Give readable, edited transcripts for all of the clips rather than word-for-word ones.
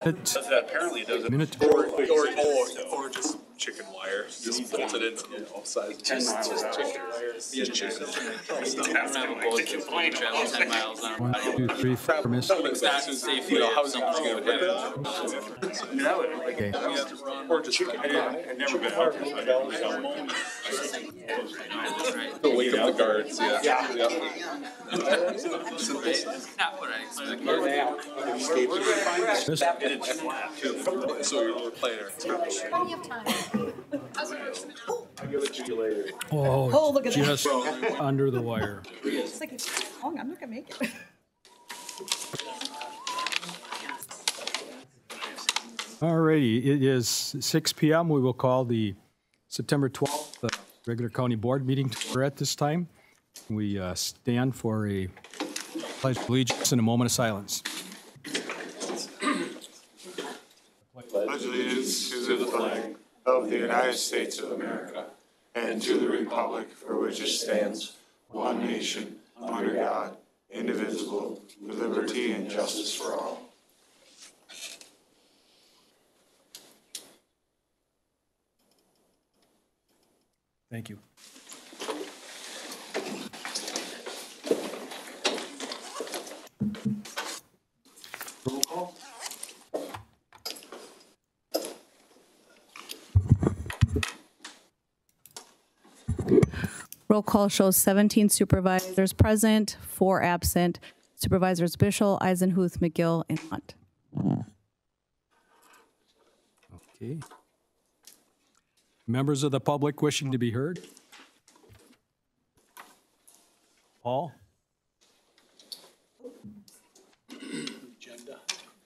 Does that apparently doesn't. Minute. Or just chicken wire, just bolted into the offside. 10 miles out. Chicken wire. Yeah, chicken. Only travel 10 miles on 1, 2, 3, 4, miss. It's not safe way if something's going to happen. Okay. Or just chicken. I've never been out there. The weight of the guards, yeah. Not what I expected. Miss. So you're playing her. Plenty of time. I'll give it to you later. Oh, look at that. just under the wire. It's like, it's long, I'm not gonna make it. Alrighty, it is 6 p.m. We will call the September 12th regular county board meeting to order at this time. We stand for a pledge of allegiance and a moment of silence. Pledge allegiance to the flag of the United States of America and to the republic for which it stands, one nation, under God, indivisible, with liberty and justice for all. Thank you. Roll call. Roll call shows 17 supervisors present, 4 absent. Supervisors Bishel, Eisenhuth, McGill, and Hunt. Okay. Members of the public wishing to be heard? Paul?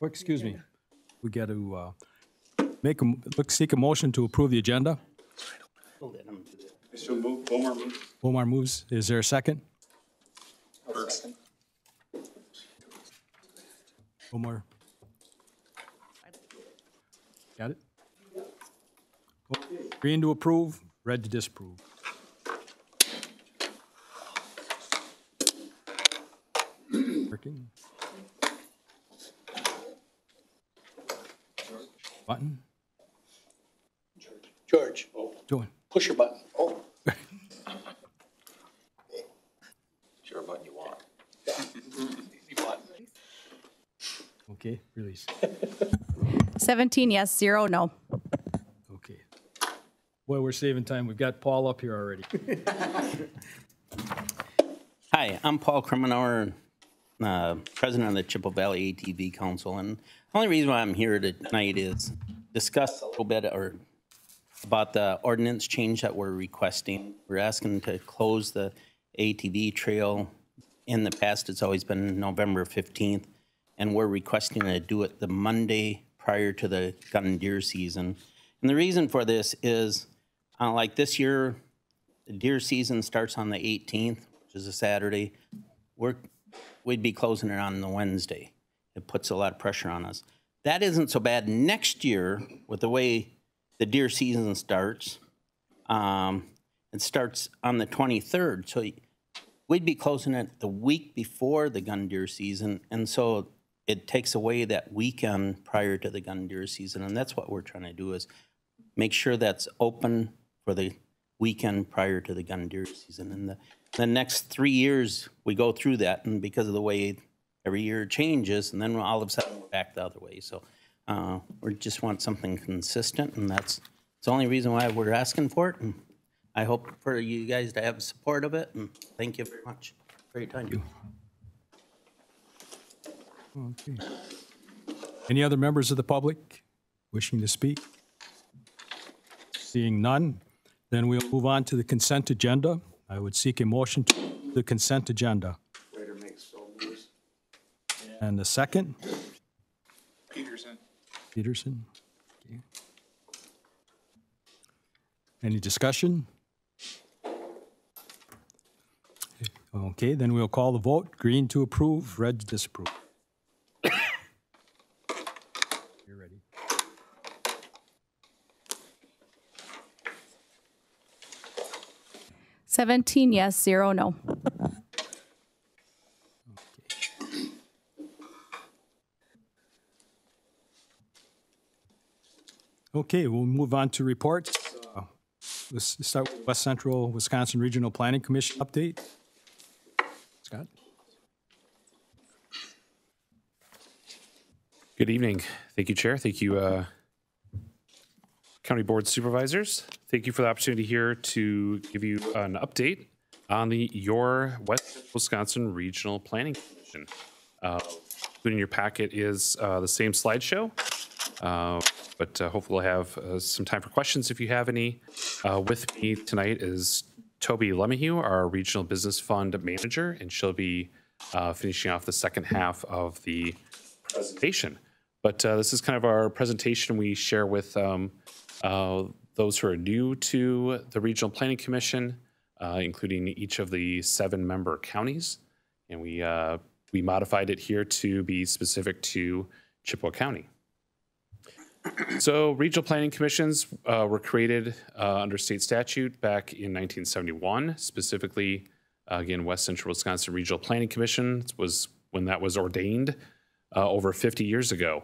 Oh, excuse me. We got to seek a motion to approve the agenda. So move, Omar move. Omar moves. Is there a second? Second. Omar. Got it? Green to approve, red to disapprove. Working. Button. George, Doing. push your button. Oh. Whichever button you want. You button. Okay, release. 17 yes, 0 no. Okay. Boy, we're saving time. We've got Paul up here already. Hi, I'm Paul Krimenauer, president of the Chippewa Valley ATV Council, and the only reason why I'm here tonight is discuss a little bit about the ordinance change that we're requesting. We're asking to close the ATV trail. In the past, it's always been November 15th, and we're requesting to do it the Monday prior to the gun and deer season. And the reason for this is, like this year, the deer season starts on the 18th, which is a Saturday. We'd be closing it on the Wednesday. It puts a lot of pressure on us. That isn't so bad. Next year, with the way the deer season starts, it starts on the 23rd. So we'd be closing it the week before the gun deer season. And so it takes away that weekend prior to the gun deer season. And that's what we're trying to do, is make sure that's open for the weekend prior to the gun deer season. And the next 3 years, we go through that, and because of the way every year changes, and then all of a sudden we're back the other way. So we just want something consistent, and that's the only reason why we're asking for it. And I hope for you guys to have support of it, and thank you very much for your time. Okay. Any other members of the public wishing to speak? Seeing none, then we'll move on to the consent agenda. I would seek a motion to the consent agenda. Waiter makes so moves. And the second? Peterson. Peterson. Okay. Any discussion? Okay, then we'll call the vote. Green to approve, red to disapprove. You're ready. $17 yes, 0 no. Okay, we'll move on to reports. Let's start with West Central Wisconsin Regional Planning Commission update. Scott? Good evening. Thank you, Chair. Thank you, County Board Supervisors. Thank you for the opportunity here to give you an update on your West Wisconsin Regional Planning Commission. Including your packet is the same slideshow, but hopefully we'll have some time for questions if you have any. With me tonight is Toby Lemahue, our Regional Business Fund Manager, and she'll be finishing off the second half of the presentation. But this is kind of our presentation we share with those who are new to the Regional Planning Commission, including each of the 7-member counties. And we modified it here to be specific to Chippewa County. So regional planning commissions were created under state statute back in 1971, specifically, again, West Central Wisconsin Regional Planning Commission was when that was ordained over 50 years ago.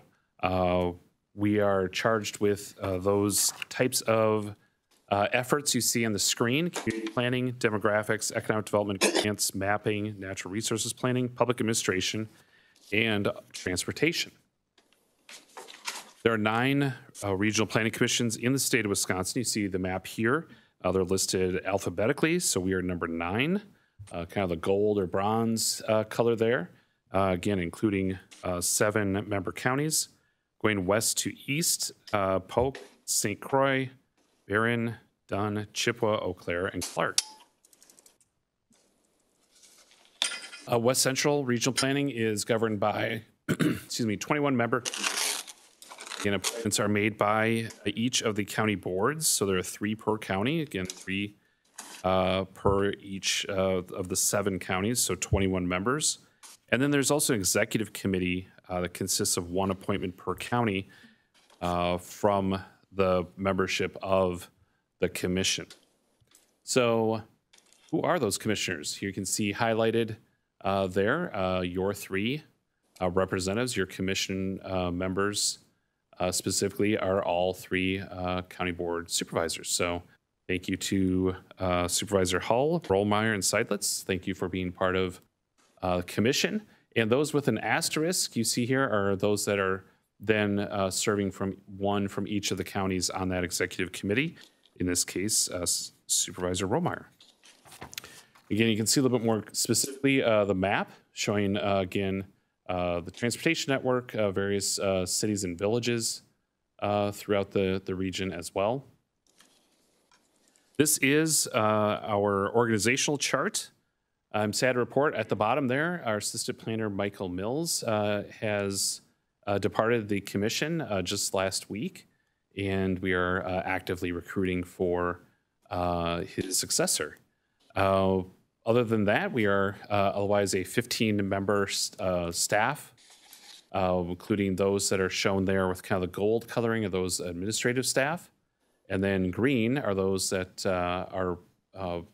We are charged with those types of efforts you see on the screen: community planning, demographics, economic development, grants, mapping, natural resources planning, public administration, and transportation. There are 9 regional planning commissions in the state of Wisconsin. You see the map here. They're listed alphabetically, so we are number 9, kind of the gold or bronze color there. Again, including 7 member counties. Going west to east, Polk, St. Croix, Barron, Dunn, Chippewa, Eau Claire, and Clark. West Central Regional Planning is governed by, 21 member. Again, appointments are made by each of the county boards. So there are 3 per county. Again, 3 per each of the 7 counties, so 21 members. And then there's also an executive committee that consists of 1 appointment per county from the membership of the commission. So who are those commissioners? You can see highlighted there, your 3 representatives, your commission members specifically are all 3 county board supervisors. So thank you to Supervisor Hull, Rollmeyer, and Seidlitz. Thank you for being part of the commission. And those with an asterisk you see here are those that are then serving from 1 from each of the counties on that executive committee. In this case, Supervisor Rollmeyer. Again, you can see a little bit more specifically the map showing, again, the transportation network, various cities and villages throughout the region as well. This is our organizational chart. I'm sad to report at the bottom there, our assistant planner, Michael Mills, has departed the commission just last week, and we are actively recruiting for his successor. Other than that, we are otherwise a 15-member staff, including those that are shown there with kind of the gold coloring of those administrative staff. And then green are those that are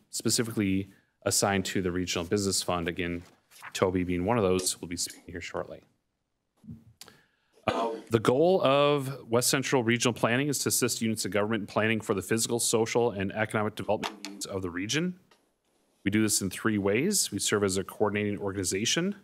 specifically assigned to the Regional Business Fund. Again, Toby being one of those, will be speaking here shortly. The goal of West Central Regional Planning is to assist units of government in planning for the physical, social, and economic development needs of the region. We do this in 3 ways. We serve as a coordinating organization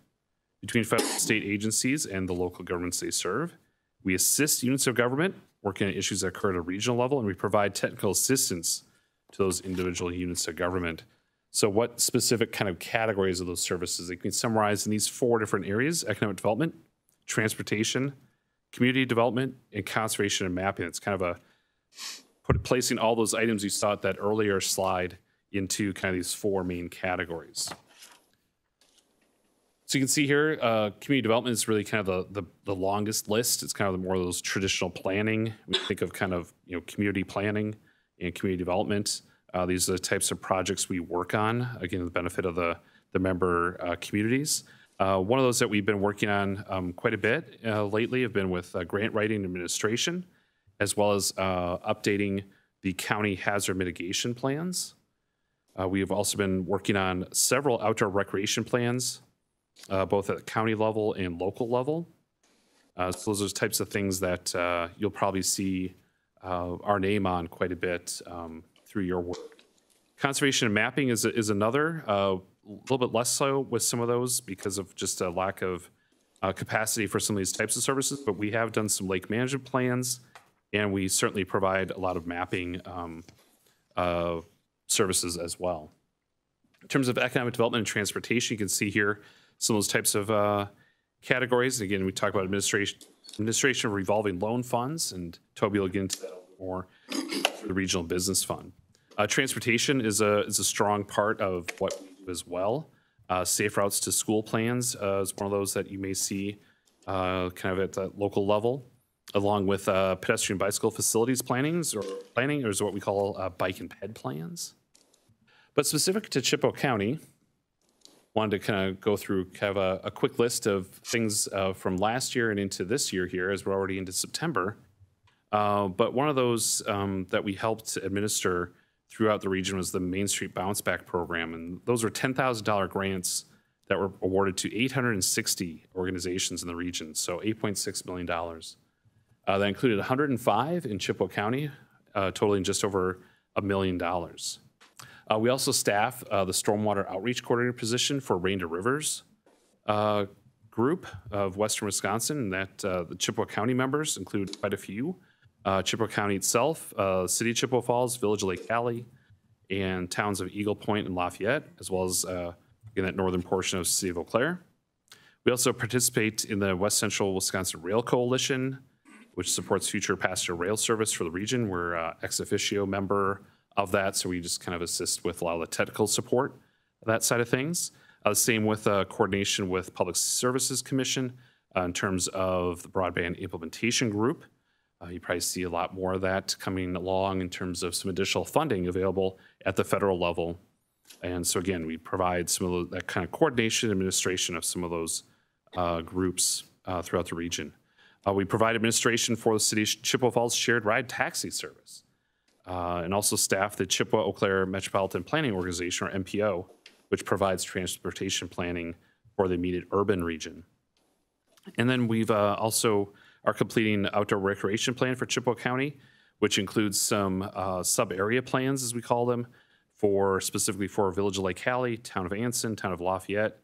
between federal and state agencies and the local governments they serve. We assist units of government working on issues that occur at a regional level, and we provide technical assistance to those individual units of government. So what specific kind of categories of those services? They can be summarized in these 4 different areas: economic development, transportation, community development, and conservation and mapping. It's kind of placing all those items you saw at that earlier slide into kind of these 4 main categories. So you can see here, community development is really kind of the longest list. It's kind of more of those traditional planning. We think of kind of, community planning and community development. These are the types of projects we work on, again, the benefit of the member communities. One of those that we've been working on quite a bit lately have been with grant writing administration, as well as updating the county hazard mitigation plans. We have also been working on several outdoor recreation plans, both at the county level and local level. So those are the types of things that you'll probably see our name on quite a bit through your work. Conservation and mapping is another, a little bit less so with some of those because of just a lack of capacity for some of these types of services, but we have done some lake management plans, and we certainly provide a lot of mapping services as well. In terms of economic development and transportation, you can see here some of those types of categories. Again, we talk about administration of revolving loan funds, and Toby will get into that more, the regional business fund. Transportation is a strong part of what we do as well. Safe routes to school plans is one of those that you may see kind of at the local level, along with pedestrian bicycle facilities planning, or is what we call bike and ped plans. But specific to Chippewa County, wanted to kind of go through kind of a quick list of things from last year and into this year here, as we're already into September. But one of those that we helped administer throughout the region was the Main Street Bounce Back Program. And those were $10,000 grants that were awarded to 860 organizations in the region, so $8.6 million. That included 105 in Chippewa County, totaling just over $1 million. We also staff the Stormwater Outreach Coordinator position for Rain to Rivers group of Western Wisconsin, and that the Chippewa County members include quite a few. Chippewa County itself, City of Chippewa Falls, Village of Lake Cali, and towns of Eagle Point and Lafayette, as well as in that northern portion of City of Eau Claire. We also participate in the West Central Wisconsin Rail Coalition, which supports future passenger rail service for the region. We're ex officio member of that, so we just kind of assist with a lot of the technical support, that side of things. Same with coordination with Public Services Commission in terms of the broadband implementation group. You probably see a lot more of that coming along in terms of some additional funding available at the federal level. And so again, we provide some of that kind of coordination, administration of some of those groups throughout the region. We provide administration for the City of Chippewa Falls Shared Ride Taxi Service, and also staff the Chippewa Eau Claire Metropolitan Planning Organization, or MPO, which provides transportation planning for the immediate urban region. And then we've also are completing outdoor recreation plan for Chippewa County, which includes some sub-area plans, as we call them, specifically for Village of Lake Cali, Town of Anson, Town of Lafayette,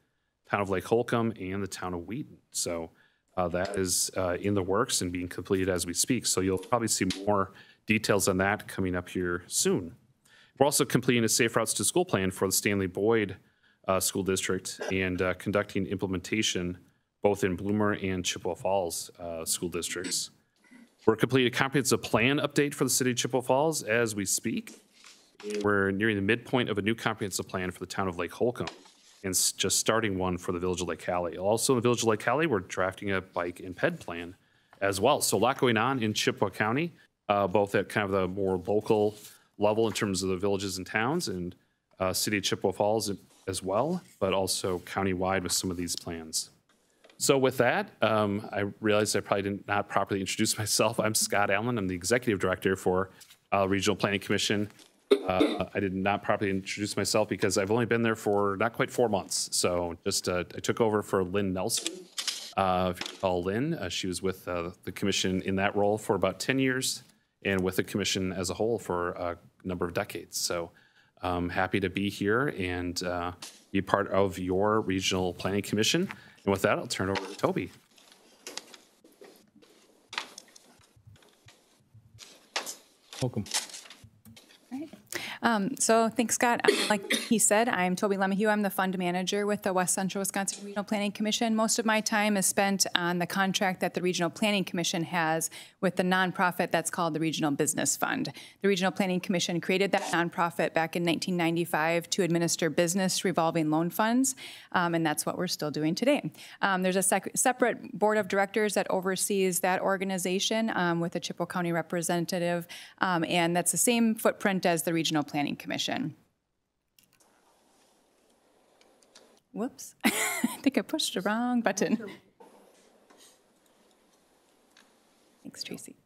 Town of Lake Holcomb, and the Town of Wheaton. So that is in the works and being completed as we speak. So you'll probably see more details on that coming up here soon. We're also completing a Safe Routes to School plan for the Stanley Boyd School District and conducting implementation both in Bloomer and Chippewa Falls school districts. We're completing a comprehensive plan update for the City of Chippewa Falls as we speak. We're nearing the midpoint of a new comprehensive plan for the Town of Lake Holcomb and just starting one for the Village of Lake Cali. Also in the Village of Lake Cali, we're drafting a bike and ped plan as well. So a lot going on in Chippewa County, both at kind of the more local level in terms of the villages and towns, and City of Chippewa Falls as well, but also countywide with some of these plans. So with that, I realized I probably did not properly introduce myself. I'm Scott Allen. I'm the Executive Director for Regional Planning Commission. I did not properly introduce myself because I've only been there for not quite 4 months. So just I took over for Lynn Nelson. If you recall Lynn, she was with the commission in that role for about 10 years and with the commission as a whole for a number of decades. So I'm happy to be here and be part of your Regional Planning Commission. And with that, I'll turn it over to Toby. Welcome. So thanks, Scott. Like he said, I'm Toby Lemahue. I'm the fund manager with the West Central Wisconsin Regional Planning Commission. Most of my time is spent on the contract that the Regional Planning Commission has with the nonprofit that's called the Regional Business Fund. The Regional Planning Commission created that nonprofit back in 1995 to administer business revolving loan funds, and that's what we're still doing today. There's a separate board of directors that oversees that organization with a Chippewa County representative, and that's the same footprint as the Regional Planning Commission. Whoops, I think I pushed the wrong button. Thanks, Tracy.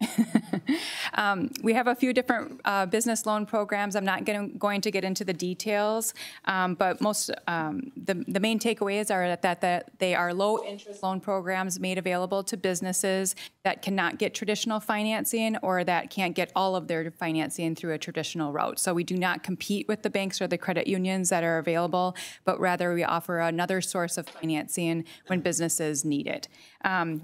We have a few different business loan programs. I'm not going to get into the details, but the main takeaways are that they are low interest loan programs made available to businesses that cannot get traditional financing or that can't get all of their financing through a traditional route. So we do not compete with the banks or the credit unions that are available, but rather we offer another source of financing when businesses need it.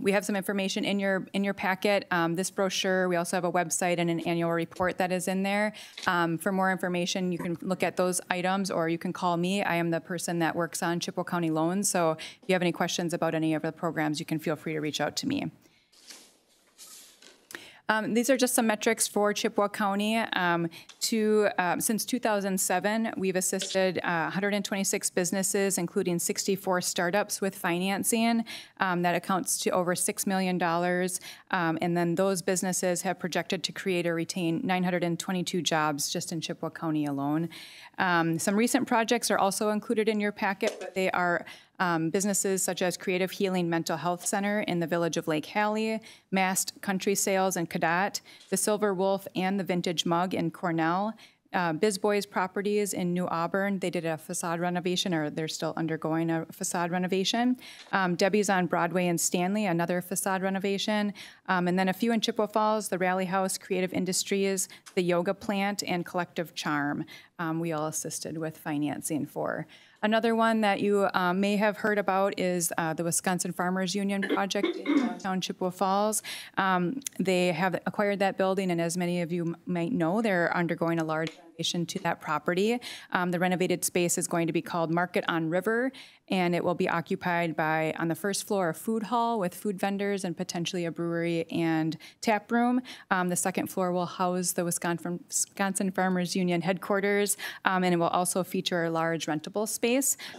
We have some information in your packet. This brochure, we also have a website and an annual report that is in there. For more information, you can look at those items or you can call me. I am the person that works on Chippewa County loans. So if you have any questions about any of the programs, you can feel free to reach out to me. These are just some metrics for Chippewa County. Since 2007, we've assisted 126 businesses, including 64 startups with financing. That accounts to over $6 million. And then those businesses have projected to create or retain 922 jobs just in Chippewa County alone. Some recent projects are also included in your packet, but they are businesses such as Creative Healing Mental Health Center in the village of Lake Hallie, Mast Country Sales in Cadott, the Silver Wolf and the Vintage Mug in Cornell, Biz Boys Properties in New Auburn. They did a facade renovation, or they're still undergoing a facade renovation. Debbie's on Broadway in Stanley, another facade renovation. And then a few in Chippewa Falls, the Rally House, Creative Industries, the Yoga Plant, and Collective Charm. We all assisted with financing for. Another one that you may have heard about is the Wisconsin Farmers Union project in downtown Chippewa Falls. They have acquired that building, and as many of you might know, they're undergoing a large renovation to that property. The renovated space is going to be called Market on River, and it will be occupied by, on the first floor, a food hall with food vendors and potentially a brewery and tap room. The second floor will house the Wisconsin Farmers Union headquarters, and it will also feature a large rentable space.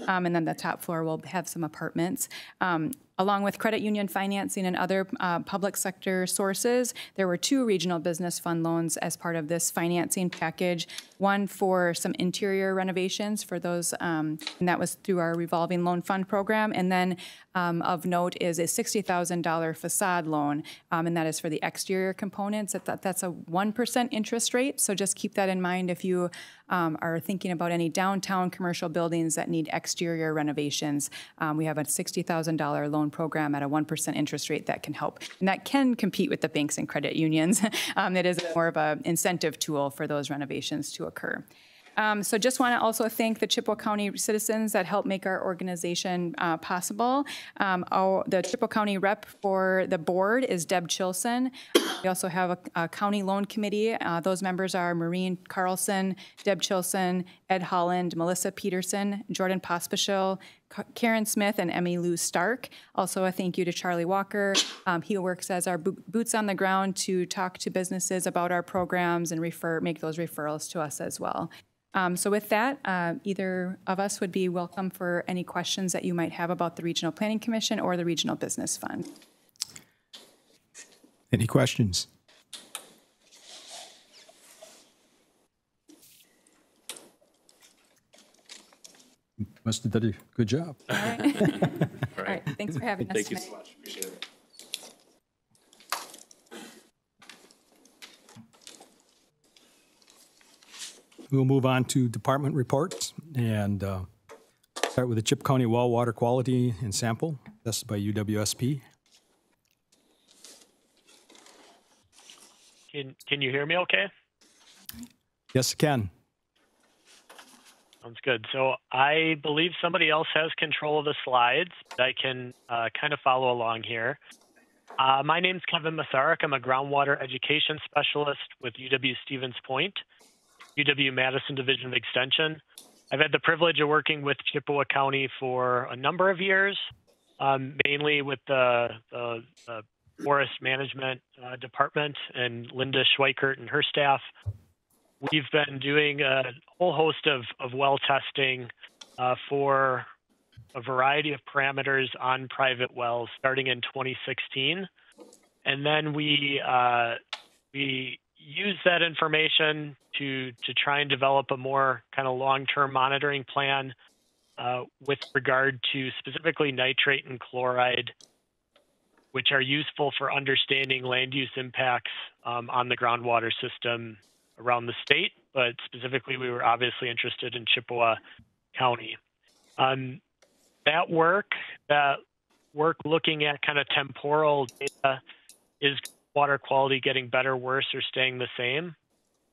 And then the top floor will have some apartments. Along with credit union financing and other public sector sources, there were 2 regional business fund loans as part of this financing package. One for some interior renovations for those, and that was through our revolving loan fund program. And then of note is a $60,000 facade loan, and that is for the exterior components. That's a 1% interest rate, so just keep that in mind if you are thinking about any downtown commercial buildings that need exterior renovations. We have a $60,000 loan program at a 1% interest rate that can help. And that can compete with the banks and credit unions. It is more of an incentive tool for those renovations to occur. So just want to also thank the Chippewa County citizens that help make our organization possible. The Chippewa County rep for the board is Deb Chilson. We also have a county loan committee. Those members are Maureen Carlson, Deb Chilson, Ed Holland, Melissa Peterson, Jordan Pospischil, Karen Smith, and Emmy Lou Stark. Also a thank you to Charlie Walker. He works as our boots on the ground to talk to businesses about our programs and make those referrals to us as well. So with that, either of us would be welcome for any questions that you might have about the Regional Planning Commission or the Regional Business Fund. Any questions? Must have done a good job. All right. All right. Thanks for having us Thank you tonight. so much. Appreciate it. We'll move on to department reports and start with the Chip County Well Water Quality and Sample, tested by UWSP. Can you hear me okay? Yes, I can. Sounds good. So I believe somebody else has control of the slides, but I can kind of follow along here. My name's Kevin Matharik. I'm a groundwater education specialist with UW-Stevens Point, UW-Madison Division of Extension. I've had the privilege of working with Chippewa County for a number of years, mainly with the Forest Management Department and Linda Schweikert and her staff. We've been doing a whole host of well testing for a variety of parameters on private wells starting in 2016. And then we use that information to try and develop a more kind of long-term monitoring plan with regard to specifically nitrate and chloride which are useful for understanding land use impacts on the groundwater system around the state, but specifically we were obviously interested in Chippewa County. That work looking at kind of temporal data, is water quality getting better, worse, or staying the same,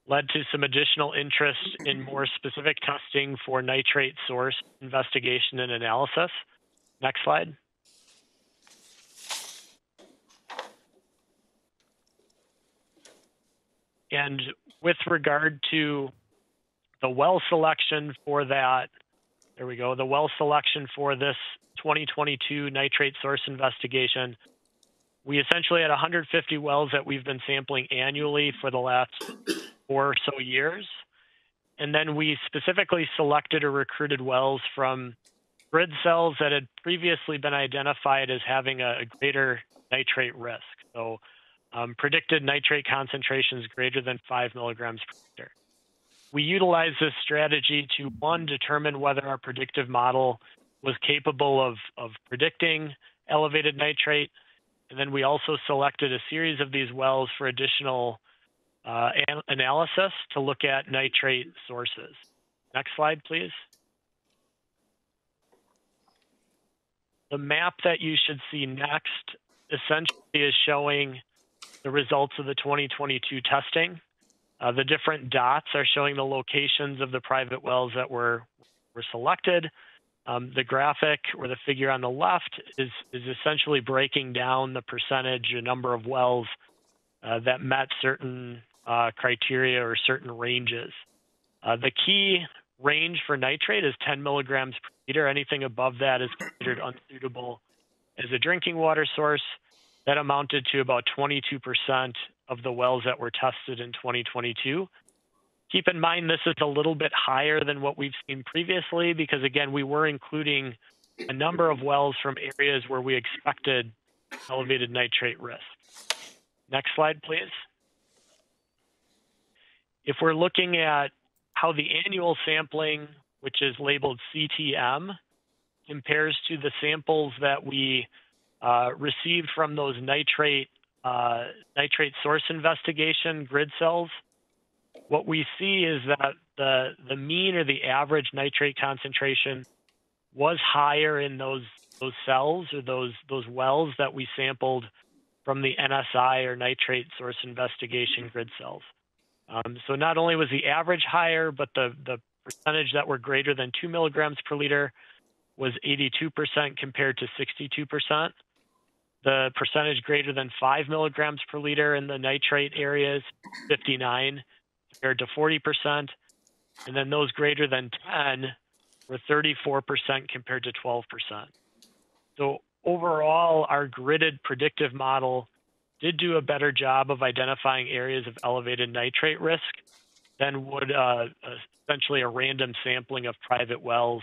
led to some additional interest in more specific testing for nitrate source investigation and analysis. Next slide. And with regard to the well selection for that, there we go, the well selection for this 2022 nitrate source investigation, we essentially had 150 wells that we've been sampling annually for the last 4 or so years. And then we specifically selected or recruited wells from grid cells that had previously been identified as having a greater nitrate risk. So predicted nitrate concentrations greater than 5 milligrams per liter. We utilized this strategy to, one, determine whether our predictive model was capable of predicting elevated nitrate. And then we also selected a series of these wells for additional analysis to look at nitrate sources. Next slide, please. The map that you should see next essentially is showing the results of the 2022 testing. The different dots are showing the locations of the private wells that were selected. The graphic or the figure on the left is essentially breaking down the percentage, a number of wells that met certain criteria or certain ranges. The key range for nitrate is 10 milligrams per liter. Anything above that is considered unsuitable as a drinking water source. That amounted to about 22% of the wells that were tested in 2022. Keep in mind, this is a little bit higher than what we've seen previously because, again, we were including a number of wells from areas where we expected elevated nitrate risk. Next slide, please. If we're looking at how the annual sampling, which is labeled CTM, compares to the samples that we received from those nitrate source investigation grid cells, what we see is that the mean or the average nitrate concentration was higher in those cells or those wells that we sampled from the NSI or nitrate source investigation grid cells. So not only was the average higher, but the percentage that were greater than 2 milligrams per liter was 82% compared to 62%. The percentage greater than 5 milligrams per liter in the nitrate areas, 59 compared to 40%. And then those greater than 10 were 34% compared to 12%. So overall, our gridded predictive model did do a better job of identifying areas of elevated nitrate risk than would essentially a random sampling of private wells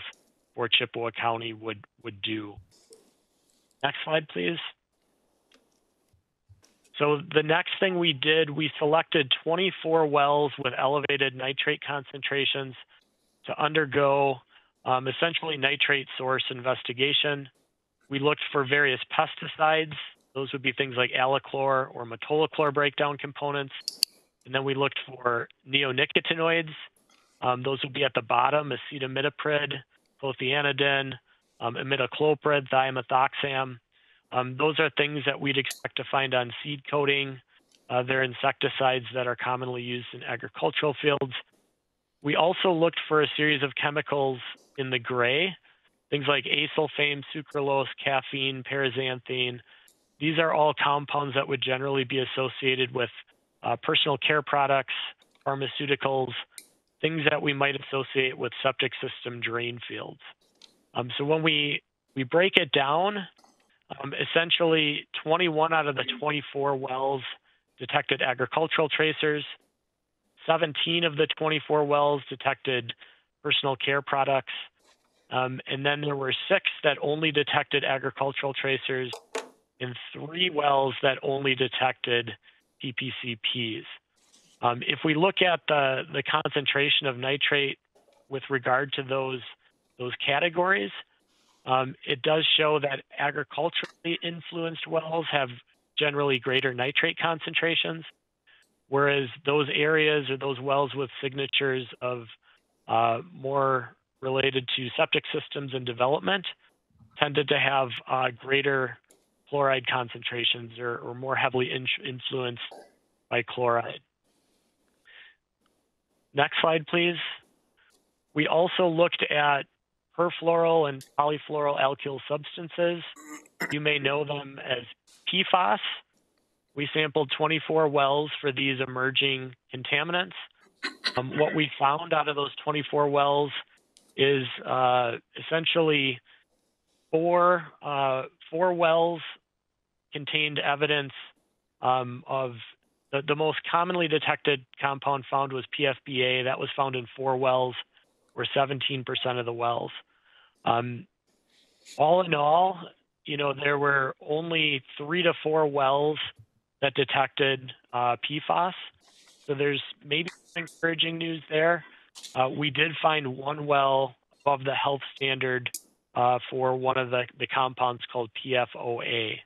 for Chippewa County would do. Next slide, please. So the next thing we did, we selected 24 wells with elevated nitrate concentrations to undergo essentially nitrate source investigation. We looked for various pesticides. Those would be things like allichlor or metolachlor breakdown components. And then we looked for neonicotinoids. Those would be at the bottom, acetamidoprid, clothianidin, imidacloprid, thiamethoxam. Those are things that we'd expect to find on seed coating. They're insecticides that are commonly used in agricultural fields. We also looked for a series of chemicals in the gray, things like asulfame, sucralose, caffeine, paraxanthine. These are all compounds that would generally be associated with personal care products, pharmaceuticals, things that we might associate with septic system drain fields. So when we break it down, essentially 21 out of the 24 wells detected agricultural tracers. 17 of the 24 wells detected personal care products. And then there were 6 that only detected agricultural tracers and 3 wells that only detected PPCPs. If we look at the concentration of nitrate with regard to those categories, it does show that agriculturally influenced wells have generally greater nitrate concentrations, whereas those areas or those wells with signatures of more related to septic systems and development tended to have greater chloride concentrations or more heavily influenced by chloride. Next slide, please. We also looked at perfluoral and polyfluoral alkyl substances. You may know them as PFAS. We sampled 24 wells for these emerging contaminants. What we found out of those 24 wells is essentially four wells contained evidence of the most commonly detected compound found was PFBA. That was found in 4 wells, or 17% of the wells. All in all, there were only 3 to 4 wells that detected PFAS. So there's maybe some encouraging news there. We did find 1 well above the health standard for one of the compounds called PFOA.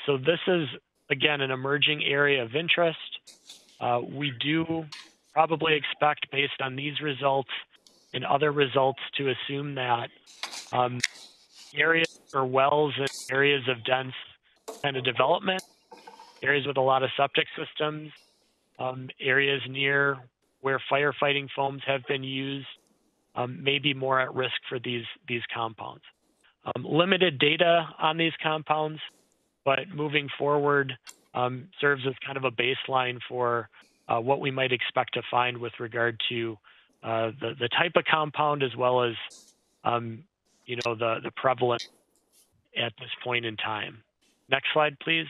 So this is, again, an emerging area of interest. We do probably expect, based on these results and other results, to assume that areas or wells in areas of dense kind of development, areas with a lot of septic systems, areas near where firefighting foams have been used, may be more at risk for these compounds. Limited data on these compounds, but moving forward serves as kind of a baseline for what we might expect to find with regard to the type of compound, as well as the prevalence at this point in time. Next slide, please.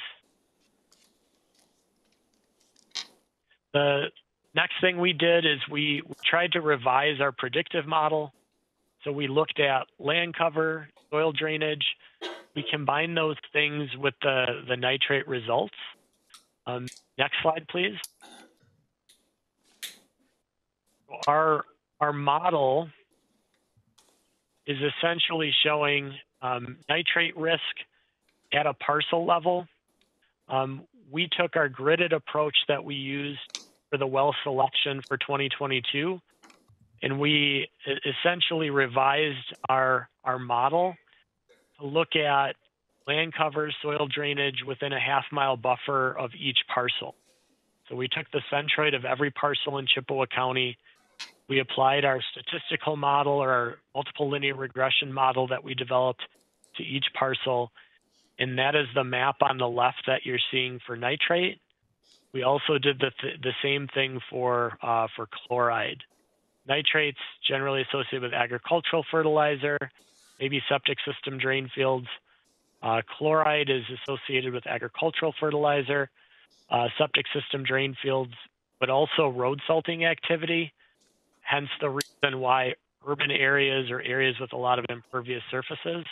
The next thing we did is we tried to revise our predictive model. So we looked at land cover, soil drainage. We combined those things with the nitrate results. Next slide, please. Our model is essentially showing nitrate risk at a parcel level. We took our gridded approach that we used for the well selection for 2022, and we essentially revised our model to look at land cover, soil drainage within a half-mile buffer of each parcel. So we took the centroid of every parcel in Chippewa County. We applied our statistical model, or our multiple linear regression model that we developed, to each parcel. And that is the map on the left that you're seeing for nitrate. We also did the same thing for chloride. Nitrates generally associated with agricultural fertilizer, maybe septic system drain fields. Chloride is associated with agricultural fertilizer, septic system drain fields, but also road salting activity. Hence the reason why urban areas or areas with a lot of impervious surfaces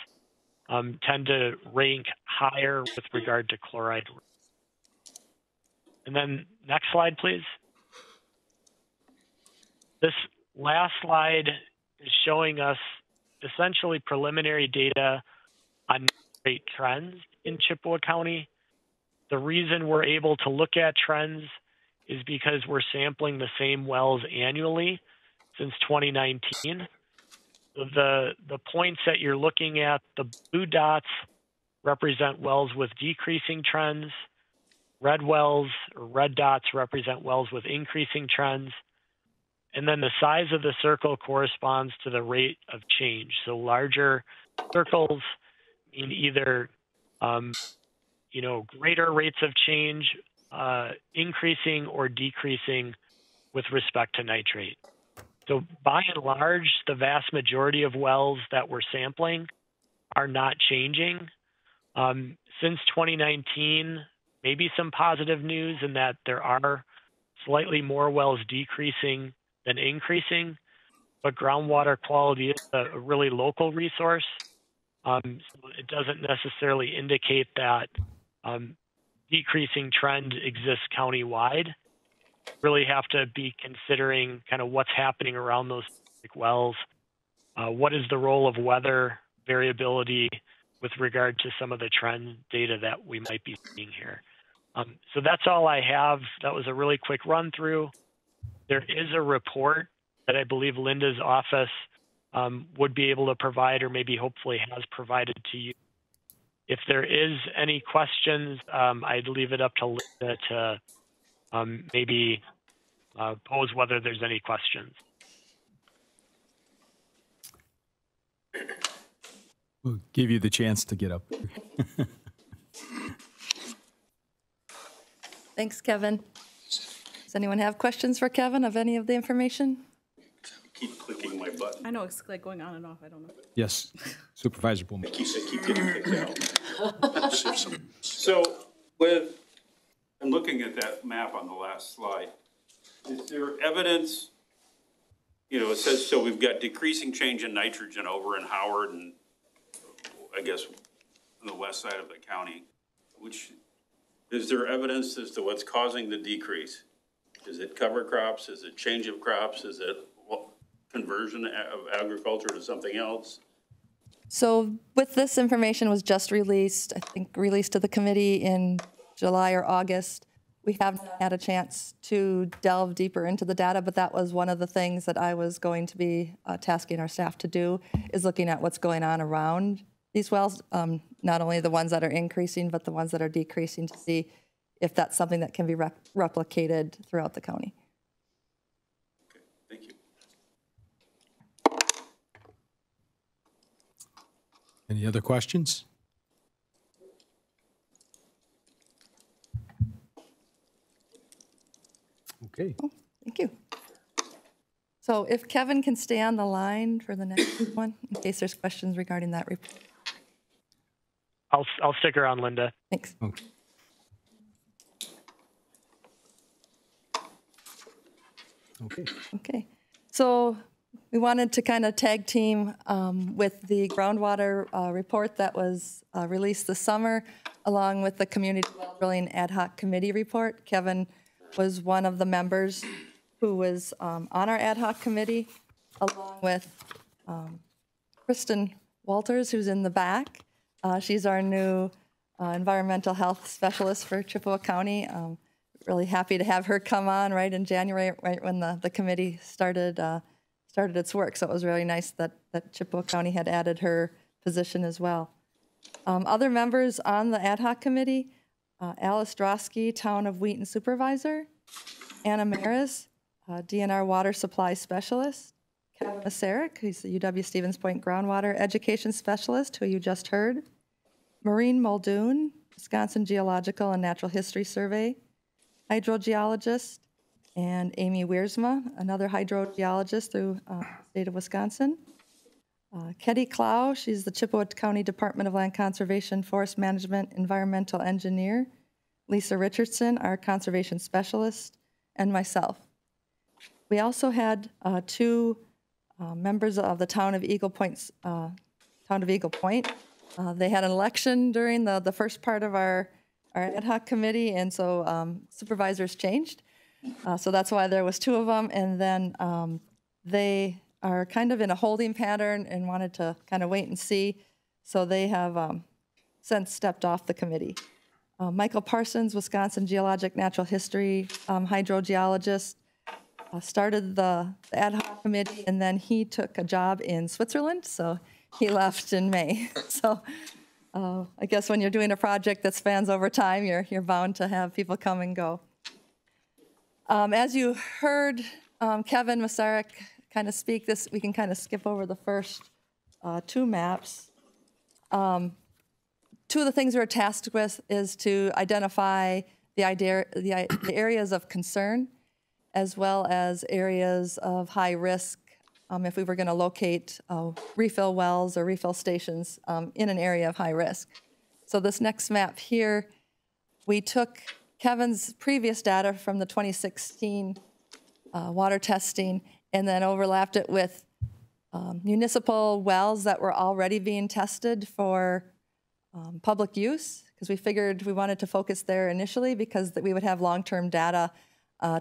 tend to rank higher with regard to chloride. And then next slide, please. This last slide is showing us essentially preliminary data on nitrate trends in Chippewa County. The reason we're able to look at trends is because we're sampling the same wells annually since 2019. So the points that you're looking at, the blue dots represent wells with decreasing trends. Red wells, or red dots, represent wells with increasing trends. And then the size of the circle corresponds to the rate of change. So larger circles mean either greater rates of change, increasing or decreasing with respect to nitrate. So by and large, the vast majority of wells that we're sampling are not changing. Since 2019, maybe some positive news in that there are slightly more wells decreasing than increasing, but groundwater quality is a really local resource. So it doesn't necessarily indicate that decreasing trend exists countywide. Really have to be considering kind of what's happening around those specific wells. What is the role of weather variability with regard to some of the trend data that we might be seeing here. So that's all I have. That was a really quick run through. There is a report that I believe Linda's office would be able to provide, or maybe hopefully has provided to you. If there is any questions, I'd leave it up to Linda to maybe pose whether there's any questions. We'll give you the chance to get up. Thanks, Kevin. Does anyone have questions for Kevin of any of the information? Keep clicking my button. I know it's like going on and off. I don't know. Yes, Supervisor Bowman. Keep getting kicked out. So I'm looking at that map on the last slide. Is there evidence, it says, so we've got decreasing change in nitrogen over in Howard and I guess on the west side of the county, which is there evidence as to what's causing the decrease? Is it cover crops? Is it change of crops? Is it conversion of agriculture to something else? So with this information was just released, I think released to the committee in July or August. We haven't had a chance to delve deeper into the data, but that was one of the things that I was going to be tasking our staff to do, is looking at what's going on around these wells, not only the ones that are increasing, but the ones that are decreasing, to see if that's something that can be replicated throughout the county. Okay, thank you. Any other questions? Okay. Oh, thank you. So if Kevin can stay on the line for the next one, in case there's questions regarding that report. I'll stick around, Linda. Thanks. Okay. Okay. Okay. So we wanted to kind of tag team with the groundwater report that was released this summer, along with the community well drilling ad hoc committee report. Kevin was one of the members who was on our ad hoc committee, along with Kristen Walters, who's in the back. She's our new environmental health specialist for Chippewa County. Really happy to have her come on right in January, right when the committee started its work. So it was really nice that Chippewa County had added her position as well. Other members on the ad hoc committee, Alice Drosky, Town of Wheaton Supervisor, Anna Maris, DNR Water Supply Specialist, Kevin Masaryk, who's the UW-Stevens Point Groundwater Education Specialist, who you just heard, Maureen Muldoon, Wisconsin Geological and Natural History Survey, hydrogeologist, and Amy Wiersma, another hydrogeologist through the state of Wisconsin. Ketty Clow, she's the Chippewa County Department of Land Conservation, Forest Management, Environmental Engineer. Lisa Richardson, our conservation specialist, and myself. We also had two members of the Town of Eagle Point. They had an election during the first part of our ad hoc committee, and so supervisors changed. So that's why there was two of them, and then they are kind of in a holding pattern and wanted to kind of wait and see. So they have since stepped off the committee. Michael Parsons, Wisconsin Geologic Natural History hydrogeologist, started the ad hoc committee, and then he took a job in Switzerland, so he left in May. So I guess when you're doing a project that spans over time, you're bound to have people come and go. As you heard Kevin Masaryk kind of speak this, we can kind of skip over the first two maps. Two of the things we're tasked with is to identify the areas of concern, as well as areas of high risk if we were going to locate refill wells or refill stations in an area of high risk. So this next map here, we took Kevin's previous data from the 2016 water testing and then overlapped it with municipal wells that were already being tested for public use, because we figured we wanted to focus there initially because we would have long-term data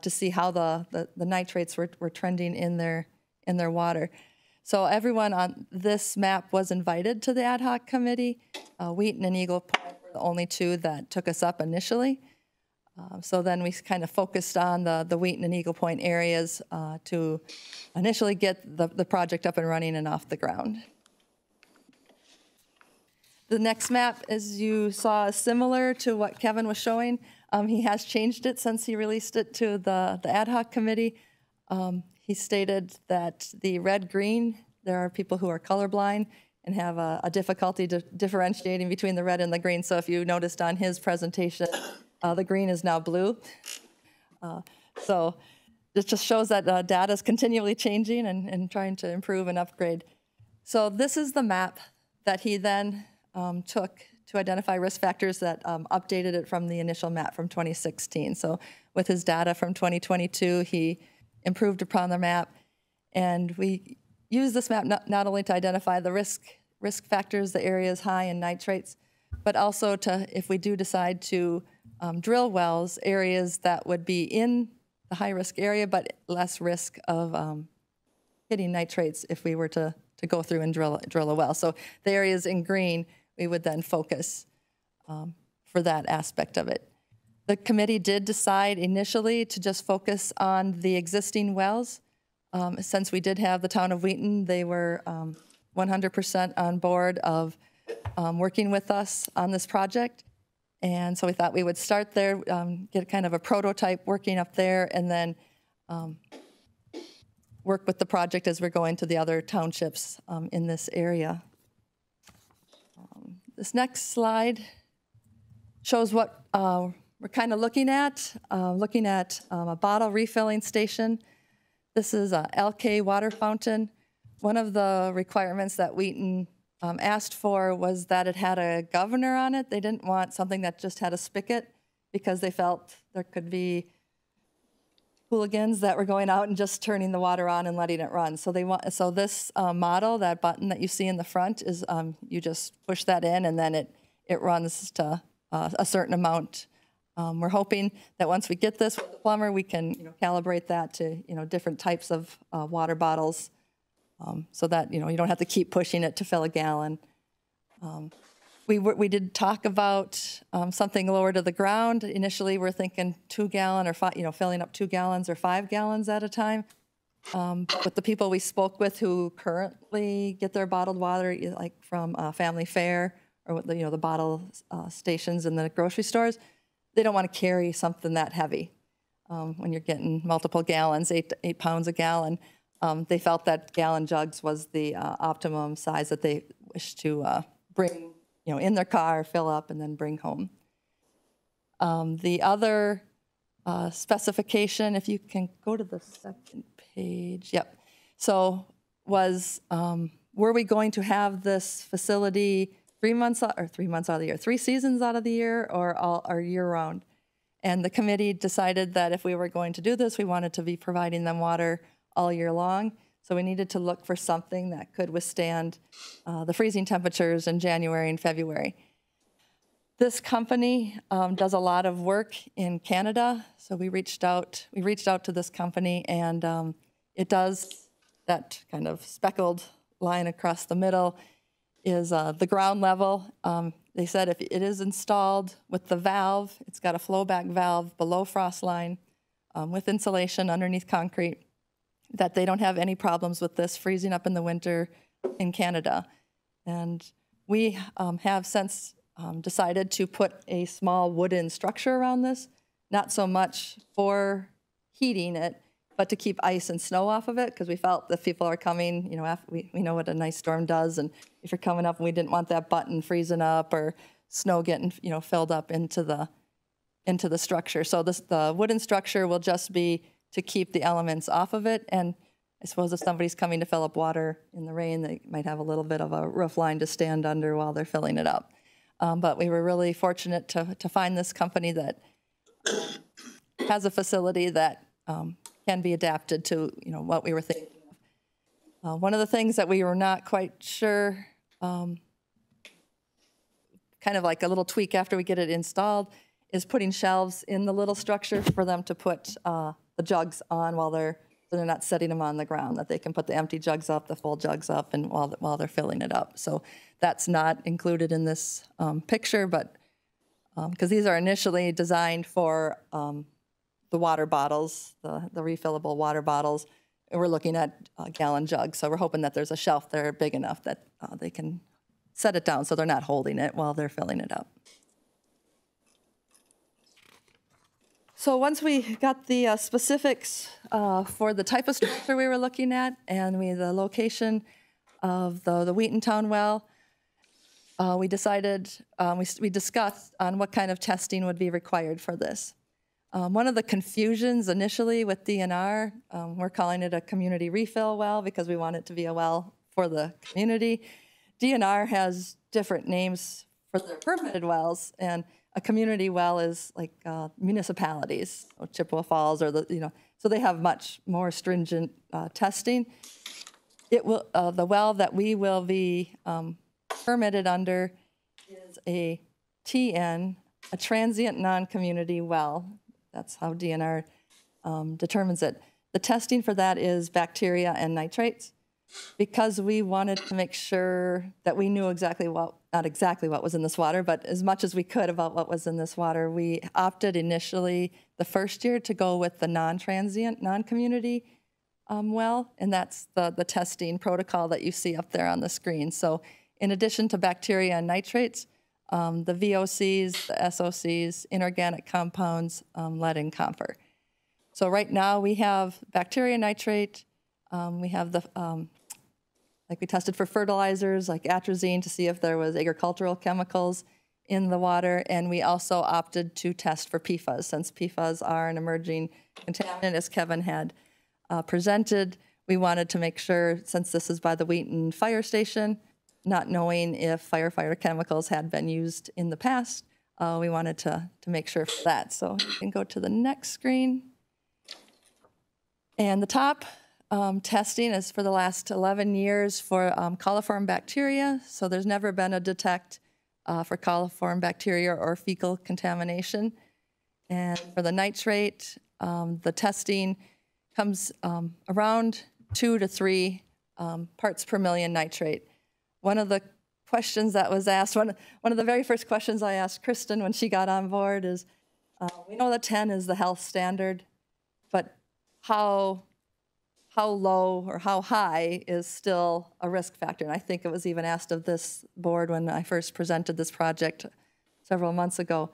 to see how the nitrates were trending in their water. So everyone on this map was invited to the ad hoc committee. Wheaton and Eagle Point were the only two that took us up initially. So then we kind of focused on the Wheaton and Eagle Point areas to initially get the project up and running and off the ground. The next map, as you saw, is similar to what Kevin was showing. He has changed it since he released it to the ad hoc committee. He stated that the red-green, there are people who are colorblind and have a difficulty differentiating between the red and the green. So if you noticed on his presentation, the green is now blue. So it just shows that data is continually changing and trying to improve and upgrade. So this is the map that he then took to identify risk factors that updated it from the initial map from 2016. So with his data from 2022, he improved upon the map. And we use this map not only to identify the risk factors, the areas high in nitrates, but also to, if we do decide to drill wells, areas that would be in the high-risk area, but less risk of hitting nitrates if we were to go through and drill a well. So the areas in green, we would then focus for that aspect of it. The committee did decide initially to just focus on the existing wells. Since we did have the town of Wheaton, they were 100% on board of working with us on this project. And so we thought we would start there, get kind of a prototype working up there, and then work with the project as we're going to the other townships in this area. This next slide shows what we're kind of looking at a bottle refilling station. This is a LK water fountain. One of the requirements that Wheaton asked for was that it had a governor on it. They didn't want something that just had a spigot because they felt there could be hooligans that were going out and just turning the water on and letting it run. So this model, that button that you see in the front, is you just push that in and then it runs to a certain amount. We're hoping that once we get this with the plumber, we can calibrate that to different types of water bottles, so that you don't have to keep pushing it to fill a gallon. We did talk about something lower to the ground. Initially, we're thinking 2 gallon or filling up 2 gallons or 5 gallons at a time. But the people we spoke with who currently get their bottled water, like from Family Fare or the bottle stations in the grocery stores, they don't want to carry something that heavy when you're getting multiple gallons, 8 pounds a gallon. They felt that gallon jugs was the optimum size that they wish to bring in their car, fill up, and then bring home. The other specification, if you can go to the second page, yep. So were we going to have this facility 3 months out of the year, 3 seasons out of the year, or year round? And the committee decided that if we were going to do this, we wanted to be providing them water all year long. So we needed to look for something that could withstand the freezing temperatures in January and February. This company does a lot of work in Canada, so we reached out to this company, and it does that kind of speckled line across the middle is the ground level. They said if it is installed with the valve, it's got a flowback valve below frost line with insulation underneath concrete, that they don't have any problems with this freezing up in the winter in Canada. And we have since decided to put a small wooden structure around this, not so much for heating it, but to keep ice and snow off of it, because we felt that people are coming, we know what a nice storm does, and if you're coming up and we didn't want that button freezing up or snow getting, filled up into the structure. So the wooden structure will just be to keep the elements off of it. And I suppose if somebody's coming to fill up water in the rain, they might have a little bit of a roof line to stand under while they're filling it up. But we were really fortunate to find this company that has a facility that can be adapted to what we were thinking of. One of the things that we were not quite sure, kind of like a little tweak after we get it installed, is putting shelves in the little structure for them to put the jugs on while they're So they're not setting them on the ground, that they can put the empty jugs up, the full jugs up, and while they're filling it up. So that's not included in this picture, but because these are initially designed for the water bottles, the refillable water bottles, and we're looking at gallon jugs. So we're hoping that there's a shelf there big enough that they can set it down so they're not holding it while they're filling it up. So once we got the specifics for the type of structure we were looking at and the location of the Wheatontown well, we decided, we discussed on what kind of testing would be required for this. One of the confusions initially with DNR, we're calling it a community refill well because we want it to be a well for the community. DNR has different names for their permitted wells, and a community well is like municipalities, or Chippewa Falls, or so they have much more stringent testing. It will the well that we will be permitted under is a TN, a transient non-community well. That's how DNR determines it. The testing for that is bacteria and nitrates, because we wanted to make sure that we knew exactly what, not exactly what was in this water, but as much as we could about what was in this water. We opted initially the first year to go with the non-transient, non-community well, and that's the testing protocol that you see up there on the screen. So in addition to bacteria and nitrates, the VOCs, the SOCs, inorganic compounds, lead and copper. So right now we have bacteria, nitrate, we have the, like we tested for fertilizers like atrazine to see if there was agricultural chemicals in the water, and we also opted to test for PFAS, since PFAS are an emerging contaminant, as Kevin had presented. We wanted to make sure, since this is by the Wheaton Fire Station, not knowing if firefighter chemicals had been used in the past, we wanted to make sure for that. So you can go to the next screen. And the top testing is for the last 11 years for coliform bacteria. So there's never been a detect for coliform bacteria or fecal contamination. And for the nitrate, the testing comes around 2 to 3 parts per million nitrate. One of the questions that was asked, one of the very first questions I asked Kristen when she got on board is, we know that 10 is the health standard, but how low or how high is still a risk factor? And I think it was even asked of this board when I first presented this project several months ago.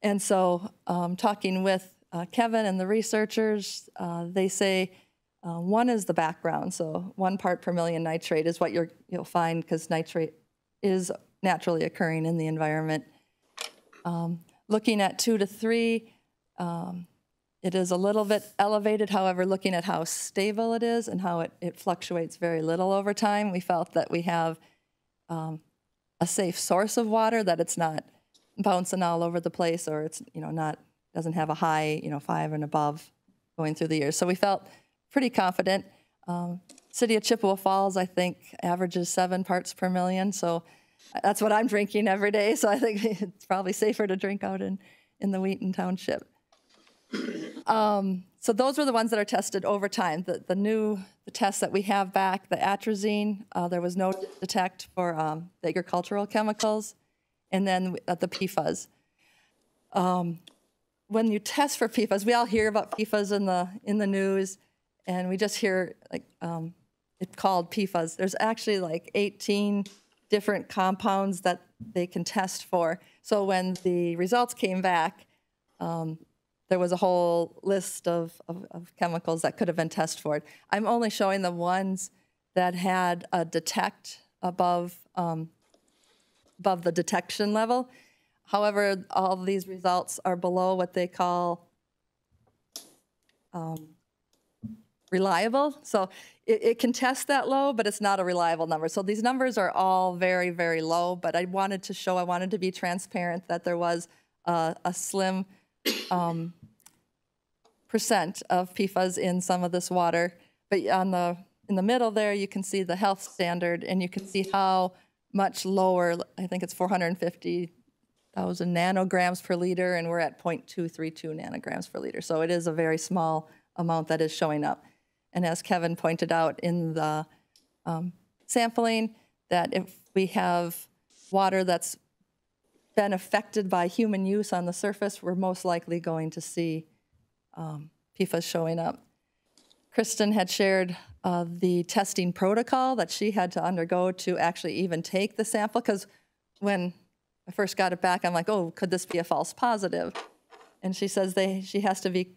And so talking with Kevin and the researchers, they say 1 is the background. So 1 part per million nitrate is what you'll find, because nitrate is naturally occurring in the environment. Looking at 2 to 3, it is a little bit elevated. However, looking at how stable it is and how it fluctuates very little over time, we felt that we have a safe source of water, that it's not bouncing all over the place, or it's doesn't have a high 5 and above going through the years. So we felt pretty confident. City of Chippewa Falls, I think, averages 7 parts per million. So that's what I'm drinking every day. So I think it's probably safer to drink out in the Wheaton Township. So those were the ones that are tested over time. The tests that we have back, the atrazine, there was no detect for the agricultural chemicals, and then the PFAS. When you test for PFAS, we all hear about PFAS in the news, and we just hear it's called PFAS. There's actually like 18 different compounds that they can test for. So when the results came back, there was a whole list of chemicals that could have been tested for it. I'm only showing the ones that had a detect above the detection level. However, all of these results are below what they call reliable. So it can test that low, but it's not a reliable number. So these numbers are all very, very low, but I wanted to be transparent that there was a slim percent of PFAS in some of this water. But in the middle there, you can see the health standard, and you can see how much lower. I think it's 450,000 nanograms per liter, and we're at 0.232 nanograms per liter. So it is a very small amount that is showing up. And as Kevin pointed out in the sampling, that if we have water that's been affected by human use on the surface, we're most likely going to see PFAS showing up. Kristen had shared the testing protocol that she had to undergo to actually even take the sample, because when I first got it back, I'm like, oh, could this be a false positive? And she says she has to be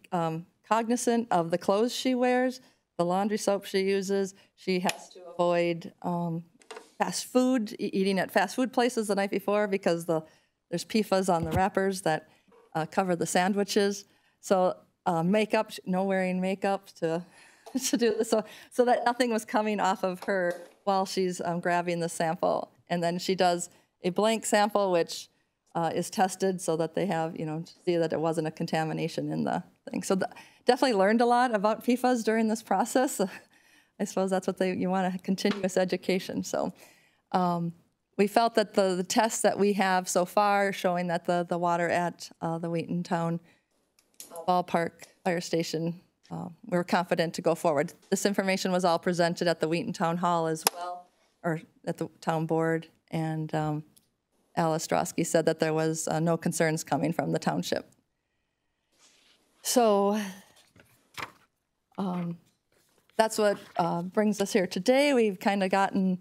cognizant of the clothes she wears, the laundry soap she uses. She has to avoid fast food, eating at fast food places the night before, because there's PFAS on the wrappers that cover the sandwiches. So makeup, no wearing makeup to do this, so that nothing was coming off of her while she's grabbing the sample. And then she does a blank sample, which is tested so that they have, to see that it wasn't a contamination in the thing. So definitely learned a lot about PFAS during this process. I suppose that's what you want, a continuous education. So we felt that the tests that we have so far showing that the water at the Wheatontown Ballpark Fire Station, we were confident to go forward. This information was all presented at the Wheatontown Hall as well, or at the town board, and Alice Strosky said that there was no concerns coming from the township. So that's what brings us here today. We've kind of gotten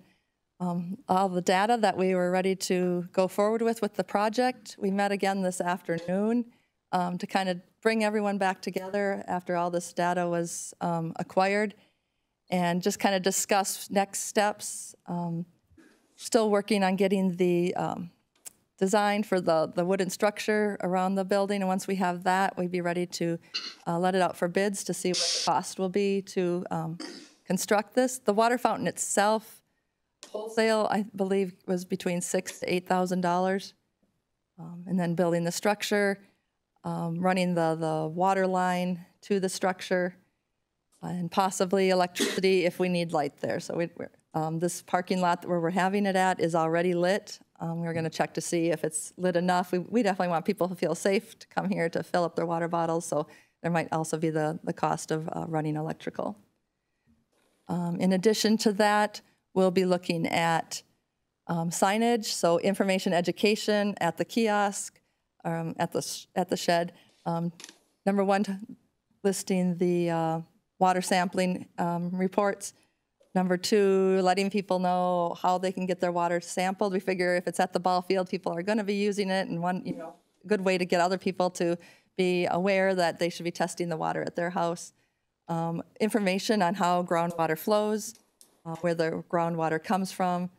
all the data that we were ready to go forward with the project. We met again this afternoon to kind of bring everyone back together after all this data was acquired, and just kind of discuss next steps. Still working on getting the design for the wooden structure around the building, and once we have that, we'd be ready to let it out for bids to see what the cost will be to construct this. The water fountain itself, wholesale, I believe, was between $6,000 to $8,000, and then building the structure, running the water line to the structure, and possibly electricity if we need light there. So this parking lot where we're having it at is already lit. We're going to check to see if it's lit enough. We definitely want people to feel safe to come here to fill up their water bottles, so there might also be the cost of running electrical. In addition to that, we'll be looking at signage, so information education at the kiosk, at the shed. Number one, listing the water sampling reports. Number two, letting people know how they can get their water sampled. We figure if it's at the ball field, people are going to be using it, and one good way to get other people to be aware that they should be testing the water at their house. Information on how groundwater flows, where the groundwater comes from,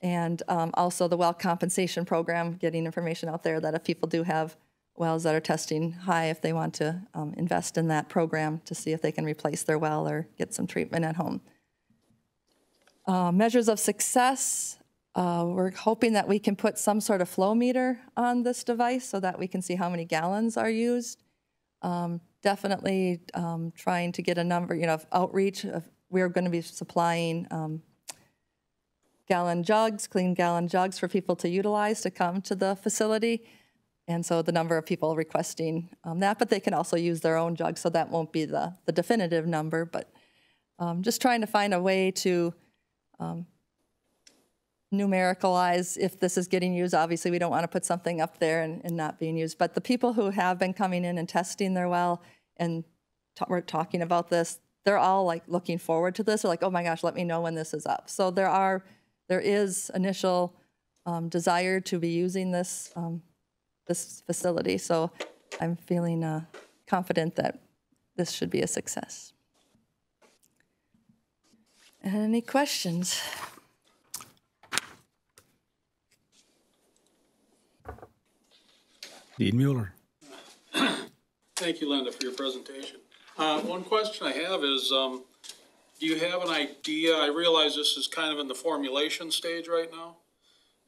and also the well compensation program, getting information out there that if people do have wells that are testing high, if they want to invest in that program to see if they can replace their well or get some treatment at home. Measures of success, we're hoping that we can put some sort of flow meter on this device so that we can see how many gallons are used. Definitely trying to get a number, of outreach. We're going to be supplying gallon jugs, clean gallon jugs for people to utilize to come to the facility. And so the number of people requesting that, but they can also use their own jugs, so that won't be the definitive number, but just trying to find a way to numericalize if this is getting used. Obviously, we don't want to put something up there and not being used, but the people who have been coming in and testing their well, and we're talking about this, they're all like looking forward to this. They're like, oh my gosh, let me know when this is up. So there is initial desire to be using this this facility. So I'm feeling confident that this should be a success. Any questions? Dean Mueller. Thank you, Linda, for your presentation. One question I have is, do you have an idea? I realize this is kind of in the formulation stage right now.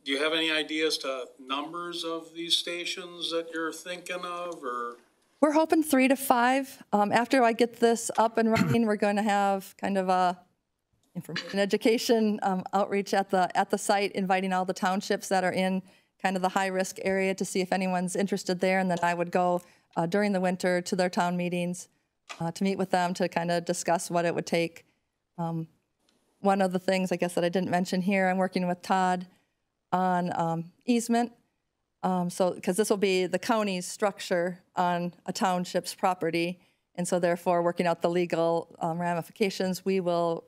Do you have any ideas to numbers of these stations that you're thinking of, or? We're hoping 3 to 5. After I get this up and running, we're going to have kind of a information education outreach at the site, inviting all the townships that are in kind of the high-risk area to see if anyone's interested there, and then I would go during the winter to their town meetings, to meet with them to kind of discuss what it would take. One of the things, I guess, that I didn't mention here, I'm working with Todd on easement. Because this will be the county's structure on a township's property, and so therefore working out the legal ramifications, we will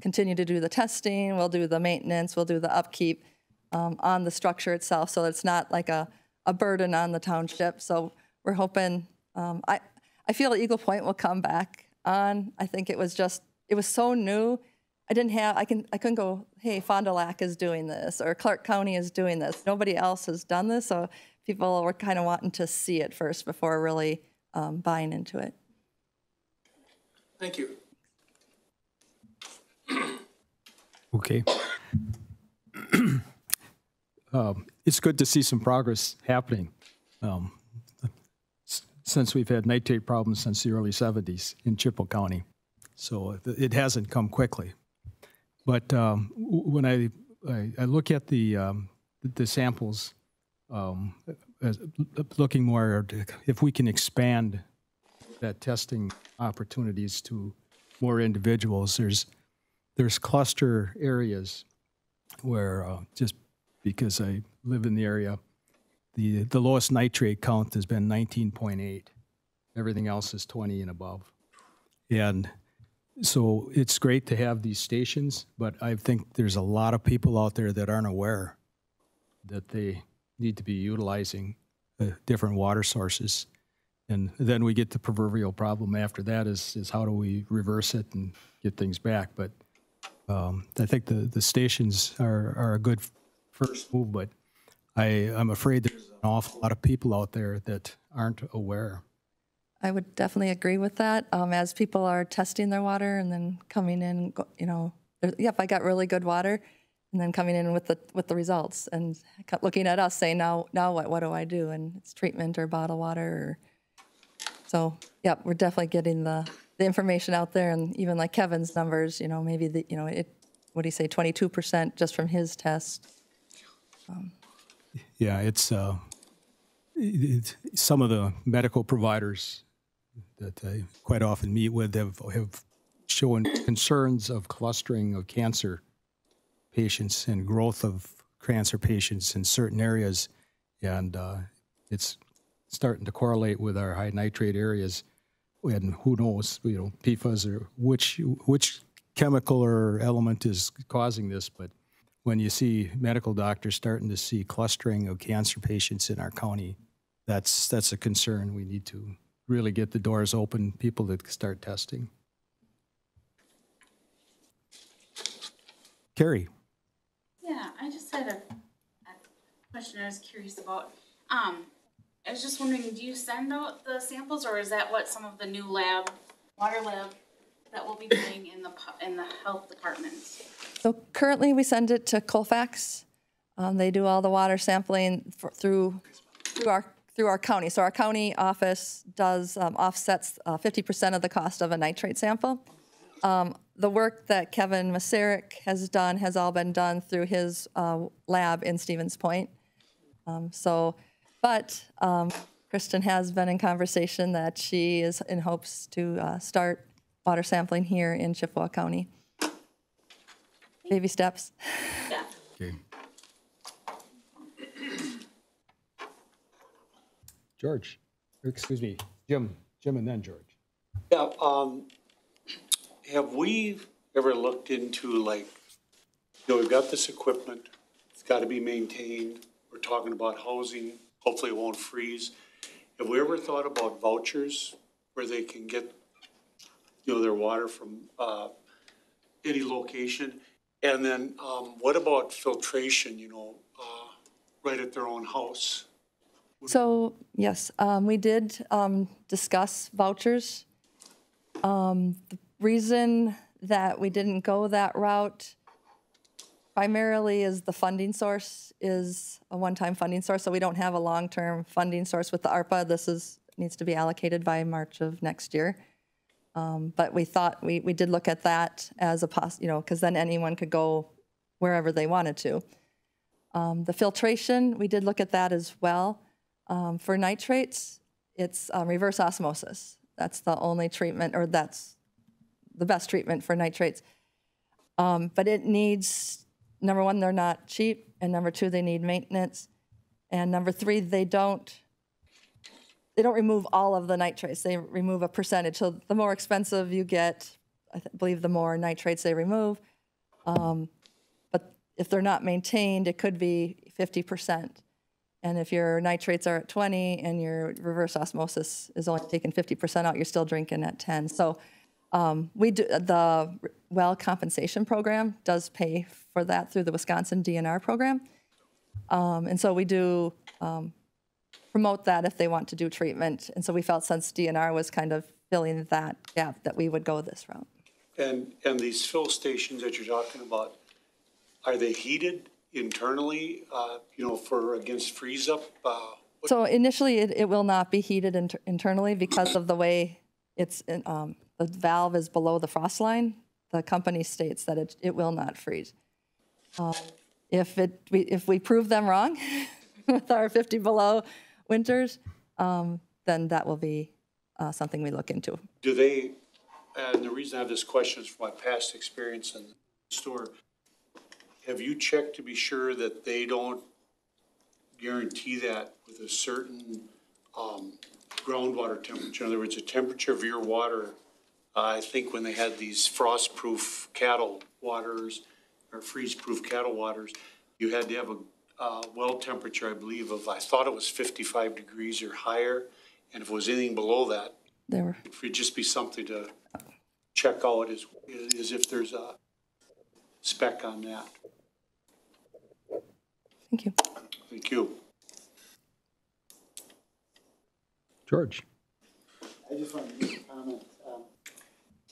continue to do the testing, we'll do the maintenance, we'll do the upkeep on the structure itself, so it's not like a burden on the township. So we're hoping, I feel Eagle Point will come back on. I think it was so new. I couldn't go, hey, Fond du Lac is doing this, or Clark County is doing this. Nobody else has done this, so people were kind of wanting to see it first before really buying into it. Thank you. Okay. It's good to see some progress happening. Since we've had nitrate problems since the early 70s in Chippewa County. So it hasn't come quickly. But when I look at the samples, looking more if we can expand that testing opportunities to more individuals, there's cluster areas where just because I live in the area, the lowest nitrate count has been 19.8. Everything else is 20 and above. And so it's great to have these stations, but I think there's a lot of people out there that aren't aware that they need to be utilizing different water sources. And then we get the proverbial problem after that is how do we reverse it and get things back. But I think the stations are a good first move, but I'm afraid there's an awful lot of people out there that aren't aware. I would definitely agree with that. As people are testing their water and then coming in, yep, I got really good water, and then coming in with the results and looking at us saying, now what do I do? And it's treatment or bottled water. So, yep, we're definitely getting the information out there, and even like Kevin's numbers, maybe what do you say, 22% just from his test. Yeah, it's some of the medical providers that I quite often meet with have shown concerns of clustering of cancer patients and growth of cancer patients in certain areas, and it's starting to correlate with our high nitrate areas. And who knows, PFAS or which chemical or element is causing this, but when you see medical doctors starting to see clustering of cancer patients in our county, that's a concern. We need to really get the doors open, people that start testing. Carrie. Yeah, I just had a question I was curious about. I was just wondering, do you send out the samples, or is that what some of the new water lab that we'll be doing in the health departments? So currently we send it to Colfax. They do all the water sampling through our county. So our county office does offsets 50% of the cost of a nitrate sample. The work that Kevin Masaryk has done has all been done through his lab in Stevens Point. But Kristen has been in conversation that she is in hopes to start water sampling here in Chippewa County. Baby steps. Yeah. Okay. George, excuse me, Jim and then George. Yeah, have we ever looked into, we've got this equipment, it's got to be maintained, we're talking about housing, hopefully it won't freeze. Have we ever thought about vouchers where they can get, their water from any location? And then what about filtration, right at their own house? So, yes, we did discuss vouchers. The reason that we didn't go that route primarily is the funding source is a one-time funding source, so we don't have a long-term funding source with the ARPA. This needs to be allocated by March of next year. But we thought we did look at that as a because then anyone could go wherever they wanted to. The filtration, we did look at that as well. For nitrates, it's reverse osmosis. That's the only treatment, or that's the best treatment for nitrates. But it needs, number one, they're not cheap, and number two, they need maintenance, and number three, they don't remove all of the nitrates. They remove a percentage. So the more expensive you get, I believe the more nitrates they remove. But if they're not maintained, it could be 50%. And if your nitrates are at 20 and your reverse osmosis is only taking 50% out, you're still drinking at 10. So we do, the well compensation program does pay for that through the Wisconsin DNR program. And so we do promote that if they want to do treatment. And so we felt since DNR was kind of filling that gap that we would go this route. And these fill stations that you're talking about, are they heated internally, for against freeze up? So initially it will not be heated internally because of the way it's, the valve is below the frost line. The company states that it will not freeze. If we prove them wrong with our 50 below winters, then that will be something we look into. Do they, and the reason I have this question is from my past experience in the store, have you checked to be sure that they don't guarantee that with a certain groundwater temperature? In other words, the temperature of your water, I think when they had these frost-proof cattle waters or freeze-proof cattle waters, you had to have a well temperature, I believe, I thought it was 55 degrees or higher. And if it was anything below that, it would just be something to check out as if there's a spec on that. Thank you. Thank you. George. I just wanted to make a comment.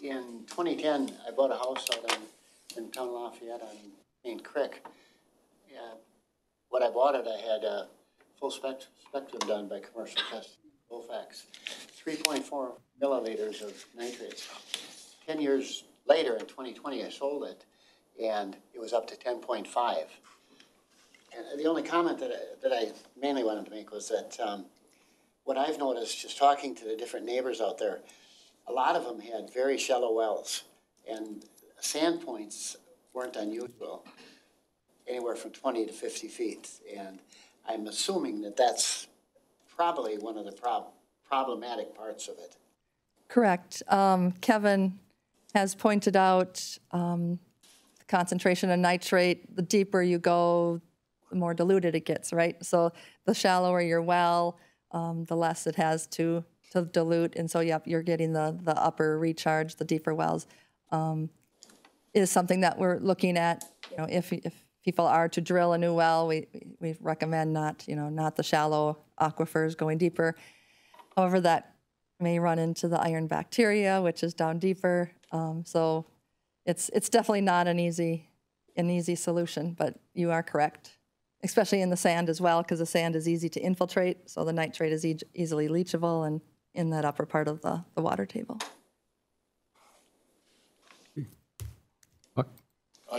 In 2010, I bought a house out in town Lafayette on Main Creek. When I bought it, I had a full spectrum done by commercial testing, Bofax, 3.4 milliliters of nitrates. 10 years later, in 2020, I sold it, and it was up to 10.5. And the only comment that I mainly wanted to make was that what I've noticed, just talking to the different neighbors out there, a lot of them had very shallow wells, and sand points weren't unusual, anywhere from 20 to 50 feet. And I'm assuming that that's probably one of the problematic parts of it. Correct. Kevin has pointed out the concentration of nitrate, the deeper you go, the more diluted it gets, right? So the shallower your well, the less it has to dilute. And so, yep, you're getting the upper recharge, the deeper wells, is something that we're looking at. If people are to drill a new well, we recommend not the shallow aquifers going deeper. However, that may run into the iron bacteria, which is down deeper. So it's definitely not an easy solution, but you are correct, especially in the sand as well, because the sand is easy to infiltrate, so the nitrate is easily leachable and in that upper part of the water table.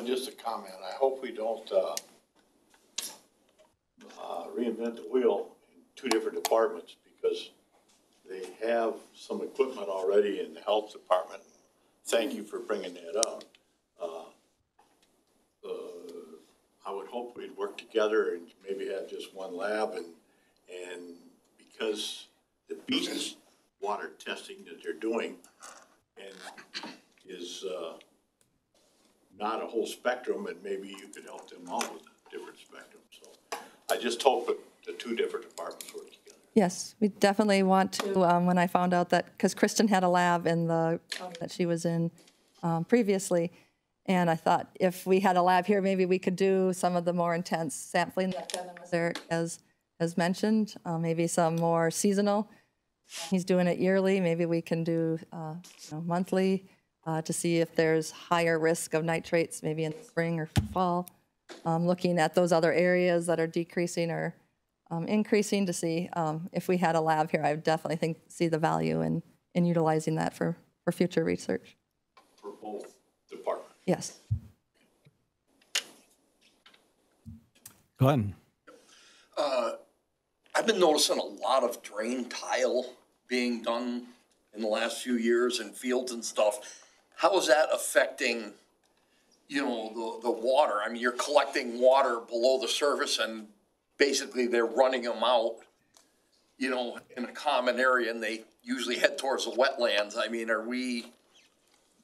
Just a comment. I hope we don't reinvent the wheel in two different departments, because they have some equipment already in the health department. Thank you for bringing that up. I would hope we'd work together and maybe have just one lab, and because the beach water testing that they're doing and is not a whole spectrum, and maybe you could help them out with a different spectrum. So I just hope that the two different departments work together. Yes, we definitely want to. When I found out that, because Kristen had a lab in the that she was in previously, and I thought if we had a lab here, maybe we could do some of the more intense sampling that Kevin was there as mentioned, maybe some more seasonal. He's doing it yearly. Maybe we can do monthly to see if there's higher risk of nitrates, maybe in the spring or fall. Looking at those other areas that are decreasing or increasing to see if we had a lab here. I would definitely see the value in utilizing that for future research. For both departments? Yes. Glenn. I've been noticing a lot of drain tile being done in the last few years in fields and stuff. How is that affecting, you know, the water? I mean, you're collecting water below the surface and basically they're running them out, you know, in a common area, and they usually head towards the wetlands. I mean, are we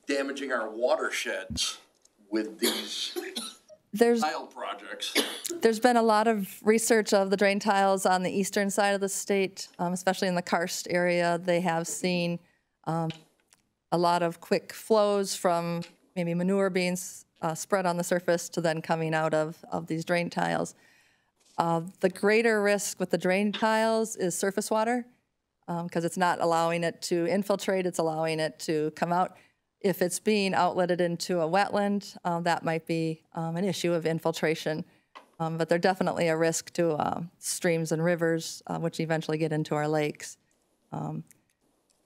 damaging our watersheds with these tile projects? There's been a lot of research of the drain tiles on the eastern side of the state, especially in the karst area. They have seen a lot of quick flows from maybe manure being spread on the surface to then coming out of these drain tiles. The greater risk with the drain tiles is surface water, because it's not allowing it to infiltrate, it's allowing it to come out. If it's being outletted into a wetland, that might be an issue of infiltration. But they're definitely a risk to streams and rivers, which eventually get into our lakes.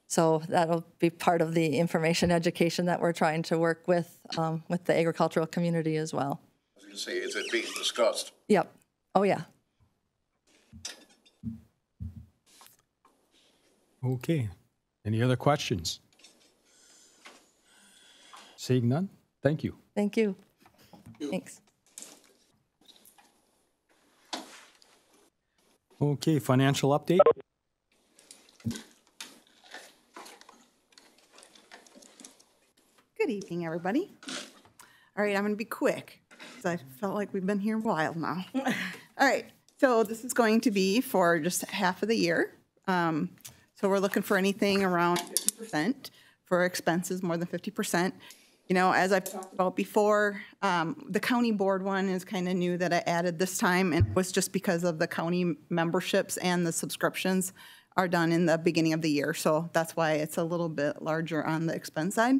So that'll be part of the information education that we're trying to work with the agricultural community as well. I was going to say, is it being discussed? Yep. Oh, yeah. Okay. Any other questions? Seeing none, thank you. Thank you. Thanks. Okay, financial update. Good evening, everybody. All right, I'm going to be quick because I felt like we've been here a while now. All right, so this is going to be for just half of the year. So we're looking for anything around 50% for expenses, more than 50%. You know, as I've talked about before, the county board one is kind of new that I added this time, and it was just because of the county memberships and the subscriptions are done in the beginning of the year. So that's why it's a little bit larger on the expense side.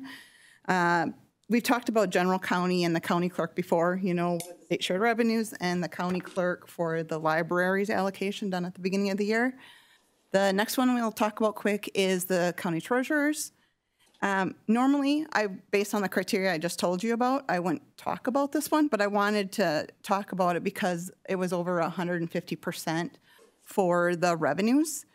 We've talked about general county and the county clerk before, you know, state shared revenues and the county clerk for the libraries allocation done at the beginning of the year. The next one we'll talk about quick is the county treasurers. Normally, based on the criteria I just told you about, I wouldn't talk about this one, but I wanted to talk about it because it was over 150% for the revenues.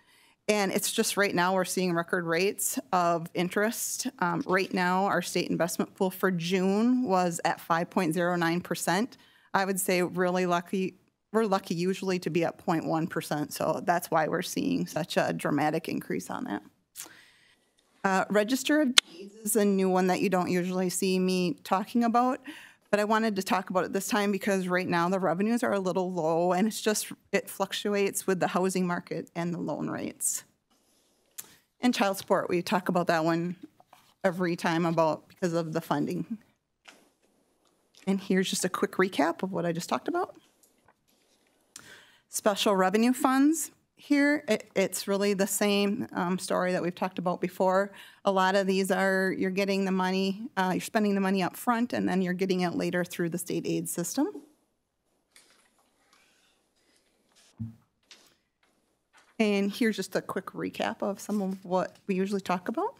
And it's just right now we're seeing record rates of interest. Right now, our state investment pool for June was at 5.09%. I would say really lucky. We're lucky usually to be at 0.1%. So that's why we're seeing such a dramatic increase on that. Register of Deeds is a new one that you don't usually see me talking about, but I wanted to talk about it this time because right now the revenues are a little low and it fluctuates with the housing market and the loan rates. And child support, we talk about that one every time because of the funding. And here's just a quick recap of what I just talked about. Special revenue funds. Here, it's really the same story that we've talked about before. A lot of these are, you're getting the money, you're spending the money up front, and then you're getting it later through the state aid system. And here's just a quick recap of some of what we usually talk about.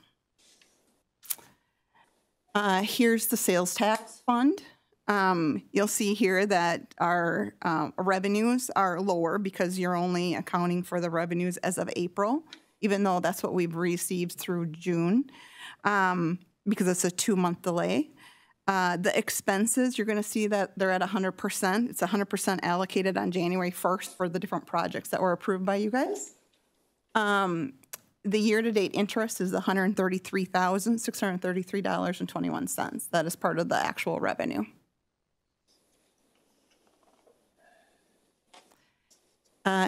Here's the sales tax fund. You'll see here that our revenues are lower because you're only accounting for the revenues as of April, even though that's what we've received through June, because it's a 2-month delay. The expenses, you're going to see that they're at 100%. It's 100% allocated on January 1st for the different projects that were approved by you guys. The year-to-date interest is $133,633.21. That is part of the actual revenue.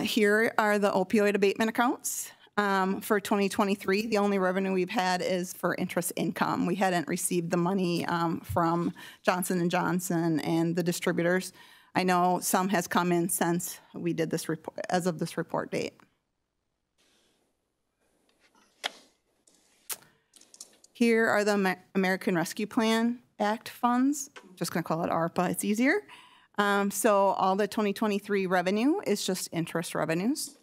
Here are the opioid abatement accounts. For 2023, the only revenue we've had is for interest income. We hadn't received the money from Johnson & Johnson and the distributors. I know some has come in since we did this report, as of this report date. Here are the American Rescue Plan Act funds. I'm just going to call it ARPA. It's easier. So all the 2023 revenue is just interest revenues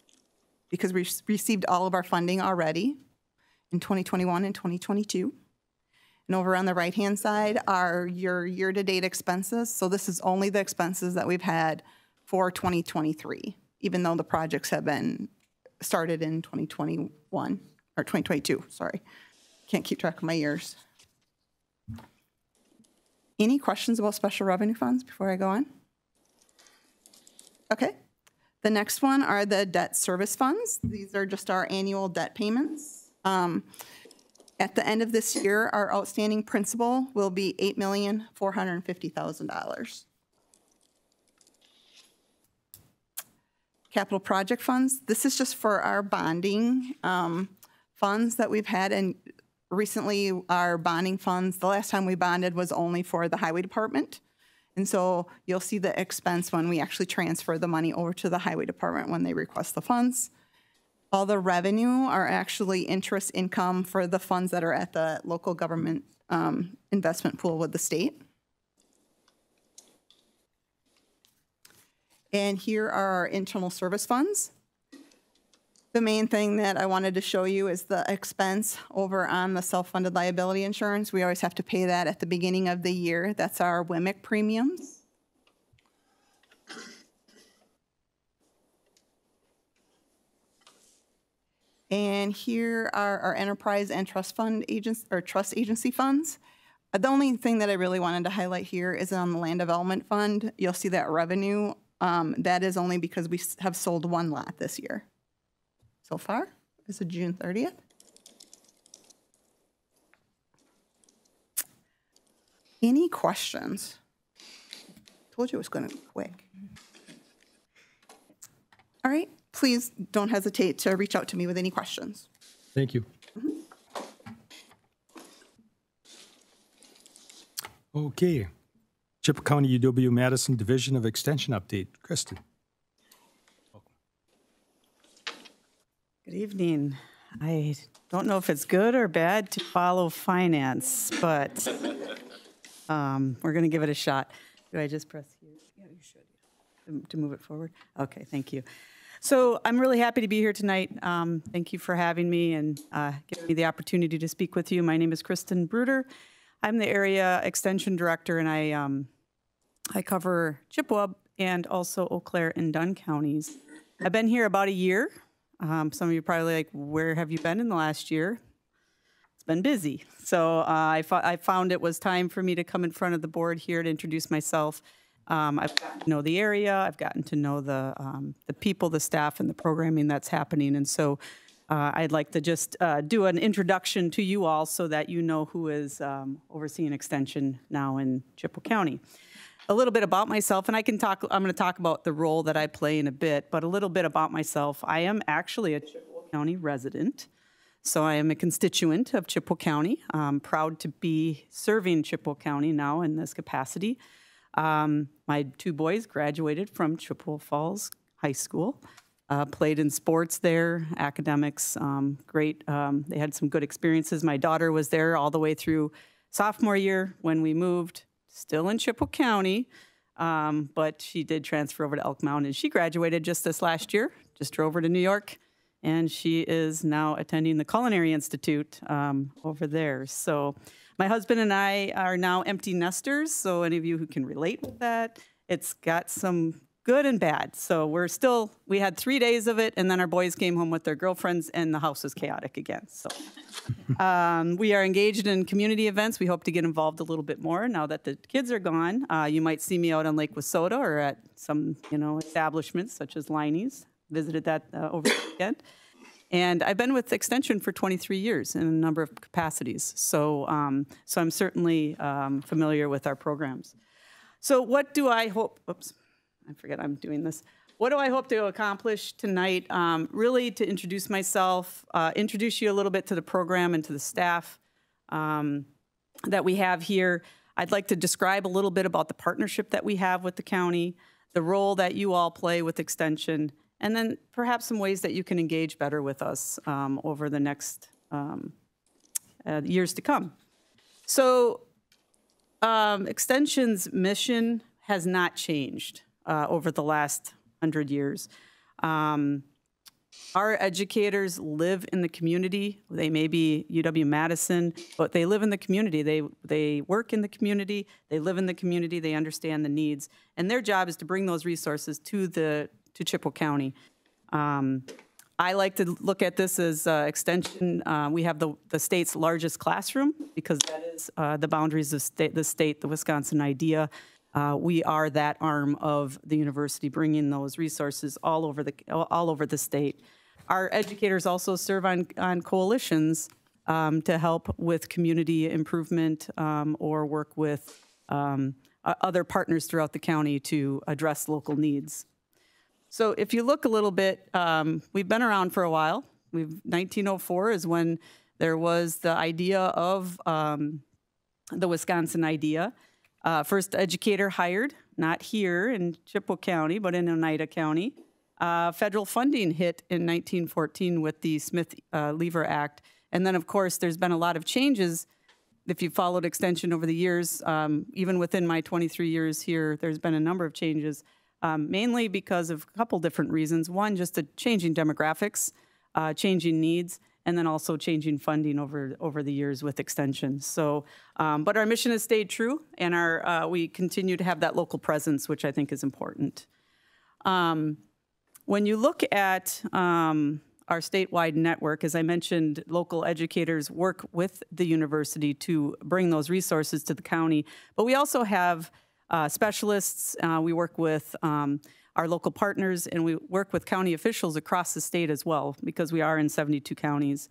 because we received all of our funding already in 2021 and 2022. And over on the right-hand side are your year-to-date expenses. So this is only the expenses that we've had for 2023, even though the projects have been started in 2021, or 2022, sorry. Can't keep track of my years. Any questions about special revenue funds before I go on? Okay. The next one are the debt service funds. These are just our annual debt payments. At the end of this year, our outstanding principal will be $8,450,000. Capital project funds. This is just for our bonding funds that we've had, and recently our bonding funds, the last time we bonded was only for the highway department. And so you'll see the expense when we actually transfer the money over to the highway department when they request the funds. All the revenue are actually interest income for the funds that are at the local government investment pool with the state. And here are our internal service funds. The main thing that I wanted to show you is the expense over on the self-funded liability insurance. We always have to pay that at the beginning of the year. That's our WMIC premiums. And here are our enterprise and trust fund agents or trust agency funds. The only thing that I really wanted to highlight here is on the land development fund. You'll see that revenue. That is only because we have sold one lot this year. So far, as of June 30th. Any questions? Told you it was going to be quick. All right, please don't hesitate to reach out to me with any questions. Thank you. Okay. Chippewa County UW-Madison Division of Extension update. Kristen. Good evening. I don't know if it's good or bad to follow finance, but we're going to give it a shot. Do I just press here? Yeah, you should. To move it forward? Okay, thank you. So I'm really happy to be here tonight. Thank you for having me and giving me the opportunity to speak with you. My name is Kristen Bruder. I'm the area extension director, and I cover Chippewa and also Eau Claire and Dunn counties. I've been here about a year. Some of you are probably like, where have you been in the last year? It's been busy. So I found it was time for me to come in front of the board here to introduce myself. I've gotten to know the area. I've gotten to know the people, the staff, and the programming that's happening. And so I'd like to just do an introduction to you all so that you know who is overseeing extension now in Chippewa County. A little bit about myself, and I'm going to talk about the role that I play in a bit, but a little bit about myself. I am actually a Chippewa County resident, so I am a constituent of Chippewa County. I'm proud to be serving Chippewa County now in this capacity. My two boys graduated from Chippewa Falls High School, played in sports there, academics, great. They had some good experiences. My daughter was there all the way through sophomore year when we moved. Still in Chippewa County, but she did transfer over to Elk Mountain. And she graduated just this last year, just drove her to New York, and she is now attending the Culinary Institute over there. So my husband and I are now empty nesters, so any of you who can relate with that, it's got some good and bad. So we had 3 days of it, and then our boys came home with their girlfriends, and the house was chaotic again. So we are engaged in community events. We hope to get involved a little bit more now that the kids are gone. You might see me out on Lake Wissota or at some, establishments such as Liney's. Visited that over the weekend. And I've been with Extension for 23 years in a number of capacities. So I'm certainly familiar with our programs. So what do I hope, oops, I forget I'm doing this. What do I hope to accomplish tonight? Really to introduce myself, introduce you a little bit to the program and to the staff that we have here. I'd like to describe a little bit about the partnership that we have with the county, the role that you all play with Extension, and then perhaps some ways that you can engage better with us over the next years to come. So Extension's mission has not changed over the last 100 years. Our educators live in the community. They may be UW-Madison, but they live in the community. They work in the community. They live in the community. They understand the needs. And their job is to bring those resources to Chippewa County. I like to look at this as extension. We have the state's largest classroom because that is the boundaries of the state, the Wisconsin idea. We are that arm of the university, bringing those resources all over the state. Our educators also serve on coalitions to help with community improvement or work with other partners throughout the county to address local needs. So if you look a little bit, we've been around for a while. 1904 is when there was the idea of the Wisconsin idea. First educator hired, not here in Chippewa County, but in Oneida County. Federal funding hit in 1914 with the Smith-Lever Act. And then, of course, there's been a lot of changes. If you followed Extension over the years, even within my 23 years here, there's been a number of changes, mainly because of a couple different reasons. One, just the changing demographics, changing needs, and then also changing funding over the years with Extension. So, but our mission has stayed true, and we continue to have that local presence, which I think is important. When you look at our statewide network, as I mentioned, local educators work with the university to bring those resources to the county, but we also have specialists. We work with our local partners, and we work with county officials across the state as well, because we are in 72 counties.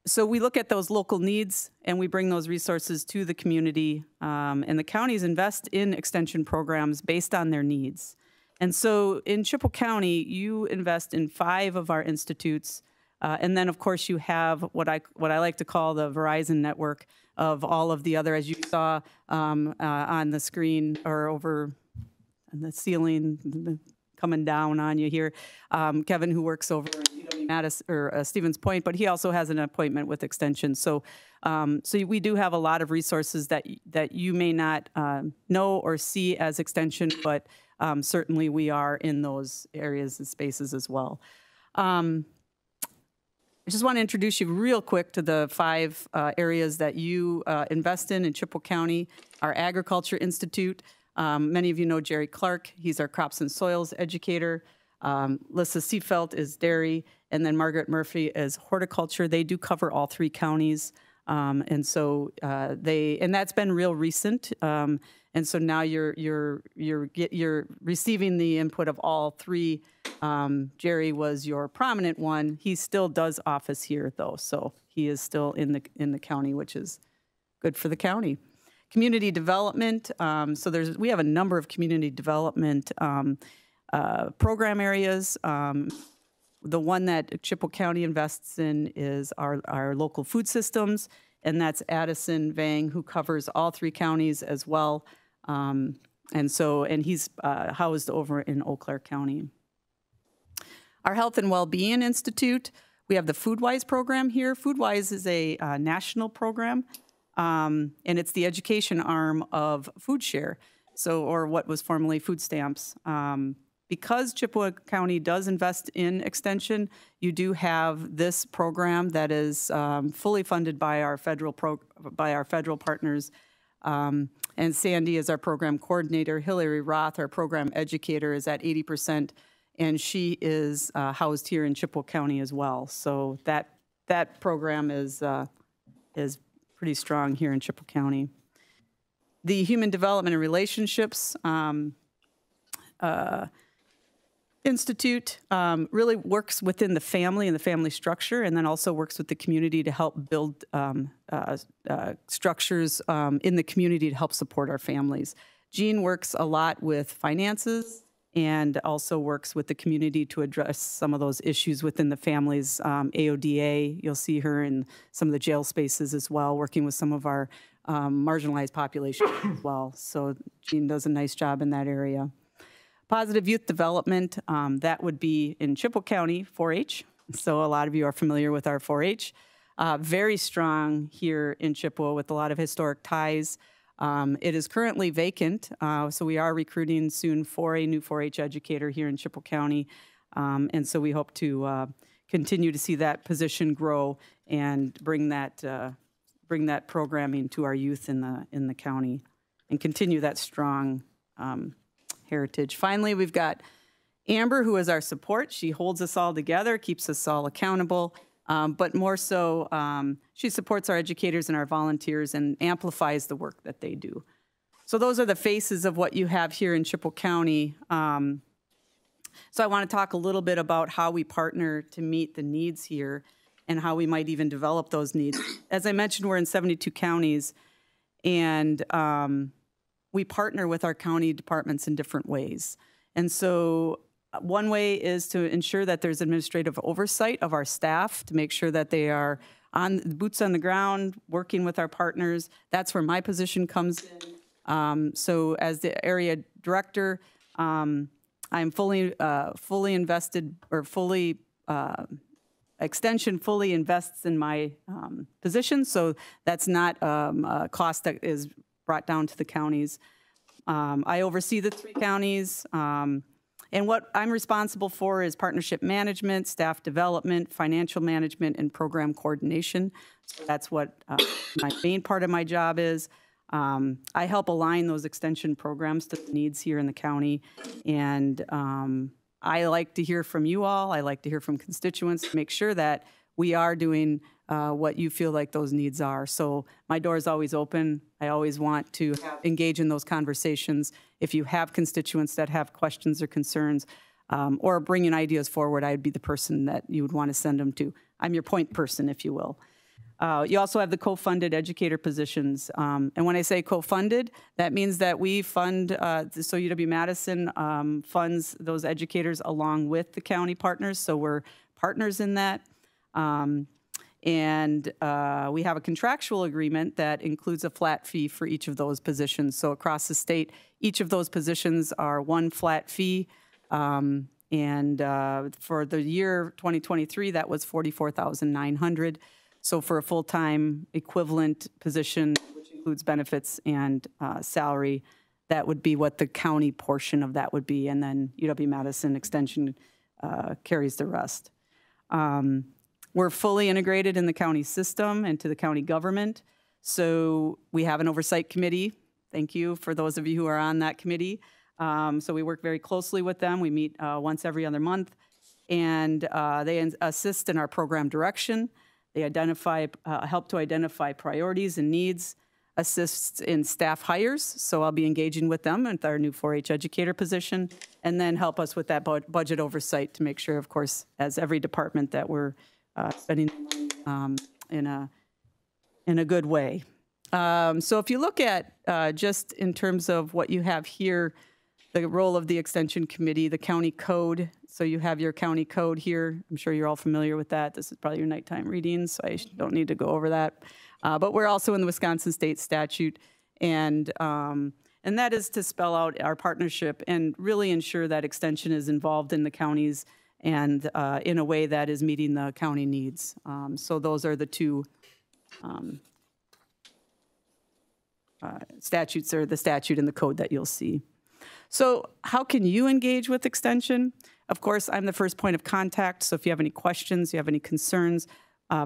So we look at those local needs, and we bring those resources to the community, and the counties invest in extension programs based on their needs. And so in Chippewa County, you invest in 5 of our institutes, and then, of course, you have what I like to call the Verizon network of all of the other, as you saw on the screen or over on the ceiling coming down on you here. Kevin, who works over in Madison or Stevens Point, but he also has an appointment with Extension. So, so we do have a lot of resources that you may not know or see as Extension, but certainly we are in those areas and spaces as well. I just want to introduce you real quick to the 5 areas that you invest in Chippewa County. Our Agriculture Institute. Many of you know Jerry Clark. He's our crops and soils educator. Lissa Seefelt is dairy, and then Margaret Murphy is horticulture. They do cover all 3 counties, and so and that's been real recent. And so now you're receiving the input of all 3. Jerry was your prominent one. He still does office here, though, so he is still in the county, which is good for the county. Community development. So we have a number of community development program areas. The one that Chippewa County invests in is our local food systems, and that's Addison Vang, who covers all 3 counties as well. And he's housed over in Eau Claire County. Our Health and Wellbeing Institute, we have the FoodWise program here. FoodWise is a national program, and it's the education arm of FoodShare, or what was formerly food stamps. Because Chippewa County does invest in Extension, you do have this program that is fully funded by our federal partners. And Sandy is our program coordinator. Hillary Roth, our program educator, is at 80%, and she is housed here in Chippewa County as well. So that program is pretty strong here in Chippewa County. The Human Development and Relationships Institute really works within the family and the family structure, and then also works with the community to help build structures in the community to help support our families. Jean works a lot with finances and also works with the community to address some of those issues within the families. AODA, you'll see her in some of the jail spaces as well, working with some of our marginalized populations as well. So Jean does a nice job in that area. Positive Youth Development, that would be in Chippewa County, 4-H. So a lot of you are familiar with our 4-H. Very strong here in Chippewa with a lot of historic ties. It is currently vacant, so we are recruiting soon for a new 4-H educator here in Chippewa County. And so we hope to continue to see that position grow and bring that programming to our youth in the county and continue that strong heritage. Finally, we've got Amber, who is our support, she holds us all together, keeps us all accountable, but more so, she supports our educators and our volunteers and amplifies the work that they do. So those are the faces of what you have here in Chippewa County. So I want to talk a little bit about how we partner to meet the needs here and how we might even develop those needs. As I mentioned, we're in 72 counties, and we partner with our county departments in different ways. And so one way is to ensure that there's administrative oversight of our staff to make sure that they are on boots on the ground, working with our partners. That's where my position comes in. So as the area director, I'm fully invested, or fully Extension fully invests in my position, so that's not a cost that is brought down to the counties. I oversee the 3 counties, and what I'm responsible for is partnership management, staff development, financial management, and program coordination. So that's what my main part of my job is. I help align those extension programs to the needs here in the county, and I like to hear from you all. I like to hear from constituents to make sure that we are doing what you feel like those needs are. So my door is always open. I always want to engage in those conversations. If you have constituents that have questions or concerns, or bringing ideas forward, I'd be the person that you would want to send them to. I'm your point person, if you will. You also have the co-funded educator positions. And when I say co-funded, that means that we fund, so UW-Madison funds those educators along with the county partners. So we're partners in that. And we have a contractual agreement that includes a flat fee for each of those positions. So across the state, each of those positions are one flat fee. And for the year 2023, that was $44,900. So for a full-time equivalent position, which includes benefits and salary, that would be what the county portion of that would be, and then UW-Madison Extension carries the rest. We're fully integrated in the county system and to the county government. So we have an oversight committee. Thank you for those of you who are on that committee. So we work very closely with them. We meet once every other month, and they assist in our program direction. They identify, help to identify priorities and needs, assist in staff hires, so I'll be engaging with them with our new 4-H educator position, and then help us with that budget oversight to make sure, of course, as every department, that we're spending money in a good way. So if you look at just in terms of what you have here, the role of the Extension Committee, the county code. So you have your county code here. I'm sure you're all familiar with that. This is probably your nighttime readings, so I don't need to go over that. But we're also in the Wisconsin State Statute, and that is to spell out our partnership and really ensure that Extension is involved in the counties and in a way that is meeting the county needs. So those are the two statutes, or the statute and the code that you'll see. So how can you engage with Extension? Of course, I'm the first point of contact, so if you have any questions, you have any concerns,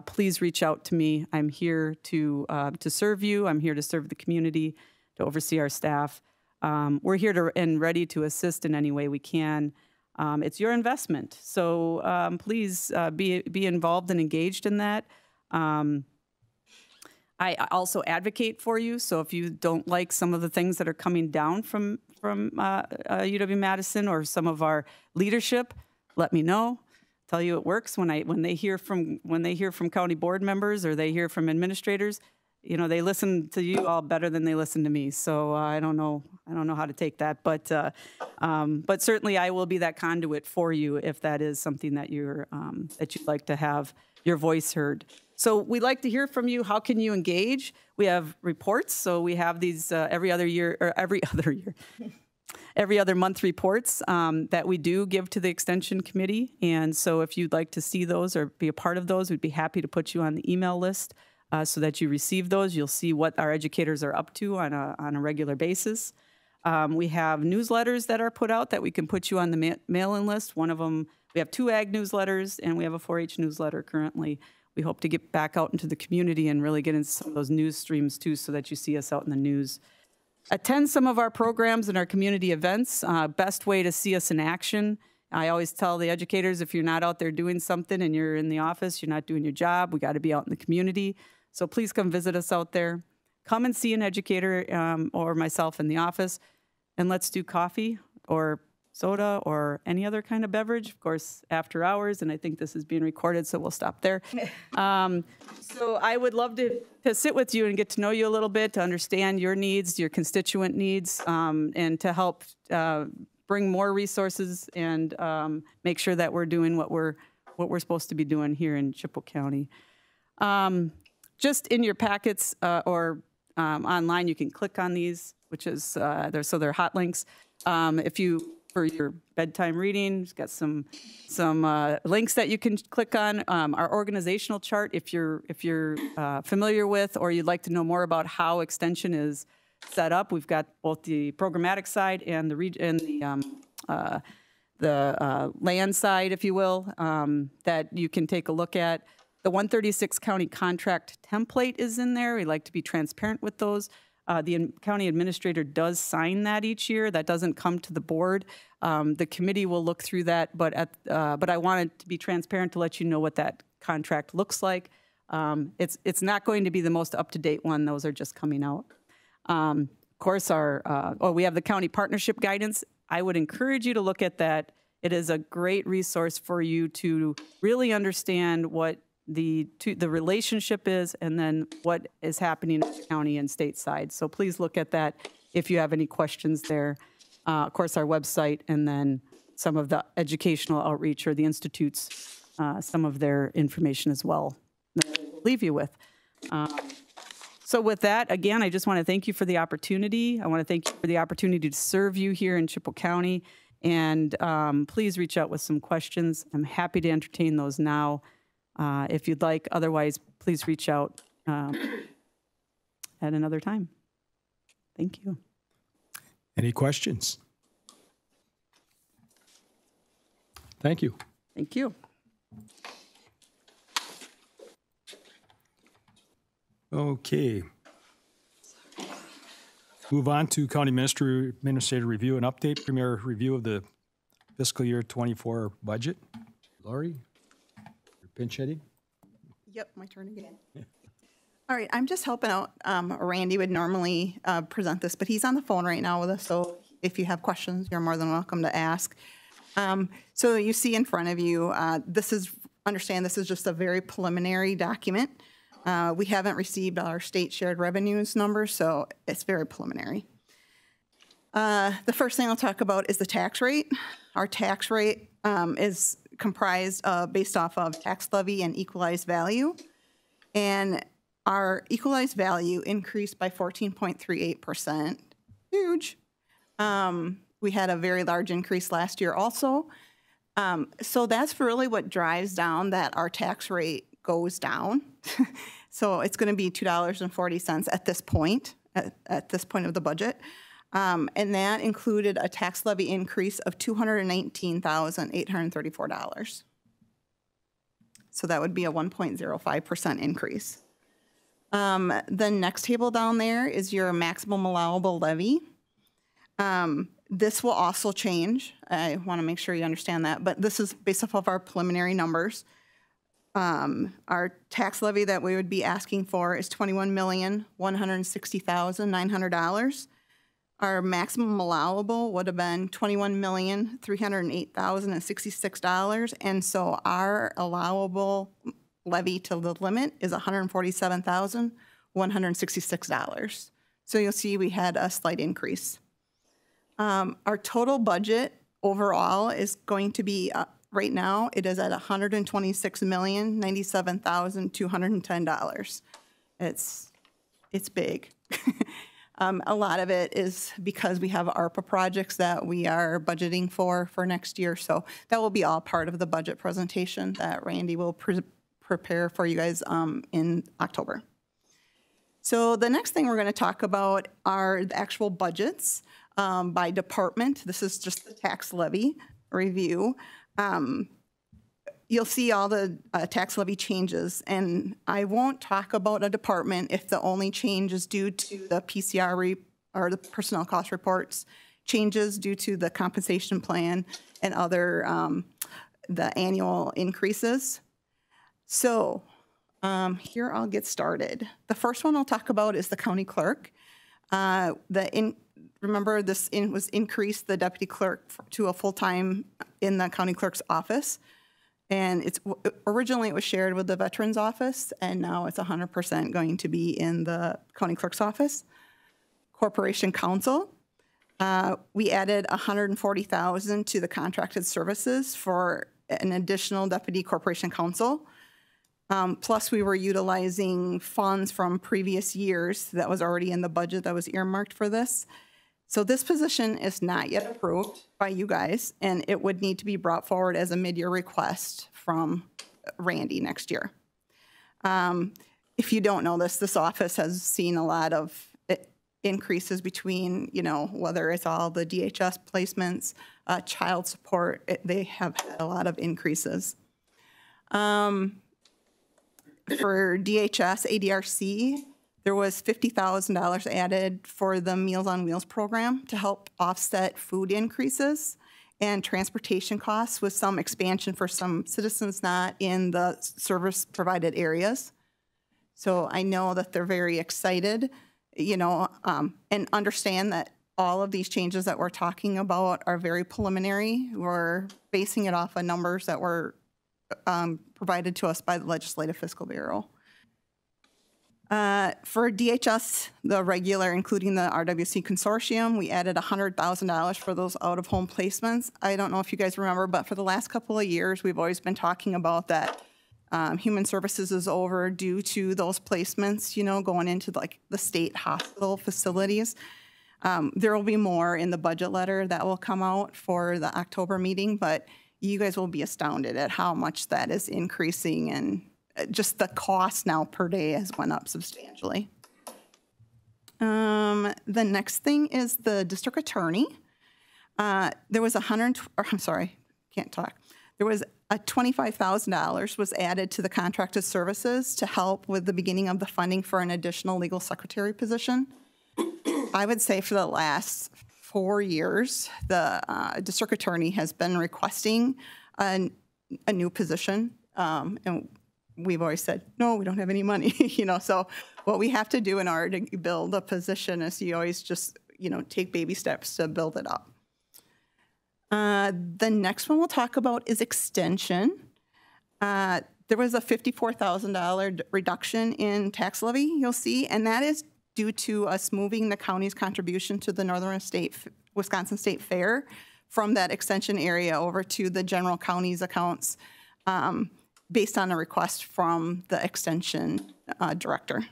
please reach out to me. I'm here to serve you. I'm here to serve the community, to oversee our staff. We're here and ready to assist in any way we can. It's your investment, so please be involved and engaged in that. I also advocate for you, so if you don't like some of the things that are coming down from UW-Madison or some of our leadership, let me know. Tell you it works when they hear from county board members or they hear from administrators. You know, they listen to you all better than they listen to me. So I don't know how to take that, but certainly I will be that conduit for you if that is something that you'd like to have your voice heard. So we'd like to hear from you. How can you engage? We have reports. So we have these every other month reports that we do give to the Extension Committee. And so if you'd like to see those or be a part of those, we'd be happy to put you on the email list so that you receive those. You'll see what our educators are up to on a regular basis. We have newsletters that are put out that we can put you on the mail-in list. One of them, we have 2 ag newsletters, and we have a 4-H newsletter currently. We hope to get back out into the community and really get into some of those news streams too, so that you see us out in the news. Attend some of our programs and our community events. Best way to see us in action I always tell the educators, if you're not out there doing something and you're in the office, you're not doing your job. We got to be out in the community. So please come visit us out there. Come and see an educator or myself in the office, and let's do coffee or soda or any other kind of beverage, of course, after hours. And I think this is being recorded, so we'll stop there. So I would love to sit with you and get to know you a little bit, to understand your needs, your constituent needs, and to help bring more resources and make sure that we're doing what we're supposed to be doing here in Chippewa County. Just in your packets or online, you can click on these, which is they're hot links. If you for your bedtime reading, it's got some links that you can click on. Our organizational chart, if you're familiar with or you'd like to know more about how extension is set up, we've got both the programmatic side and the land side, if you will, that you can take a look at. The 136 county contract template is in there. We like to be transparent with those. The county administrator does sign that each year. That doesn't come to the board. The committee will look through that, but I wanted to be transparent to let you know what that contract looks like. It's not going to be the most up-to-date one. Those are just coming out. Of course, we have the county partnership guidance. I would encourage you to look at that. It is a great resource for you to really understand what the relationship is and then what is happening at the county and state side. So please look at that if you have any questions there. Of course, our website, and then some of the educational outreach or the institutes, some of their information as well that I'll leave you with. So with that, again, I just want to thank you for the opportunity. I want to thank you for the opportunity to serve you here in Chippewa County. And please reach out with some questions. I'm happy to entertain those now. If you'd like, otherwise, please reach out at another time. Thank you. Any questions? Thank you. Thank you. Okay. Move on to County Administrator Review and Update, Premier Review of the Fiscal Year 24 budget. Lori? Pinch hitting? Yep, my turn again. All right, I'm just helping out. Randy would normally present this, but he's on the phone right now with us, so if you have questions, you're more than welcome to ask. So you see in front of you, understand this is just a very preliminary document. We haven't received our state shared revenues numbers, so it's very preliminary. The first thing I'll talk about is the tax rate. Our tax rate is comprised based off of tax levy and equalized value. And our equalized value increased by 14.38%. Huge. We had a very large increase last year also. So that's really what drives down that our tax rate goes down. So it's going to be $2.40 at this point, at this point of the budget. And that included a tax levy increase of $219,834. So that would be a 1.05% increase. The next table down there is your maximum allowable levy. This will also change. I want to make sure you understand that, but this is based off of our preliminary numbers. Our tax levy that we would be asking for is $21,160,900. Our maximum allowable would have been $21,308,066, and so our allowable levy to the limit is $147,166. So you'll see we had a slight increase. Our total budget overall is going to be, right now, it is at $126,097,210. It's big. A lot of it is because we have ARPA projects that we are budgeting for next year. So that will be all part of the budget presentation that Randy will prepare for you guys in October. So the next thing we're going to talk about are the actual budgets by department. This is just the tax levy review. You'll see all the tax levy changes, and I won't talk about a department if the only change is due to the PCR or the personnel cost reports changes due to the compensation plan and other, the annual increases. So here I'll get started. The first one I'll talk about is the county clerk. Remember this was increased the deputy clerk to a full-time in the county clerk's office. And originally it was shared with the veterans office, and now it's 100% going to be in the county clerk's office. Corporation counsel, we added $140,000 to the contracted services for an additional deputy corporation counsel. Plus, we were utilizing funds from previous years that was already in the budget that was earmarked for this. So this position is not yet approved by you guys, and it would need to be brought forward as a mid-year request from Randy next year. If you don't know this, this office has seen a lot of increases between, you know, whether it's all the DHS placements, child support, they have had a lot of increases. For DHS, ADRC, there was $50,000 added for the Meals on Wheels program to help offset food increases and transportation costs with some expansion for some citizens not in the service provided areas. So I know that they're very excited, you know, and understand that all of these changes that we're talking about are very preliminary. We're basing it off of numbers that were provided to us by the Legislative Fiscal Bureau. For DHS, the regular, including the RWC consortium, we added $100,000 for those out-of-home placements. I don't know if you guys remember, but for the last couple of years, we've always been talking about that human services is over due to those placements, you know, going into like the state hospital facilities. There will be more in the budget letter that will come out for the October meeting, but you guys will be astounded at how much that is increasing, and just the cost now per day has went up substantially. The next thing is the district attorney. There was There was a $25,000 was added to the contracted services to help with the beginning of the funding for an additional legal secretary position. I would say for the last 4 years, the district attorney has been requesting a new position, and we've always said, no, we don't have any money, you know, so what we have to do in order to build a position is you always just, you know, take baby steps to build it up. The next one we'll talk about is extension. There was a $54,000 reduction in tax levy, you'll see, and that is due to us moving the county's contribution to the Wisconsin State Fair from that extension area over to the general county's accounts, based on a request from the extension director.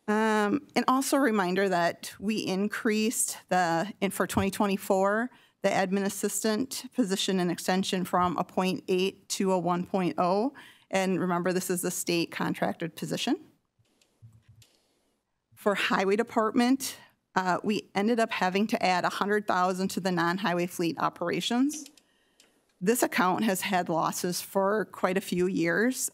And also a reminder that we increased for 2024, the admin assistant position and extension from a 0.8 to a 1.0. And remember, this is the state contracted position. For highway department, we ended up having to add $100,000 to the non-highway fleet operations. This account has had losses for quite a few years.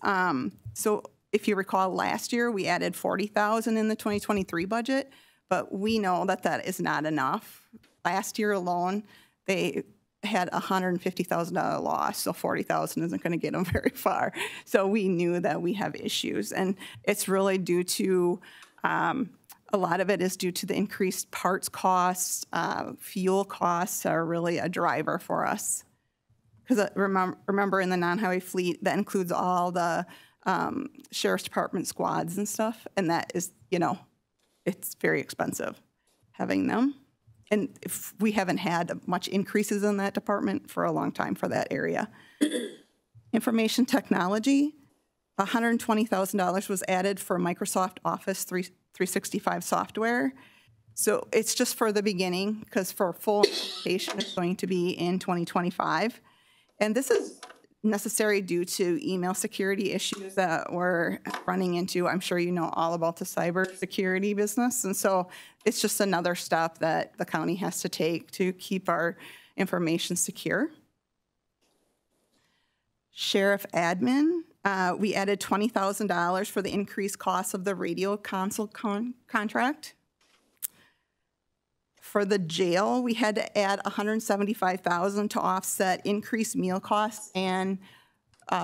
So if you recall, last year we added $40,000 in the 2023 budget, but we know that that is not enough. Last year alone, they had a $150,000 loss, so $40,000 isn't going to get them very far. So we knew that we have issues, and it's really due to a lot of it is due to the increased parts costs. Fuel costs are really a driver for us. Because remember, in the non-highway fleet, that includes all the sheriff's department squads and stuff, and that is, you know, it's very expensive having them. And if we haven't had much increases in that department for a long time for that area. Information technology, $120,000 was added for Microsoft Office 365 software. So it's just for the beginning, because for full implementation, it's going to be in 2025. And this is necessary due to email security issues that we're running into. I'm sure you know all about the cybersecurity business. And so it's just another step that the county has to take to keep our information secure. Sheriff admin, we added $20,000 for the increased cost of the radio console contract. For the jail, we had to add $175,000 to offset increased meal costs and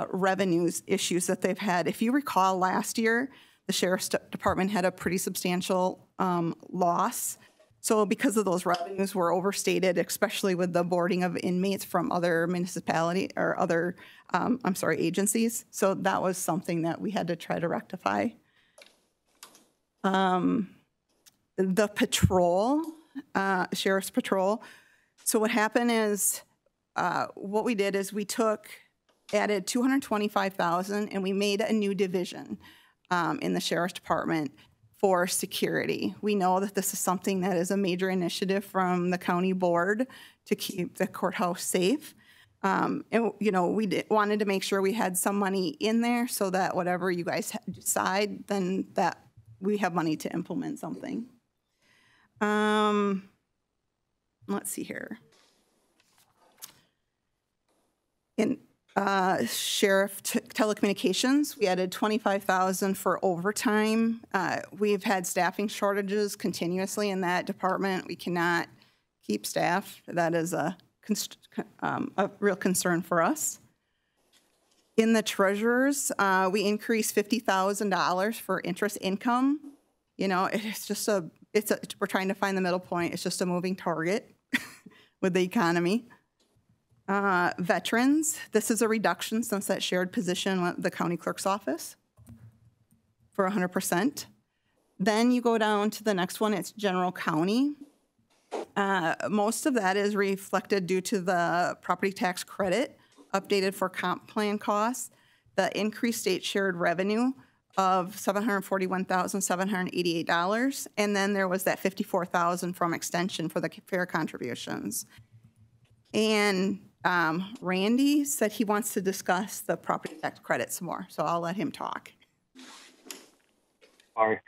revenues issues that they've had. If you recall, last year, the Sheriff's Department had a pretty substantial loss. So because of those revenues were overstated, especially with the boarding of inmates from other municipality or other, agencies. So that was something that we had to try to rectify. The patrol, Sheriff's Patrol. So what happened is, what we did is we added $225,000 and we made a new division in the Sheriff's Department for security. We know that this is something that is a major initiative from the county board to keep the courthouse safe. And, we wanted to make sure we had some money in there so that whatever you guys decide, then that we have money to implement something. Let's see here. In Sheriff Telecommunications, we added $25,000 for overtime. We've had staffing shortages continuously in that department. We cannot keep staff. That is a real concern for us. In the treasurers, we increased $50,000 for interest income. It's just we're trying to find the middle point. It's just a moving target with the economy. Veterans, this is a reduction since that shared position with the county clerk's office for 100%. Then you go down to the next one, it's general county. Most of that is reflected due to the property tax credit updated for comp plan costs, the increased state shared revenue of $741,788, and then there was that $54,000 from extension for the fair contributions. And Randy said he wants to discuss the property tax credit some more, so I'll let him talk. Sorry.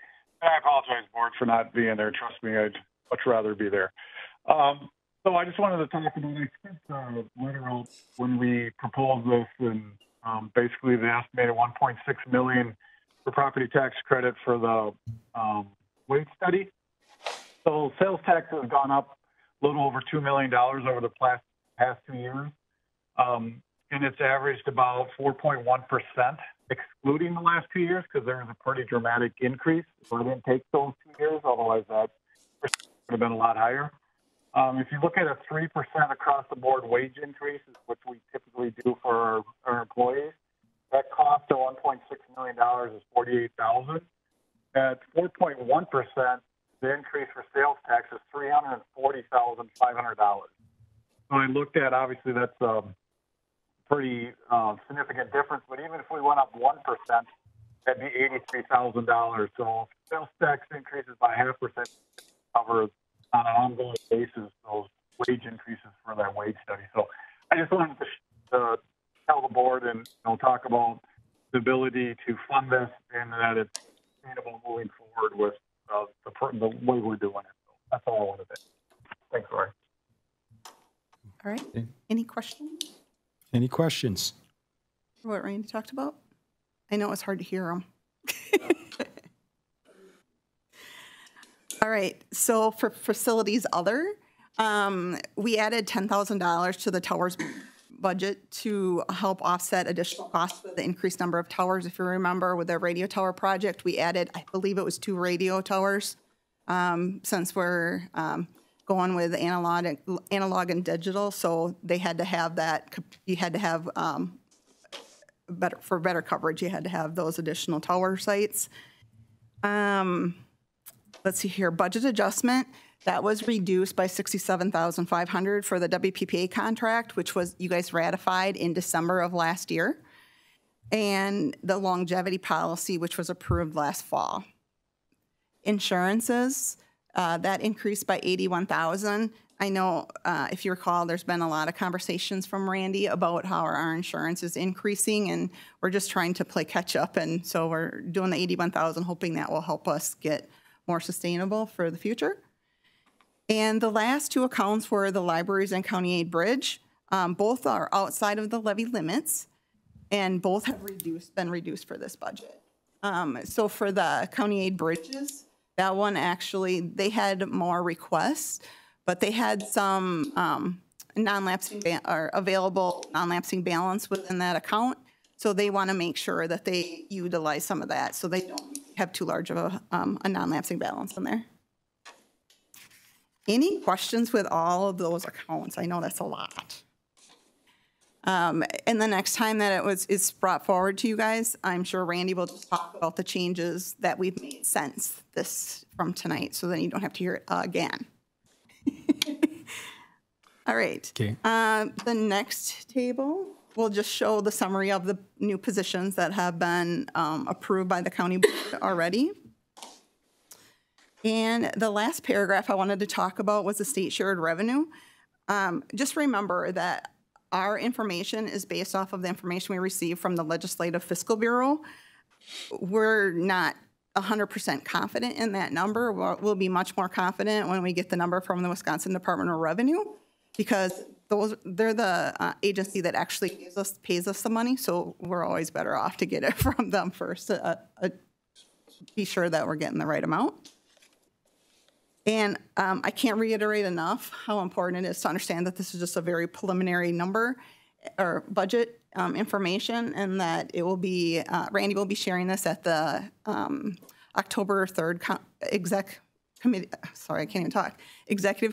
I apologize, board, for not being there. Trust me, I'd much rather be there. So I just wanted to talk about, I sent a letter out when we proposed this, and basically they estimated $1.6 million for property tax credit for the wage study. So sales tax has gone up a little over $2 million over the past 2 years. And it's averaged about 4.1%, excluding the last 2 years, because there was a pretty dramatic increase. So I didn't take those 2 years, otherwise that would have been a lot higher. If you look at a 3% across the board wage increases, which we typically do for our employees, that cost of $1.6 million is $48,000. At 4.1%, the increase for sales tax is $340,500. So I looked at, obviously that's a pretty significant difference, but even if we went up 1%, that'd be $83,000. So sales tax increases by 0.5% cover on an ongoing basis those wage increases for that wage study. So I just wanted to tell the board and talk about the ability to fund this and that it's sustainable moving forward with the way we're doing it. So that's all I wanted to say. Thanks, Lori. All right. Any questions? Any questions? What Randy talked about? I know it's hard to hear them. All right. So for facilities other, we added $10,000 to the towers budget to help offset additional costs with the increased number of towers. If you remember, with the radio tower project, we added, I believe it was 2 radio towers. Since we're going with analog and digital, so they had to have that. You had to have better coverage. You had to have those additional tower sites. Let's see here, budget adjustment. That was reduced by $67,500 for the WPPA contract, which was you guys ratified in December of last year, and the longevity policy, which was approved last fall. Insurances, that increased by $81,000. I know, if you recall, there's been a lot of conversations from Randy about how our insurance is increasing, and we're just trying to play catch up, and so we're doing the $81,000, hoping that will help us get more sustainable for the future. And the last 2 accounts were the libraries and county aid bridge. Both are outside of the levy limits, and both have been reduced for this budget. So for the county aid bridges, that one actually, they had more requests, but they had some non-lapsing or available non-lapsing balance within that account. So they want to make sure that they utilize some of that so they don't have too large of a non-lapsing balance in there. Any questions with all of those accounts? I know that's a lot. And the next time that it's brought forward to you guys, I'm sure Randy will talk about the changes that we've made since this from tonight, so then you don't have to hear it again. All right. Okay. The next table will just show the summary of the new positions that have been approved by the county board already. And the last paragraph I wanted to talk about was the state shared revenue. Just remember that our information is based off of the information we receive from the Legislative Fiscal Bureau. We're not 100% confident in that number. We'll be much more confident when we get the number from the Wisconsin Department of Revenue, because they're the agency that actually pays us the money, so we're always better off to get it from them first to be sure that we're getting the right amount. And I can't reiterate enough how important it is to understand that this is just a very preliminary number or budget information, and that it will be, Randy will be sharing this at the October 3rd executive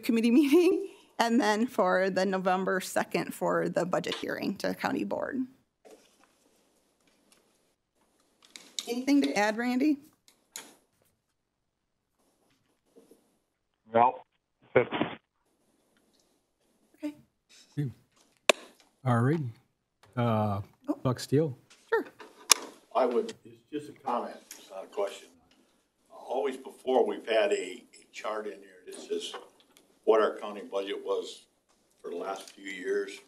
committee meeting, and then for the November 2nd for the budget hearing to the county board. Anything to add, Randy? No. Okay. All right. Buck Steele. Sure. I would, it's just a comment, it's not a question. Always before, we've had a chart in there that says what our county budget was for the last few years.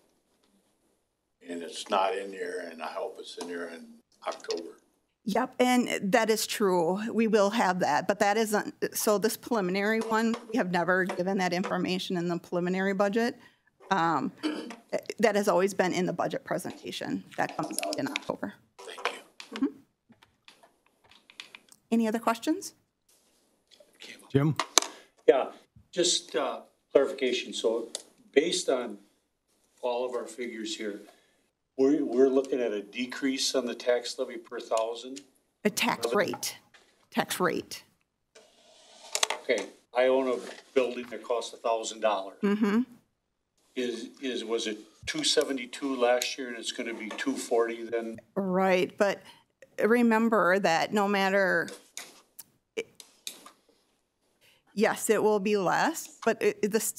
And it's not in there, and I hope it's in there in October. Yep, and that is true. We will have that, but that isn't, so this preliminary one, we have never given that information in the preliminary budget. That has always been in the budget presentation that comes out in October. Thank you. Mm-hmm. Any other questions? Jim? Yeah, just clarification. So based on all of our figures here, we're looking at a decrease on the tax levy per thousand? A tax rate. Tax rate. Okay, I own a building that costs $1,000. Mm-hmm. Was it 272 last year and it's going to be 240 then? Right, but remember that no matter, yes, it will be less, but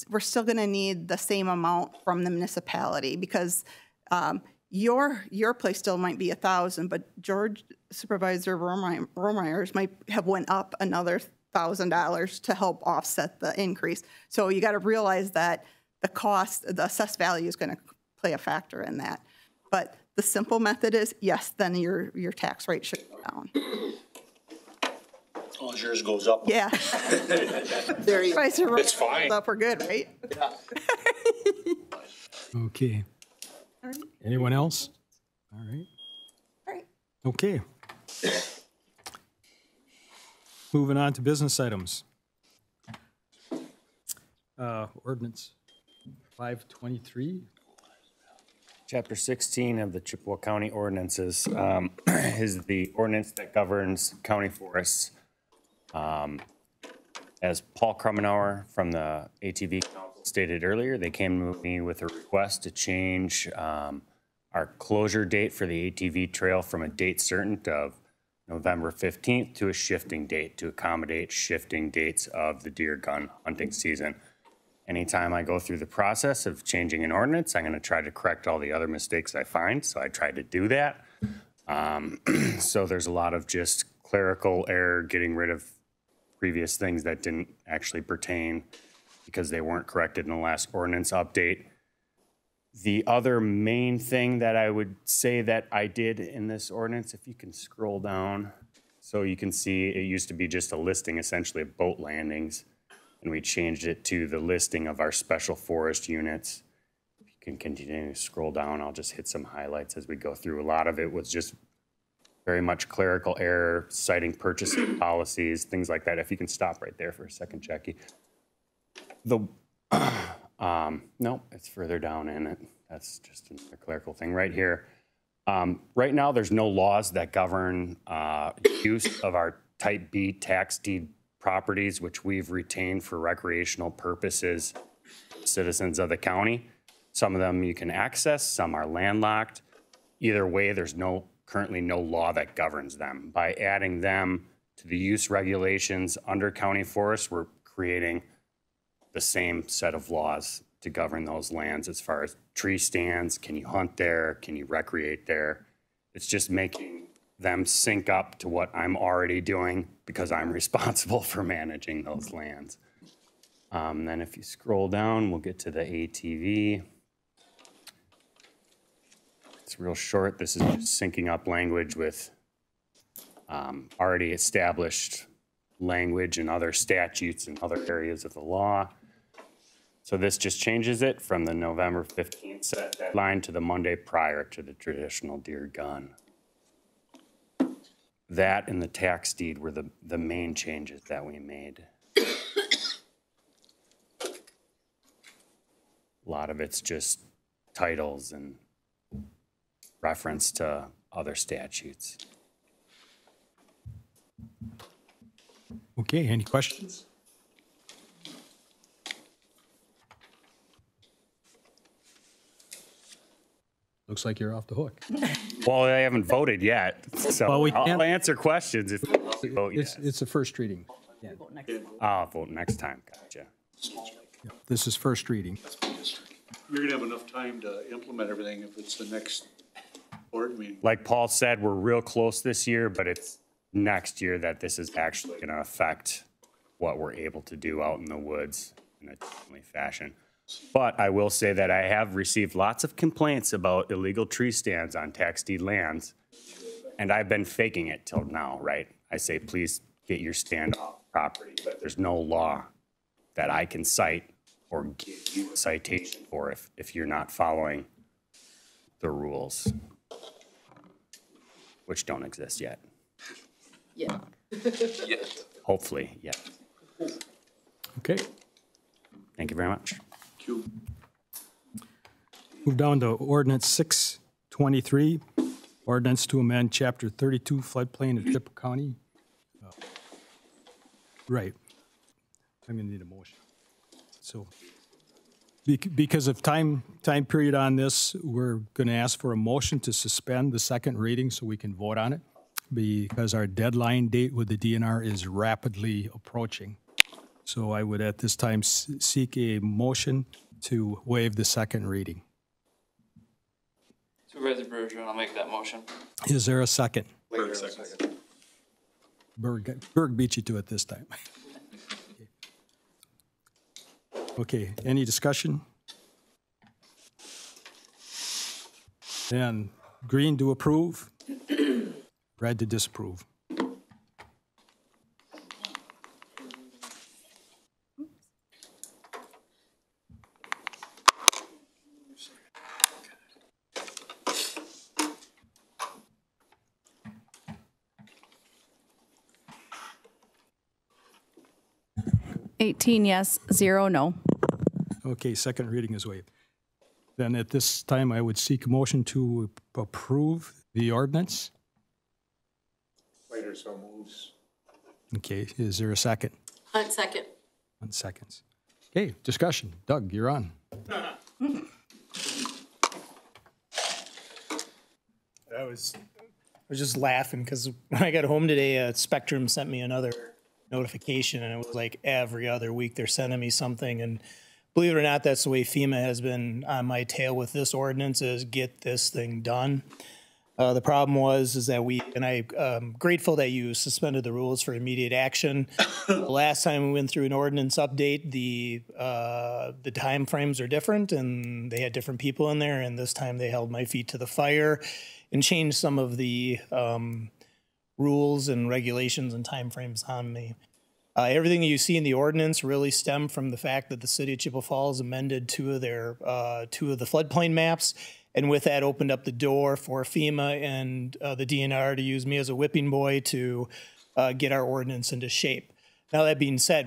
we're still going to need the same amount from the municipality, because your place still might be 1,000, but Supervisor Romeyer's might have went up another $1,000 to help offset the increase. So you got to realize that the cost, the assessed value is going to play a factor in that. But the simple method is, yes, then your tax rate should go down. As long as yours goes up. Yeah. There you go. It's fine. Up, we're good, right? Yeah. Okay. All right. Anyone else? All right. All right. Okay. Moving on to business items. Ordinance 523. Chapter 16 of the Chippewa County Ordinances is the ordinance that governs county forests. As Paul Krummenauer from the ATV Council stated earlier, they came to me with a request to change our closure date for the ATV trail from a date certain of November 15th to a shifting date to accommodate shifting dates of the deer gun hunting season. Anytime I go through the process of changing an ordinance, I'm going to try to correct all the other mistakes I find. So I tried to do that. So there's a lot of just clerical error, getting rid of previous things that didn't actually pertain because they weren't corrected in the last ordinance update. The other main thing that I would say that I did in this ordinance, if you can scroll down, so you can see it used to be just a listing essentially of boat landings, and we changed it to the listing of our special forest units. If you can continue to scroll down, I'll just hit some highlights as we go through. A lot of it was just very much clerical error, citing purchasing policies, things like that. If you can stop right there for a second, Jackie. The No, it's further down in it. That's just a clerical thing right here. Right now, there's no laws that govern use of our Type B tax deed properties, which we've retained for recreational purposes, citizens of the county. Some of them you can access, some are landlocked. Either way, there's currently no law that governs them. By adding them to the use regulations under county forests, we're creating the same set of laws to govern those lands as far as tree stands. Can you hunt there? Can you recreate there? It's just making them sync up to what I'm already doing because I'm responsible for managing those lands. Then if you scroll down, we'll get to the ATV. It's real short. This is just syncing up language with already established language and other statutes and other areas of the law. So this just changes it from the November 15th set deadline to the Monday prior to the traditional deer gun. That and the tax deed were the main changes that we made. A lot of it's just titles and reference to other statutes. Okay, any questions? Looks like you're off the hook. Well, I haven't voted yet, so Well, I'll answer questions if you vote yet. It's a first reading. I'll vote next time. Gotcha. Yeah, this is first reading. You're gonna have enough time to implement everything if it's the next board meeting. Like Paul said, we're real close this year, but it's next year that this is actually going to affect what we're able to do out in the woods in a timely fashion. But I will say that I have received lots of complaints about illegal tree stands on tax deed lands, and I've been faking it till now, right? I say, please get your stand off property, but there's no law that I can cite or give you a citation for if you're not following the rules, which don't exist yet. Yeah. Yes. Hopefully, yeah. Okay. Thank you very much. Move down to ordinance 623, ordinance to amend chapter 32 floodplain of Chippewa County. Right. I'm gonna need a motion. So because of time period on this, we're gonna ask for a motion to suspend the second reading so we can vote on it, because our deadline date with the DNR is rapidly approaching. So I would at this time seek a motion to waive the second reading. Supervisor Bergeron, I'll make that motion. Is there a second? Berg second. Berg beat you to it this time. Okay, any discussion? And green to approve, red to disapprove. Yes, 0 no. Okay, second reading is waived. Then at this time, I would seek a motion to approve the ordinance. Later, so moves. Okay, is there a second? Hunt second. 1 second. Okay, discussion. Doug, you're on. I was just laughing because when I got home today, Spectrum sent me another notification, and it was like every other week they're sending me something. And believe it or not, that's the way FEMA has been on my tail with this ordinance, is get this thing done. The problem is that I'm grateful that you suspended the rules for immediate action. The last time we went through an ordinance update, the time frames are different, and they had different people in there. And this time they held my feet to the fire and changed some of the rules and regulations and time frames on me. Everything that you see in the ordinance really stemmed from the fact that the city of Chippewa Falls amended two of the floodplain maps, and with that opened up the door for FEMA and the DNR to use me as a whipping boy to get our ordinance into shape. Now, that being said,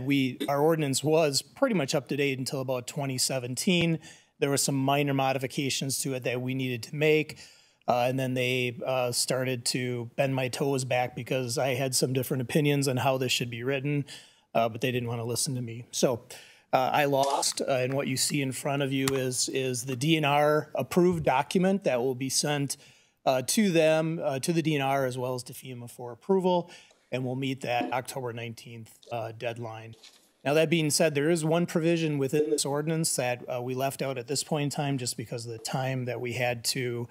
our ordinance was pretty much up to date until about 2017. There were some minor modifications to it that we needed to make. And then they started to bend my toes back because I had some different opinions on how this should be written, but they didn't want to listen to me. So I lost, and what you see in front of you is the DNR approved document that will be sent to them, to the DNR as well as to FEMA for approval, and we'll meet that October 19th deadline. Now, that being said, there is one provision within this ordinance that we left out at this point in time just because of the time that we had to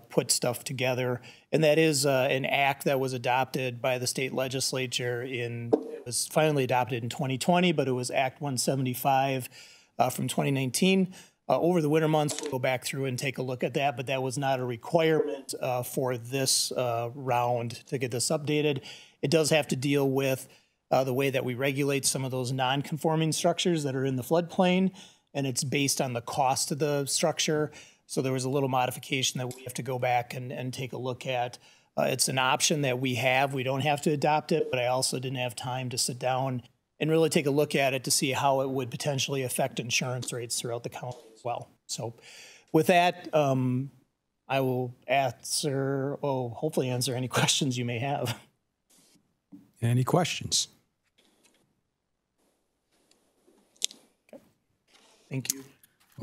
put stuff together, and that is an act that was adopted by the state legislature it was finally adopted in 2020, but it was Act 175 from 2019. Over the winter months, we'll go back through and take a look at that, but that was not a requirement for this round to get this updated. It does have to deal with the way that we regulate some of those non-conforming structures that are in the floodplain, and it's based on the cost of the structure. So there was a little modification that we have to go back and take a look at. It's an option that we have. We don't have to adopt it, but I also didn't have time to sit down and really take a look at it to see how it would potentially affect insurance rates throughout the county as well. So with that, I will hopefully answer any questions you may have. Any questions? Okay. Thank you.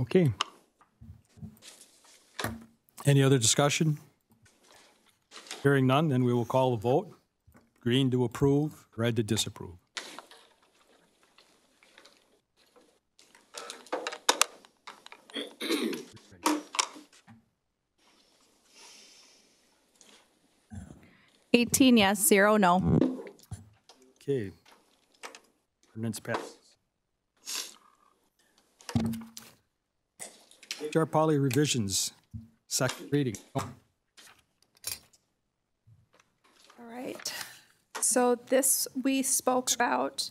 Okay. Any other discussion? Hearing none, then we will call the vote. Green to approve, red to disapprove. $18 yes, 0 no. Okay. Ordinance passes. HR Poly revisions, second reading. All right. So this we spoke about.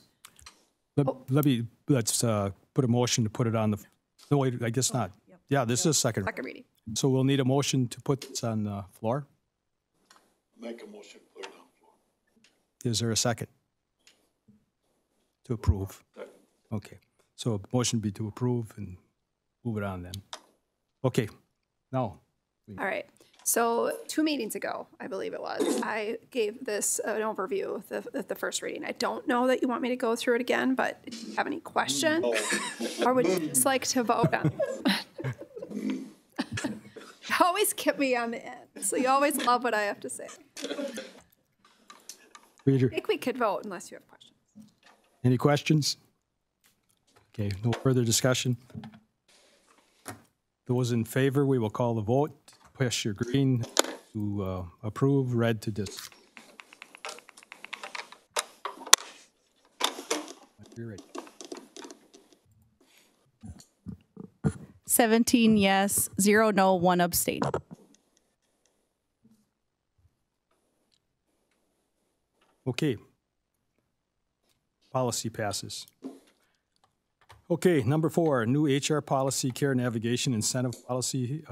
Let's put a motion to put it on the, no, wait, I guess not. Yeah, this is second. Second reading. So we'll need a motion to put this on the floor. Make a motion, put it on the floor. Is there a second? To approve? Okay. So a motion be to approve and move it on then. Okay. Now. All right. So 2 meetings ago, I believe it was, I gave this an overview of the first reading. I don't know that you want me to go through it again, but if you have any questions, or would you just like to vote on it? You always keep me on the end, so you always love what I have to say. Reader. I think we could vote unless you have questions. Any questions? Okay, no further discussion. Those in favor, we will call the vote. Push your green to approve, red to dis. You're right. 17 yes, 0 no, 1 abstain. Okay. Policy passes. Okay, number 4, new HR policy, care navigation incentive policy.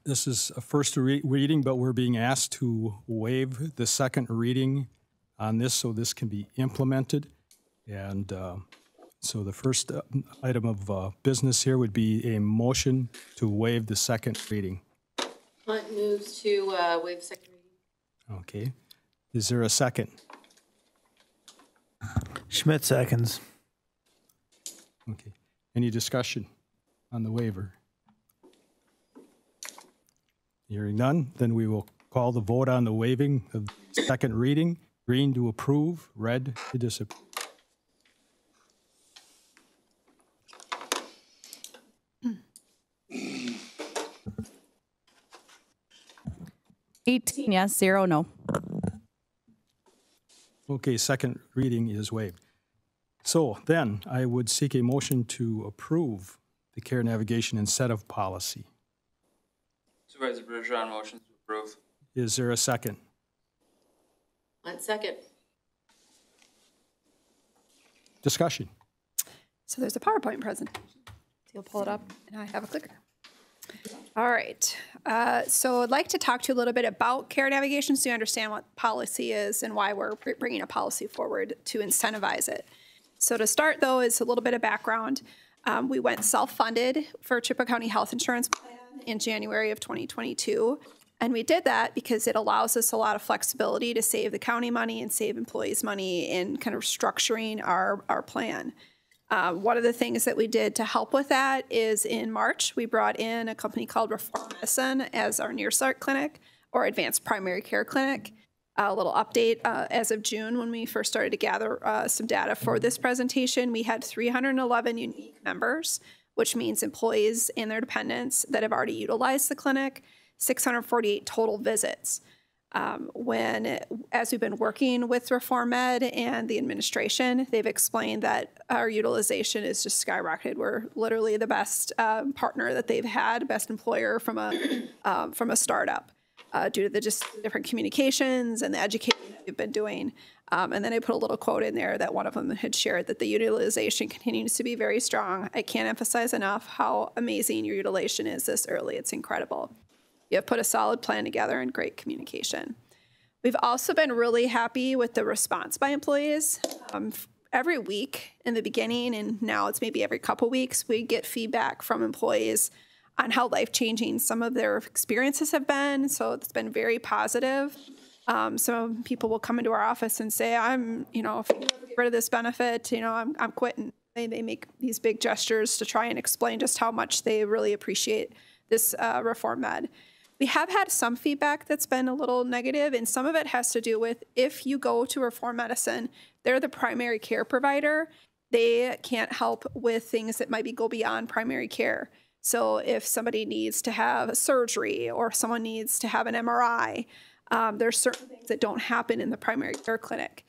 This is a first reading, but we're being asked to waive the second reading on this so this can be implemented. And so the first item of business here would be a motion to waive the second reading. Hunt moves to waive second reading. Okay. Is there a second? Schmidt seconds. Okay. Any discussion on the waiver? Hearing none, then we will call the vote on the waiving of the second reading. Green to approve, red to disapprove. $18 yes, 0 no. Okay, second reading is waived. So then I would seek a motion to approve the care navigation incentive policy. Supervisor Bergeron motions to approve. Is there a second? One second. Discussion. So there's a PowerPoint presentation. So you'll pull it up, and I have a clicker. All right. So I'd like to talk to you a little bit about care navigation so you understand what policy is and why we're bringing a policy forward to incentivize it. So to start, though, is a little bit of background. We went self-funded for Chippewa County Health Insurance Plan in January of 2022. And we did that because it allows us a lot of flexibility to save the county money and save employees money in kind of structuring our plan. One of the things that we did to help with that is in March, we brought in a company called Reform Medicine as our Near Start clinic or advanced primary care clinic. A little update, as of June, when we first started to gather some data for this presentation, we had 311 unique members, which means employees and their dependents that have already utilized the clinic, 648 total visits. As we've been working with Reform Med and the administration, they've explained that our utilization is just skyrocketed. We're literally the best partner that they've had, best employer from a startup. Due to the just different communications and the education that we've been doing. And then I put a little quote in there that one of them had shared that the utilization continues to be very strong. I can't emphasize enough how amazing your utilization is this early. It's incredible. You have put a solid plan together and great communication. We've also been really happy with the response by employees. Every week in the beginning, and now it's maybe every couple weeks, we get feedback from employees on how life-changing some of their experiences have been. So it's been very positive. Some people will come into our office and say, if you get rid of this benefit, I'm quitting. They make these big gestures to try and explain just how much they really appreciate this Reform Med. We have had some feedback that's been a little negative, and some of it has to do with if you go to Reform Medicine, they're the primary care provider. They can't help with things that might go beyond primary care. So if somebody needs to have a surgery or someone needs to have an MRI, there's certain things that don't happen in the primary care clinic.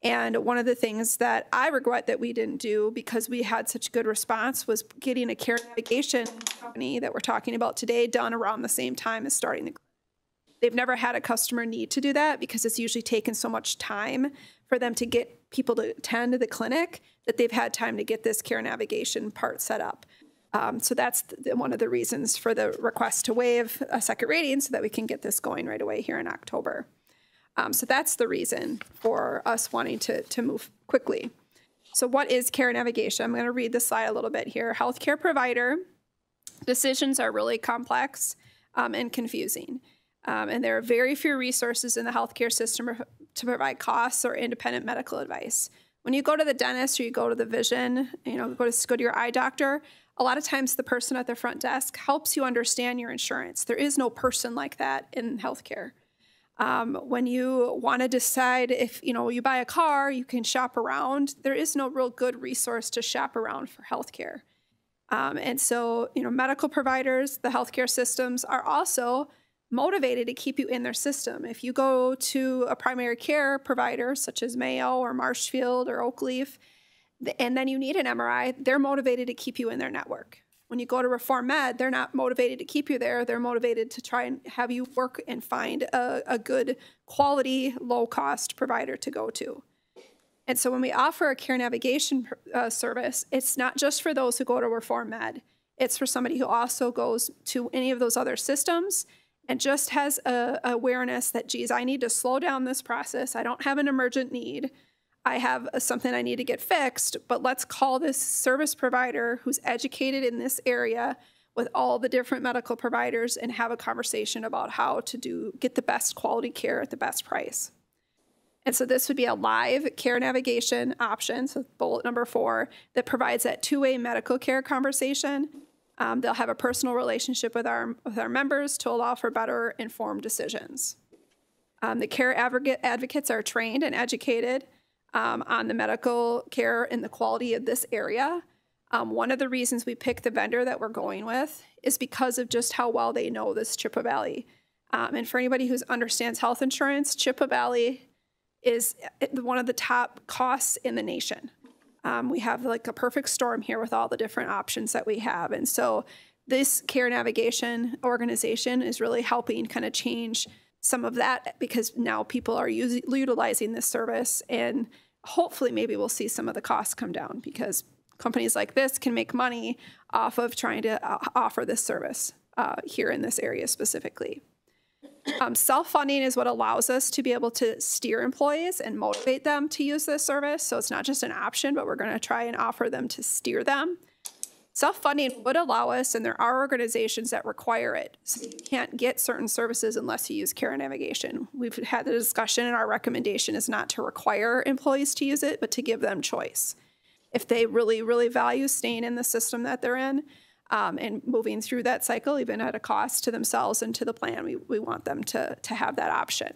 And one of the things that I regret that we didn't do because we had such good response was getting a care navigation company that we're talking about today done around the same time as starting the clinic. They've never had a customer need to do that because it's usually taken so much time for them to get people to attend to the clinic that they've had time to get this care navigation part set up. So that's one of the reasons for the request to waive a second reading so that we can get this going right away here in October. So that's the reason for us wanting to move quickly. So what is care navigation? I'm going to read the slide a little bit here. Healthcare provider decisions are really complex and confusing. And there are very few resources in the healthcare system to provide costs or independent medical advice. When you go to the dentist or you go to the vision, go to your eye doctor, a lot of times the person at the front desk helps you understand your insurance. There is no person like that in healthcare. When you want to decide if, you buy a car, you can shop around. There is no real good resource to shop around for healthcare. And so, medical providers, the healthcare systems are also motivated to keep you in their system. If you go to a primary care provider such as Mayo or Marshfield or Oakleaf, and then you need an MRI, they're motivated to keep you in their network. When you go to Reform Med, they're not motivated to keep you there. They're motivated to try and have you work and find a good quality, low-cost provider to go to. And so when we offer a care navigation service, it's not just for those who go to Reform Med. It's for somebody who also goes to any of those other systems and just has a awareness that, geez, I need to slow down this process. I don't have an emergent need. I have something I need to get fixed, but let's call this service provider who's educated in this area with all the different medical providers and have a conversation about how to get the best quality care at the best price. And so this would be a live care navigation option, so bullet number 4, that provides that two-way medical care conversation. They'll have a personal relationship with our members to allow for better informed decisions. The care advocates are trained and educated on the medical care and the quality of this area. One of the reasons we picked the vendor that we're going with is because of just how well they know this Chippewa Valley. And for anybody who understands health insurance, Chippewa Valley is one of the top costs in the nation. We have like a perfect storm here with all the different options that we have. And so this care navigation organization is really helping kind of change some of that because now people are utilizing this service, and hopefully maybe we'll see some of the costs come down because companies like this can make money off of trying to offer this service. here in this area specifically. Self-funding is what allows us to be able to steer employees and motivate them to use this service. So it's not just an option, but we're going to try and offer them to steer them. Self-funding would allow us, and there are organizations that require it. So you can't get certain services unless you use care and navigation. We've had the discussion, and our recommendation is not to require employees to use it, but to give them choice. If they really, really value staying in the system that they're in and moving through that cycle, even at a cost to themselves and to the plan, we want them to have that option.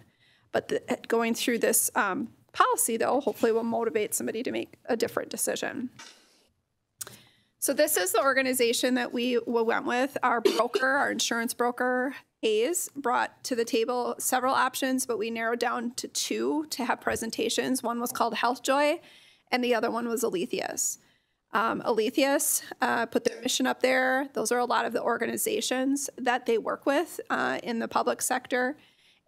But going through this policy, though, hopefully will motivate somebody to make a different decision. So this is the organization that we went with. Our broker, our insurance broker, Hayes, brought to the table several options, but we narrowed down to 2 to have presentations. One was called HealthJoy, and the other one was Alethius. Alethius put their mission up there. Those are a lot of the organizations that they work with in the public sector.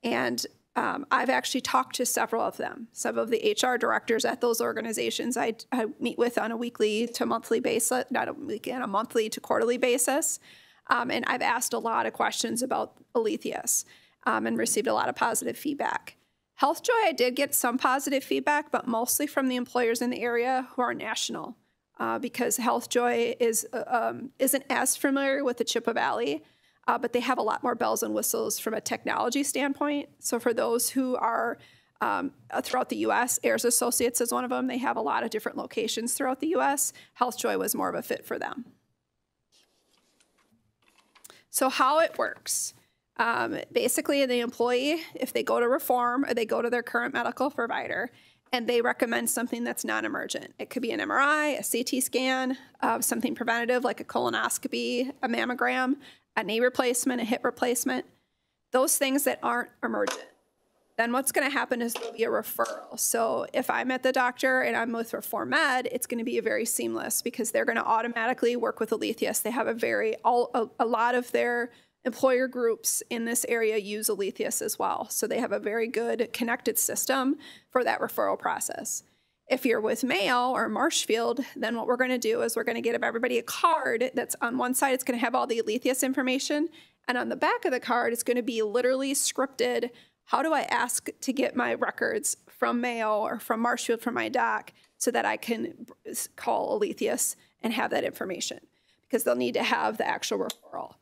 And I've actually talked to several of them. Some of the HR directors at those organizations I meet with on a weekly to monthly basis, not a weekly, on a monthly to quarterly basis. And I've asked a lot of questions about Alethius and received a lot of positive feedback. HealthJoy, I did get some positive feedback, but mostly from the employers in the area who are national, because HealthJoy isn't as familiar with the Chippewa Valley. But they have a lot more bells and whistles from a technology standpoint. So for those who are throughout the U.S., Ayers Associates is one of them. They have a lot of different locations throughout the U.S. HealthJoy was more of a fit for them. So how it works. Basically, the employee, if they go to Reform or they go to their current medical provider and they recommend something that's non-emergent. It could be an MRI, a CT scan, something preventative like a colonoscopy, a mammogram, a knee replacement, a hip replacement, those things that aren't emergent. Then what's going to happen is there'll be a referral. So if I'm at the doctor and I'm with Reform Med, it's going to be very seamless because they're going to automatically work with Alethius. They have a lot of their employer groups in this area use Alethius as well. So they have a very good connected system for that referral process. If you're with Mayo or Marshfield, then what we're going to do is we're going to give everybody a card that's on one side, it's going to have all the Alethius information. And on the back of the card, it's going to be literally scripted. How do I ask to get my records from Mayo or from Marshfield from my doc so that I can call Alethius and have that information? Because they'll need to have the actual referral.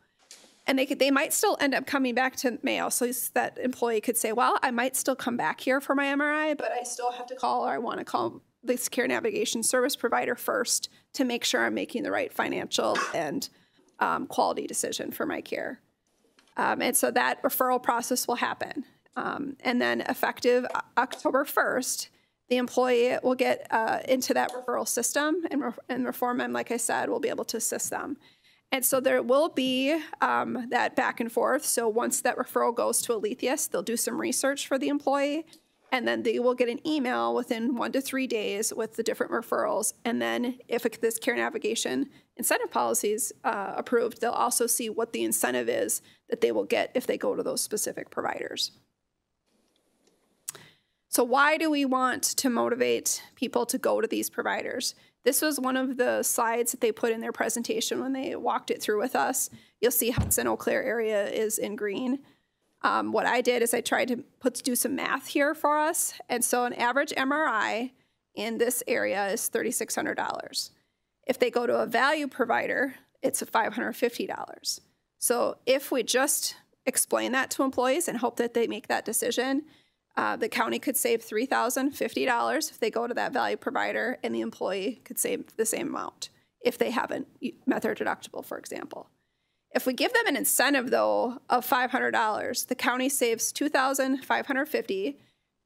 And they might still end up coming back to Mayo. So that employee could say, well, I might still come back here for my MRI, but I still have to call, or I want to call this care navigation service provider first to make sure I'm making the right financial and quality decision for my care. And so that referral process will happen. And then effective October 1st, the employee will get into that referral system, and Reform Med, like I said, will be able to assist them. And so there will be that back and forth. So once that referral goes to Alethius, they'll do some research for the employee, and then they will get an email within 1 to 3 days with the different referrals. And then if this care navigation incentive policy is approved, they'll also see what the incentive is that they will get if they go to those specific providers. So why do we want to motivate people to go to these providers? This was one of the slides that they put in their presentation when they walked it through with us. You'll see Hudson Eau Claire area is in green. What I did is I tried to do some math here for us. And so an average MRI in this area is $3,600. If they go to a value provider, it's $550. So if we just explain that to employees and hope that they make that decision, the county could save $3,050 if they go to that value provider, and the employee could save the same amount if they haven't met their deductible, for example. If we give them an incentive, though, of $500, the county saves $2,550.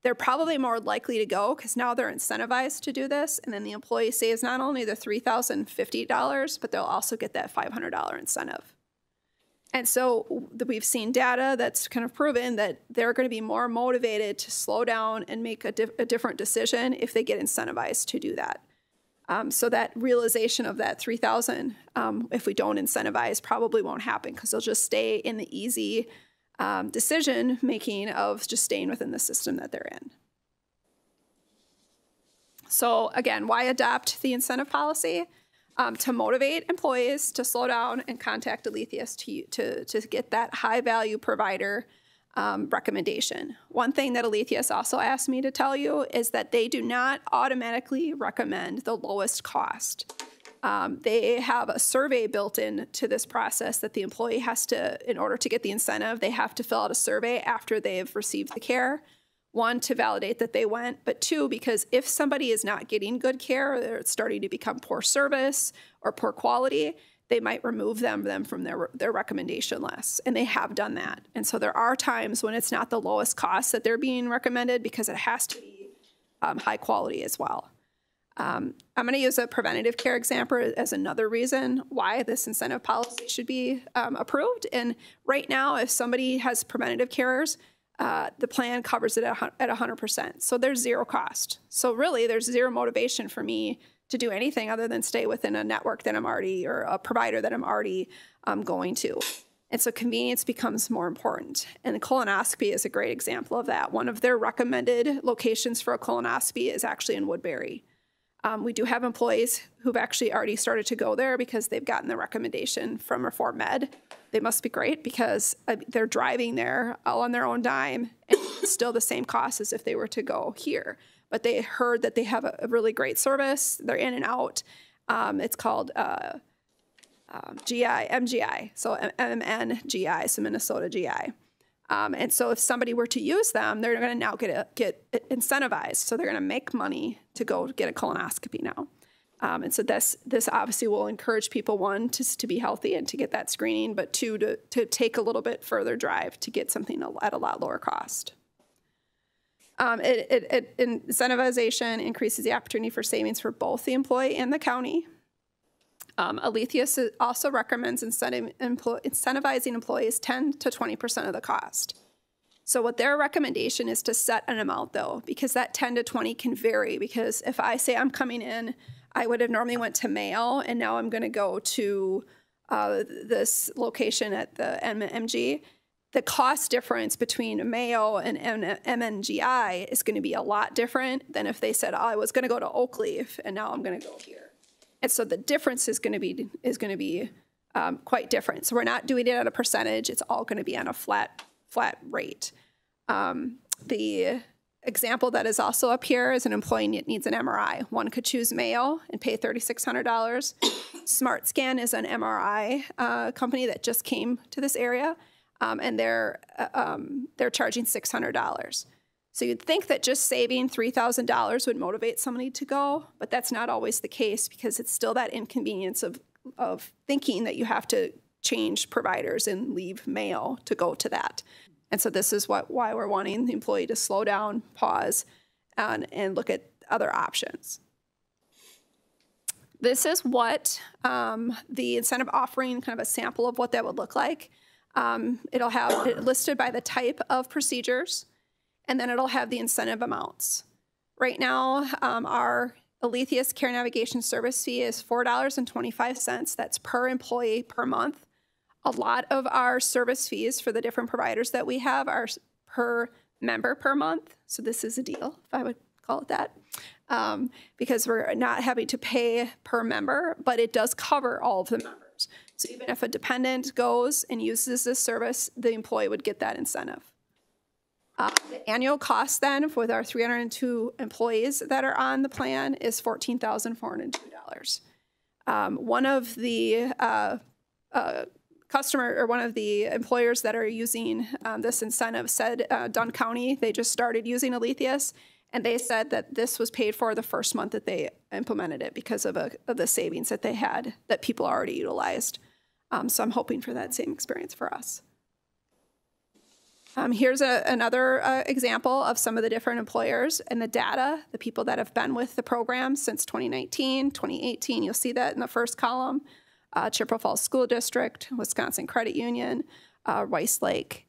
They're probably more likely to go because now they're incentivized to do this, and then the employee saves not only the $3,050, but they'll also get that $500 incentive. And so we've seen data that's kind of proven that they're going to be more motivated to slow down and make a different decision if they get incentivized to do that. So that realization of that $3,000, if we don't incentivize, probably won't happen because they'll just stay in the easy decision making of just staying within the system that they're in. So again, why adopt the incentive policy? to motivate employees to slow down and contact Alethius to get that high value provider recommendation. One thing that Alethius also asked me to tell you is that they do not automatically recommend the lowest cost. They have a survey built in to this process that the employee has to, in order to get the incentive, they have to fill out a survey after they've received the care. One, to validate that they went, but two, because if somebody is not getting good care, or it's starting to become poor service or poor quality, they might remove them from their recommendation list, and they have done that. And so there are times when it's not the lowest cost that they're being recommended because it has to be high quality as well. I'm going to use a preventative care example as another reason why this incentive policy should be approved. And right now, if somebody has preventative cares, the plan covers it at 100%. So there's zero cost. So really, there's zero motivation for me to do anything other than stay within a network that I'm already, or a provider that I'm already going to. And so convenience becomes more important. And colonoscopy is a great example of that. One of their recommended locations for a colonoscopy is actually in Woodbury. We do have employees who've actually already started to go there because they've gotten the recommendation from Reform Med. They must be great because they're driving there all on their own dime, and it's still the same cost as if they were to go here. But they heard that they have a really great service. They're in and out. It's called MGI, so MNGI, so Minnesota GI. And so if somebody were to use them, they're going to now get incentivized. So they're going to make money to go get a colonoscopy now. And so this obviously will encourage people, one, to be healthy and to get that screening, but two, to take a little bit further drive to get something at a lot lower cost. Incentivization increases the opportunity for savings for both the employee and the county. Alethius also recommends incentivizing employees 10 to 20% of the cost. So what their recommendation is to set an amount, though, because that 10 to 20 can vary. Because if I say I'm coming in, I would have normally went to Mayo, and now I'm going to go to this location at the MMG. The cost difference between Mayo and MNGI is going to be a lot different than if they said, oh, I was going to go to Oakleaf, and now I'm going to go here. And so the difference is going to be quite different. So we're not doing it at a percentage. It's all going to be on a flat rate. The example that is also up here is an employee needs an MRI. One could choose Mayo and pay $3,600. SmartScan is an MRI company that just came to this area, and they're charging $600. So you'd think that just saving $3,000 would motivate somebody to go, but that's not always the case because it's still that inconvenience of thinking that you have to change providers and leave Mayo to go to that. And so this is why we're wanting the employee to slow down, pause, and look at other options. This is what the incentive offering, kind of a sample of what that would look like. It'll have it listed by the type of procedures, and then it'll have the incentive amounts. Right now, our Alethius Care Navigation Service fee is $4.25. That's per employee per month. A lot of our service fees for the different providers that we have are per member per month. So this is a deal, if I would call it that, because we're not having to pay per member, but it does cover all of the members. So even if a dependent goes and uses this service, the employee would get that incentive. The annual cost then with our 302 employees that are on the plan is $14,402. One of the one of the employers that are using this incentive said Dunn County, they just started using Alethius, and they said that this was paid for the first month that they implemented it because of the savings that they had that people already utilized. So I'm hoping for that same experience for us. Here's another example of some of the different employers and the data, the people that have been with the program since 2019, 2018. You'll see that in the first column. Chippewa Falls School District, Wisconsin Credit Union, Rice Lake.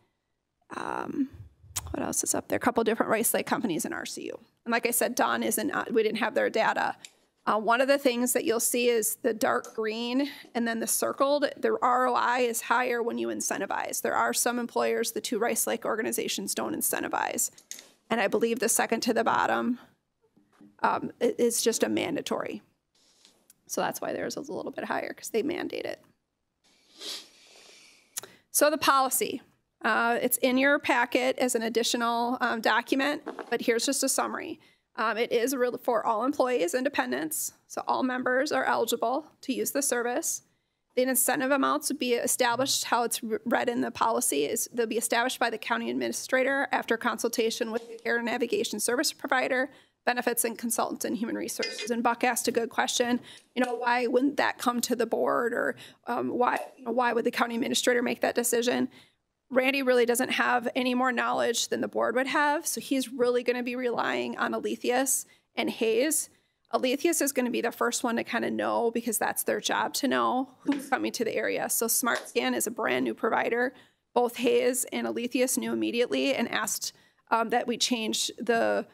What else is up there? A couple different Rice Lake companies in RCU. And like I said, Don isn't, we didn't have their data. One of the things that you'll see is the dark green and then the circled, the ROI is higher when you incentivize. There are some employers, the two Rice Lake organizations don't incentivize. And I believe the second to the bottom is just a mandatory. So that's why theirs is a little bit higher, because they mandate it. So the policy, it's in your packet as an additional document, but here's just a summary. It is for all employees and dependents, so all members are eligible to use the service. The incentive amounts would be established, how it's read in the policy is they'll be established by the county administrator after consultation with the care navigation service provider, benefits and consultants and human resources. And Buck asked a good question, why wouldn't that come to the board, or why would the county administrator make that decision? Randy really doesn't have any more knowledge than the board would have, so he's really going to be relying on Alethius and Hayes. Alethius is going to be the first one to kind of know, because that's their job to know who's coming to the area. So SmartScan is a brand new provider. Both Hayes and Alethius knew immediately and asked that we change the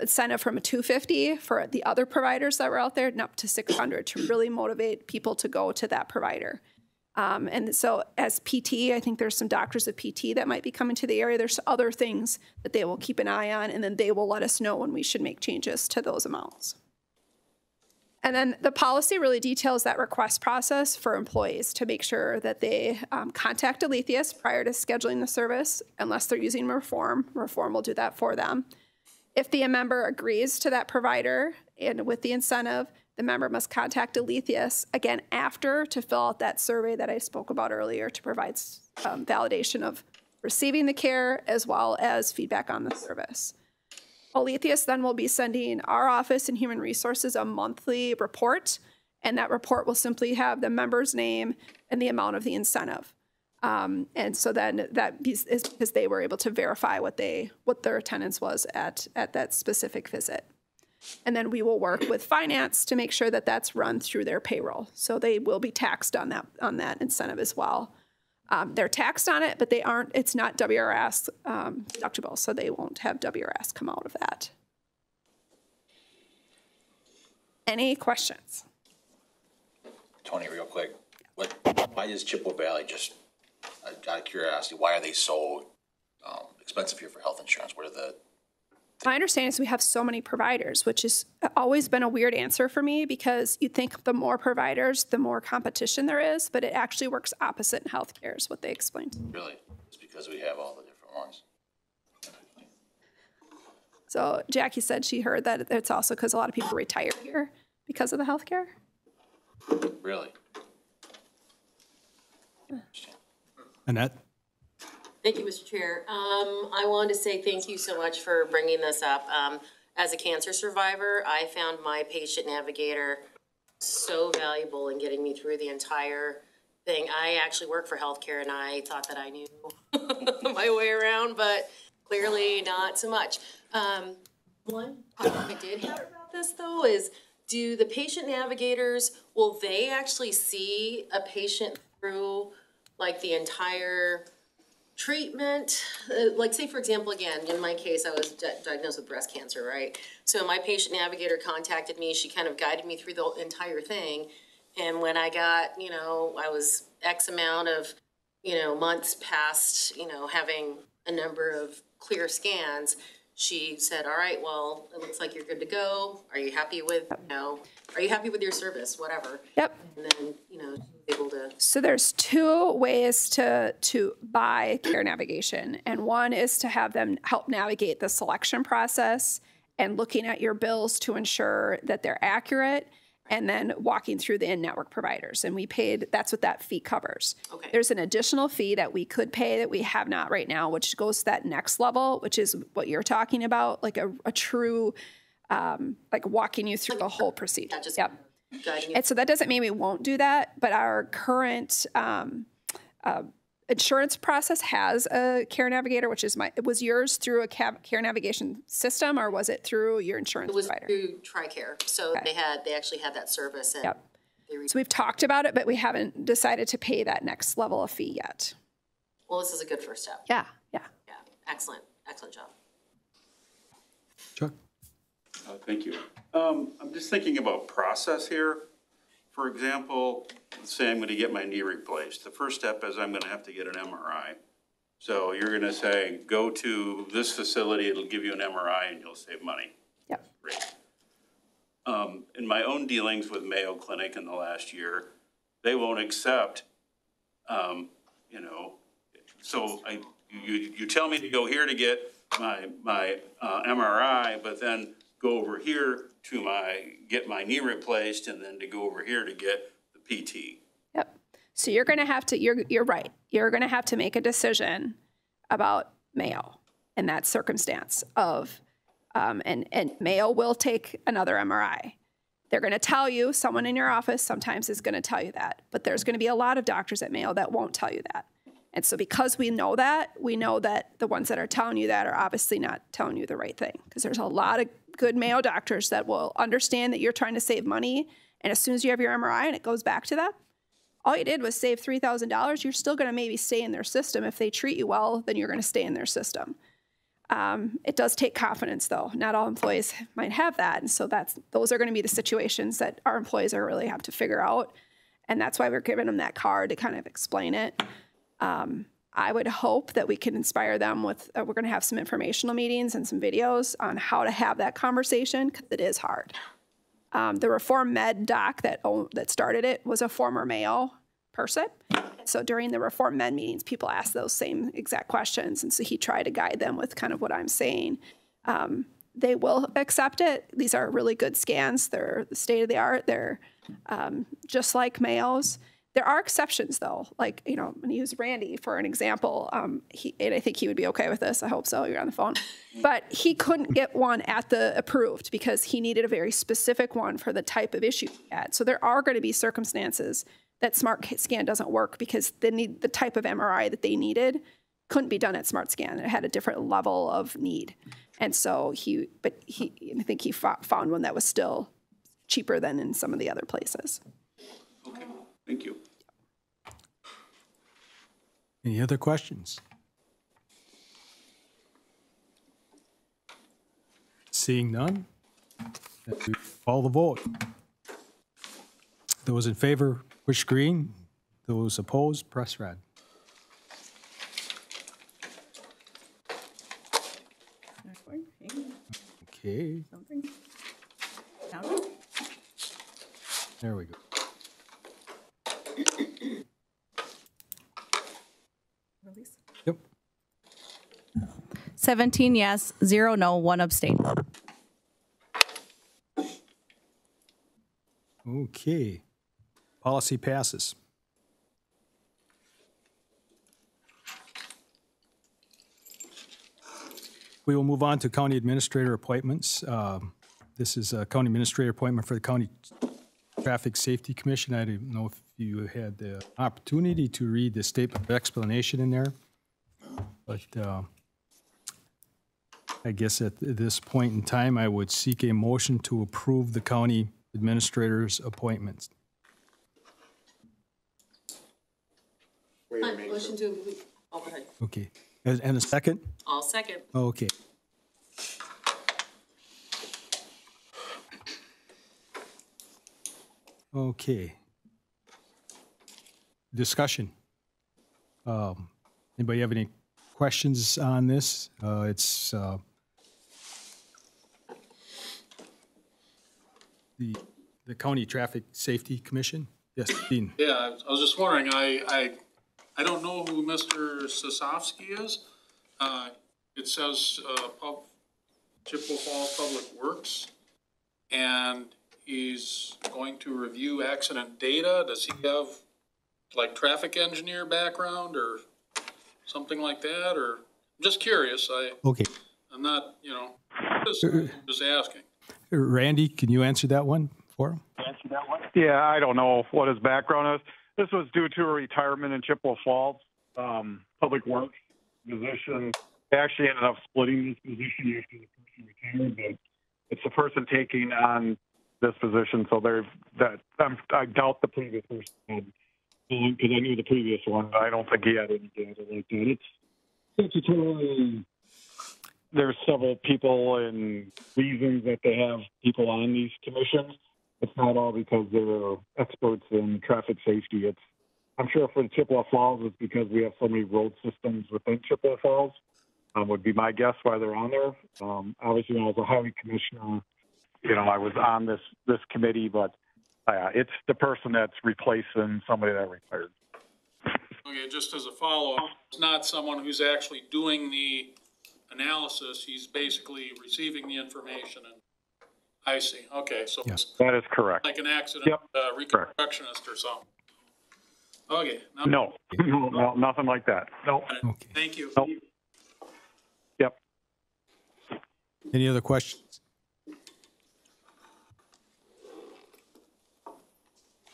incentive from a $250 for the other providers that were out there and up to $600 to really motivate people to go to that provider. And so as PT, I think there's some doctors of PT that might be coming to the area. There's other things that they will keep an eye on, and then they will let us know when we should make changes to those amounts. And then the policy really details that request process for employees to make sure that they contact Alethius prior to scheduling the service, unless they're using Reform. Reform will do that for them. If the member agrees to that provider and with the incentive, the member must contact Alethius again after to fill out that survey that I spoke about earlier to provide validation of receiving the care as well as feedback on the service. Alethius then will be sending our office and Human Resources a monthly report, and that report will simply have the member's name and the amount of the incentive. And so then that is because they were able to verify what their attendance was at that specific visit. And then we will work with finance to make sure that that's run through their payroll. So they will be taxed on that incentive as well. They're taxed on it, but it's not WRS deductible, so they won't have WRS come out of that. Any questions? Tony, real quick, why is Chippewa Valley, just out of curiosity, why are they so expensive here for health insurance? What are the... My understanding is we have so many providers, which has always been a weird answer for me, because you think the more providers, the more competition there is, but it actually works opposite in healthcare is what they explained. Really? It's because we have all the different ones. So Jackie said she heard that it's also because a lot of people retire here because of the healthcare. Really? Annette? Thank you, Mr. Chair. I wanted to say thank you so much for bringing this up. As a cancer survivor, I found my patient navigator so valuable in getting me through the entire thing. I actually work for healthcare, and I thought that I knew my way around, but clearly not so much. One question I did have about this, though, is do the patient navigators, will they actually see a patient through, like, the entire treatment? Like, say, for example, again, in my case, I was diagnosed with breast cancer, right? So my patient navigator contacted me. She kind of guided me through the entire thing. And when I got, I was X amount of, months past, having a number of clear scans, she said, all right, well, it looks like you're good to go. Are you happy with, are you happy with your service? Whatever. Yep. And then, she was able to. So there's two ways to buy care navigation. And one is to have them help navigate the selection process and looking at your bills to ensure that they're accurate, and then walking through the in-network providers. And that's what that fee covers. Okay. There's an additional fee that we could pay that we have not right now, which goes to that next level, which is what you're talking about, like a true, like walking you through the whole procedure. Yep. And so that doesn't mean we won't do that, but our current insurance process has a care navigator, which is was yours through a care navigation system, or was it through your insurance provider? It was through TRICARE. So okay. They actually had that service. And yep. So we've talked about it, but we haven't decided to pay that next level of fee yet. Well, this is a good first step. Yeah. Excellent job. Chuck? Thank you. I'm just thinking about process here. For example, let's say I'm going to get my knee replaced. The first step is I'm going to have to get an MRI. So you're going to say, go to this facility, it'll give you an MRI and you'll save money. Yep. Great. in my own dealings with Mayo Clinic in the last year, they won't accept, you know, so you tell me to go here to get my MRI, but then go over here to get my knee replaced, and then to go over here to get the PT. Yep. So you're going to have to, you're right. You're going to have to make a decision about Mayo in that circumstance of, and Mayo will take another MRI. They're going to tell you, someone in your office sometimes is going to tell you that, but there's going to be a lot of doctors at Mayo that won't tell you that. And so because we know that the ones that are telling you that are obviously not telling you the right thing, because there's a lot of good Mayo doctors that will understand that you're trying to save money. And as soon as you have your MRI and it goes back to them, all you did was save $3,000. You're still going to maybe stay in their system. If they treat you well, then you're going to stay in their system. It does take confidence, though. Not all employees might have that. And so those are going to be the situations that our employees are really have to figure out. And that's why we're giving them that card to kind of explain it. I would hope that we can inspire them with, we're going to have some informational meetings and some videos on how to have that conversation, because it is hard. The Reform Med doc that started it was a former Mayo person. So during the Reform Med meetings, people asked those same exact questions. And so he tried to guide them with kind of what I'm saying. They will accept it. These are really good scans. They're the state of the art. They're just like Mayo's. There are exceptions, though. Like, you know, I'm going to use Randy for an example. And I think he would be okay with this. I hope so. You're on the phone. But he couldn't get one at the approved because he needed a very specific one for the type of issue he had. So there are going to be circumstances that Smart Scan doesn't work because the type of MRI that they needed couldn't be done at Smart Scan. It had a different level of need. And so I think he found one that was still cheaper than in some of the other places. Okay, thank you. Any other questions? Seeing none, we call the vote. Those in favor, push green. Those opposed, press red. Okay. There we go. 17 yes, 0 no, 1 abstain. Okay. Policy passes. We will move on to county administrator appointments. This is a county administrator appointment for the County Traffic Safety Commission. I don't know if you had the opportunity to read the statement of explanation in there, but I guess at this point in time, I would seek a motion to approve the county administrator's appointments. Motion to, oh, go ahead. Okay, and a second? I'll second. Okay. Okay. Discussion. Anybody have any questions on this? It's the County Traffic Safety Commission. Yes, Dean. Yeah, I was just wondering, I don't know who Mr. Sosofsky is. It says Chippewa Falls Public Works, and he's going to review accident data. Does he have like traffic engineer background or something like that? Or I'm just curious. Okay. I'm not, you know, just asking. Randy, can you answer that one for him? Yeah, I don't know what his background is. This was due to a retirement in Chippewa Falls, Public Works position. They actually ended up splitting this position after the person retired, but it's the person taking on this position. So I doubt the previous person had, because I knew the previous one. I don't think he had any data like that. It's statutorily, there's several people and reasons that they have people on these commissions. It's not all because they're experts in traffic safety. I'm sure for Chippewa Falls, it's because we have so many road systems within Chippewa Falls. Would be my guess why they're on there. Obviously, when I was a highway commissioner, I was on this committee, but it's the person that's replacing somebody that retired. Okay, just as a follow-up, it's not someone who's actually doing the analysis. He's basically receiving the information and I see. Okay, so it's That is correct. like an accident reconstructionist or something. Okay. No, nothing like that. No. Okay. Thank you. Nope. Yep. Any other questions?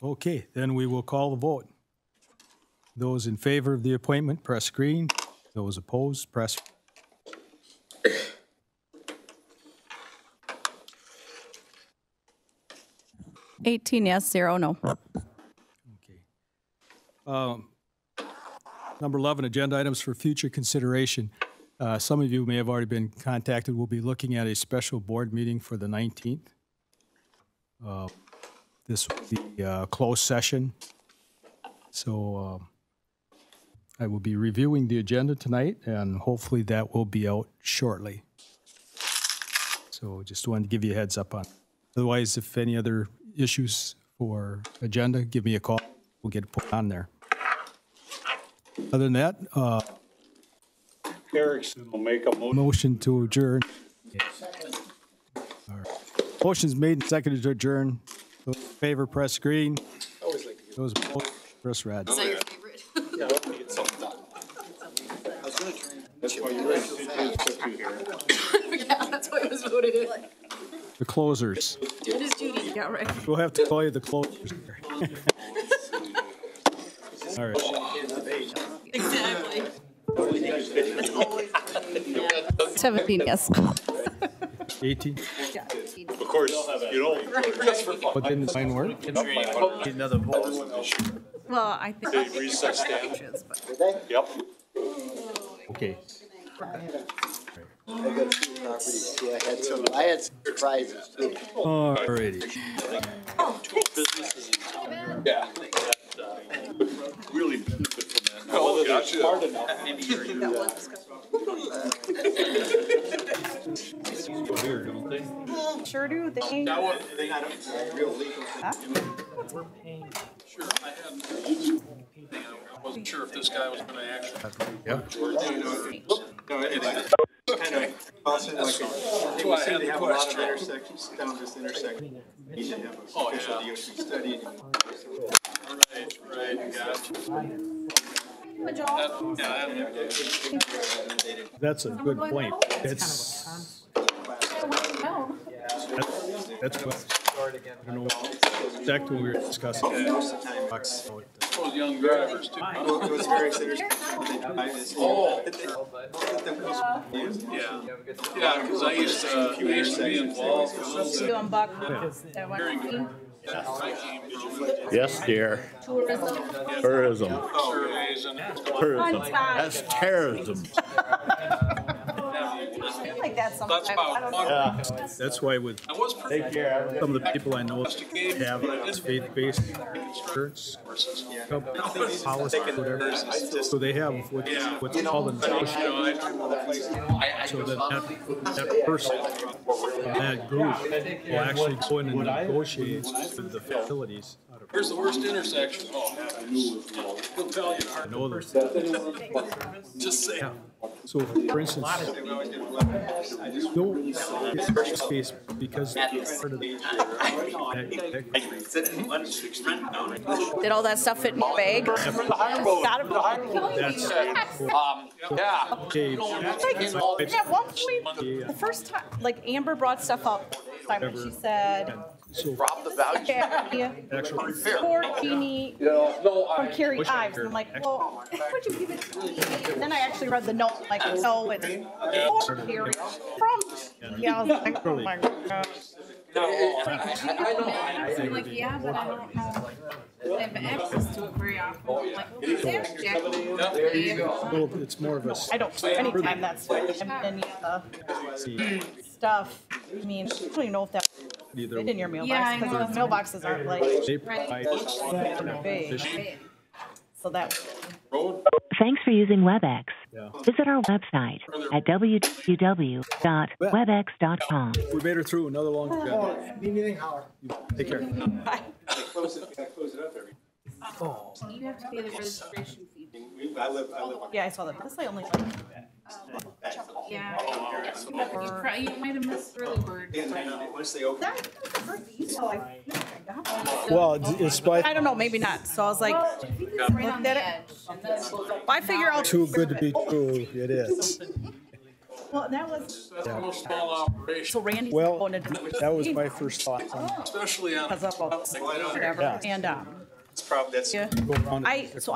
Okay, then we will call the vote. Those in favor of the appointment, press green. Those opposed, press. $18 yes, 0 no. Number 11, agenda items for future consideration. Some of you may have already been contacted. We'll be looking at a special board meeting for the 19th. This will be a closed session. So I will be reviewing the agenda tonight, and hopefully that will be out shortly. So just wanted to give you a heads up on it. Otherwise, if any other issues for agenda, give me a call. We'll get it put on there. Other than that, Erickson will make a motion to adjourn. All right. Motion's made and seconded to adjourn. Those in favor, press green. Those opposed, press red. Is that your favorite? Yeah, I want to get something done. I was going to try and that's why you're Yeah, that's why it was voted in. The closers. Doing his duty. Yeah, right. We'll have to call you the closers. All right. Exactly. 17 yes. 18. Of course, just for fun. But didn't mine work? Another vote. Well, I think. Did he reset stand? Yep. Okay. I got a few properties too. I had some surprises too. All righty. Yeah. Really benefit from that. Oh, gotcha. Hard enough. Weird, don't they? Sure do. They ain't. We're paying. Sure, I wasn't sure if this guy was going to actually. Yeah. Kind of toss in like they have a lot of intersections down this intersection. You need to have a special DOT study. Right, gotcha. That's a good point. That's what, I don't know, exactly what we were discussing. Those young drivers too. It was very interesting. Yeah, because I used to be involved with Yes, dear. Tourism. surveys and. Tourism. That's terrorism. Like that sometimes. That's about That's why with some of the people I know have faith-based insurance policy, whatever. So they have what's called an association. So that person, that group will actually go in and negotiate with the facilities. Here's the worst intersection. Oh, he'll tell you. I know those. Just say. Yeah. So, for instance, don't get space because part of Did all that stuff fit in your bag? that's Like, at one point, the first time, like Amber brought stuff up, she said, Drop the value. Porcini from Carrie Ives. And I'm like, well, would you give it to me? And then I actually read the note, like, no, it's for Carrie from. Yeah, I was like, oh my gosh. Like, yeah, but I don't have access to it very often. Like, well, it's more of a. I don't, anytime that's any of the stuff, I mean, I don't even know if that fit in your mailbox, because the mailboxes aren't like They provide big. So that Road? Thanks for using WebEx. Visit our website at www.webex.com. We made her through another long trip. Need anything, holler. Take care. Gotta close it up every. Oh. You have to pay the registration fee. I live. Yeah, I saw that. This I only. Yeah. You might have missed early bird. Once they open. Well, it's by. I don't know, maybe not. So I was like, looked at it. I figure out. Too good to be true. It is. Well, that was. That's a small operation. So Randy. Well, that was my first thought. Especially on. Whatever. Yeah. And It's probably, that's. so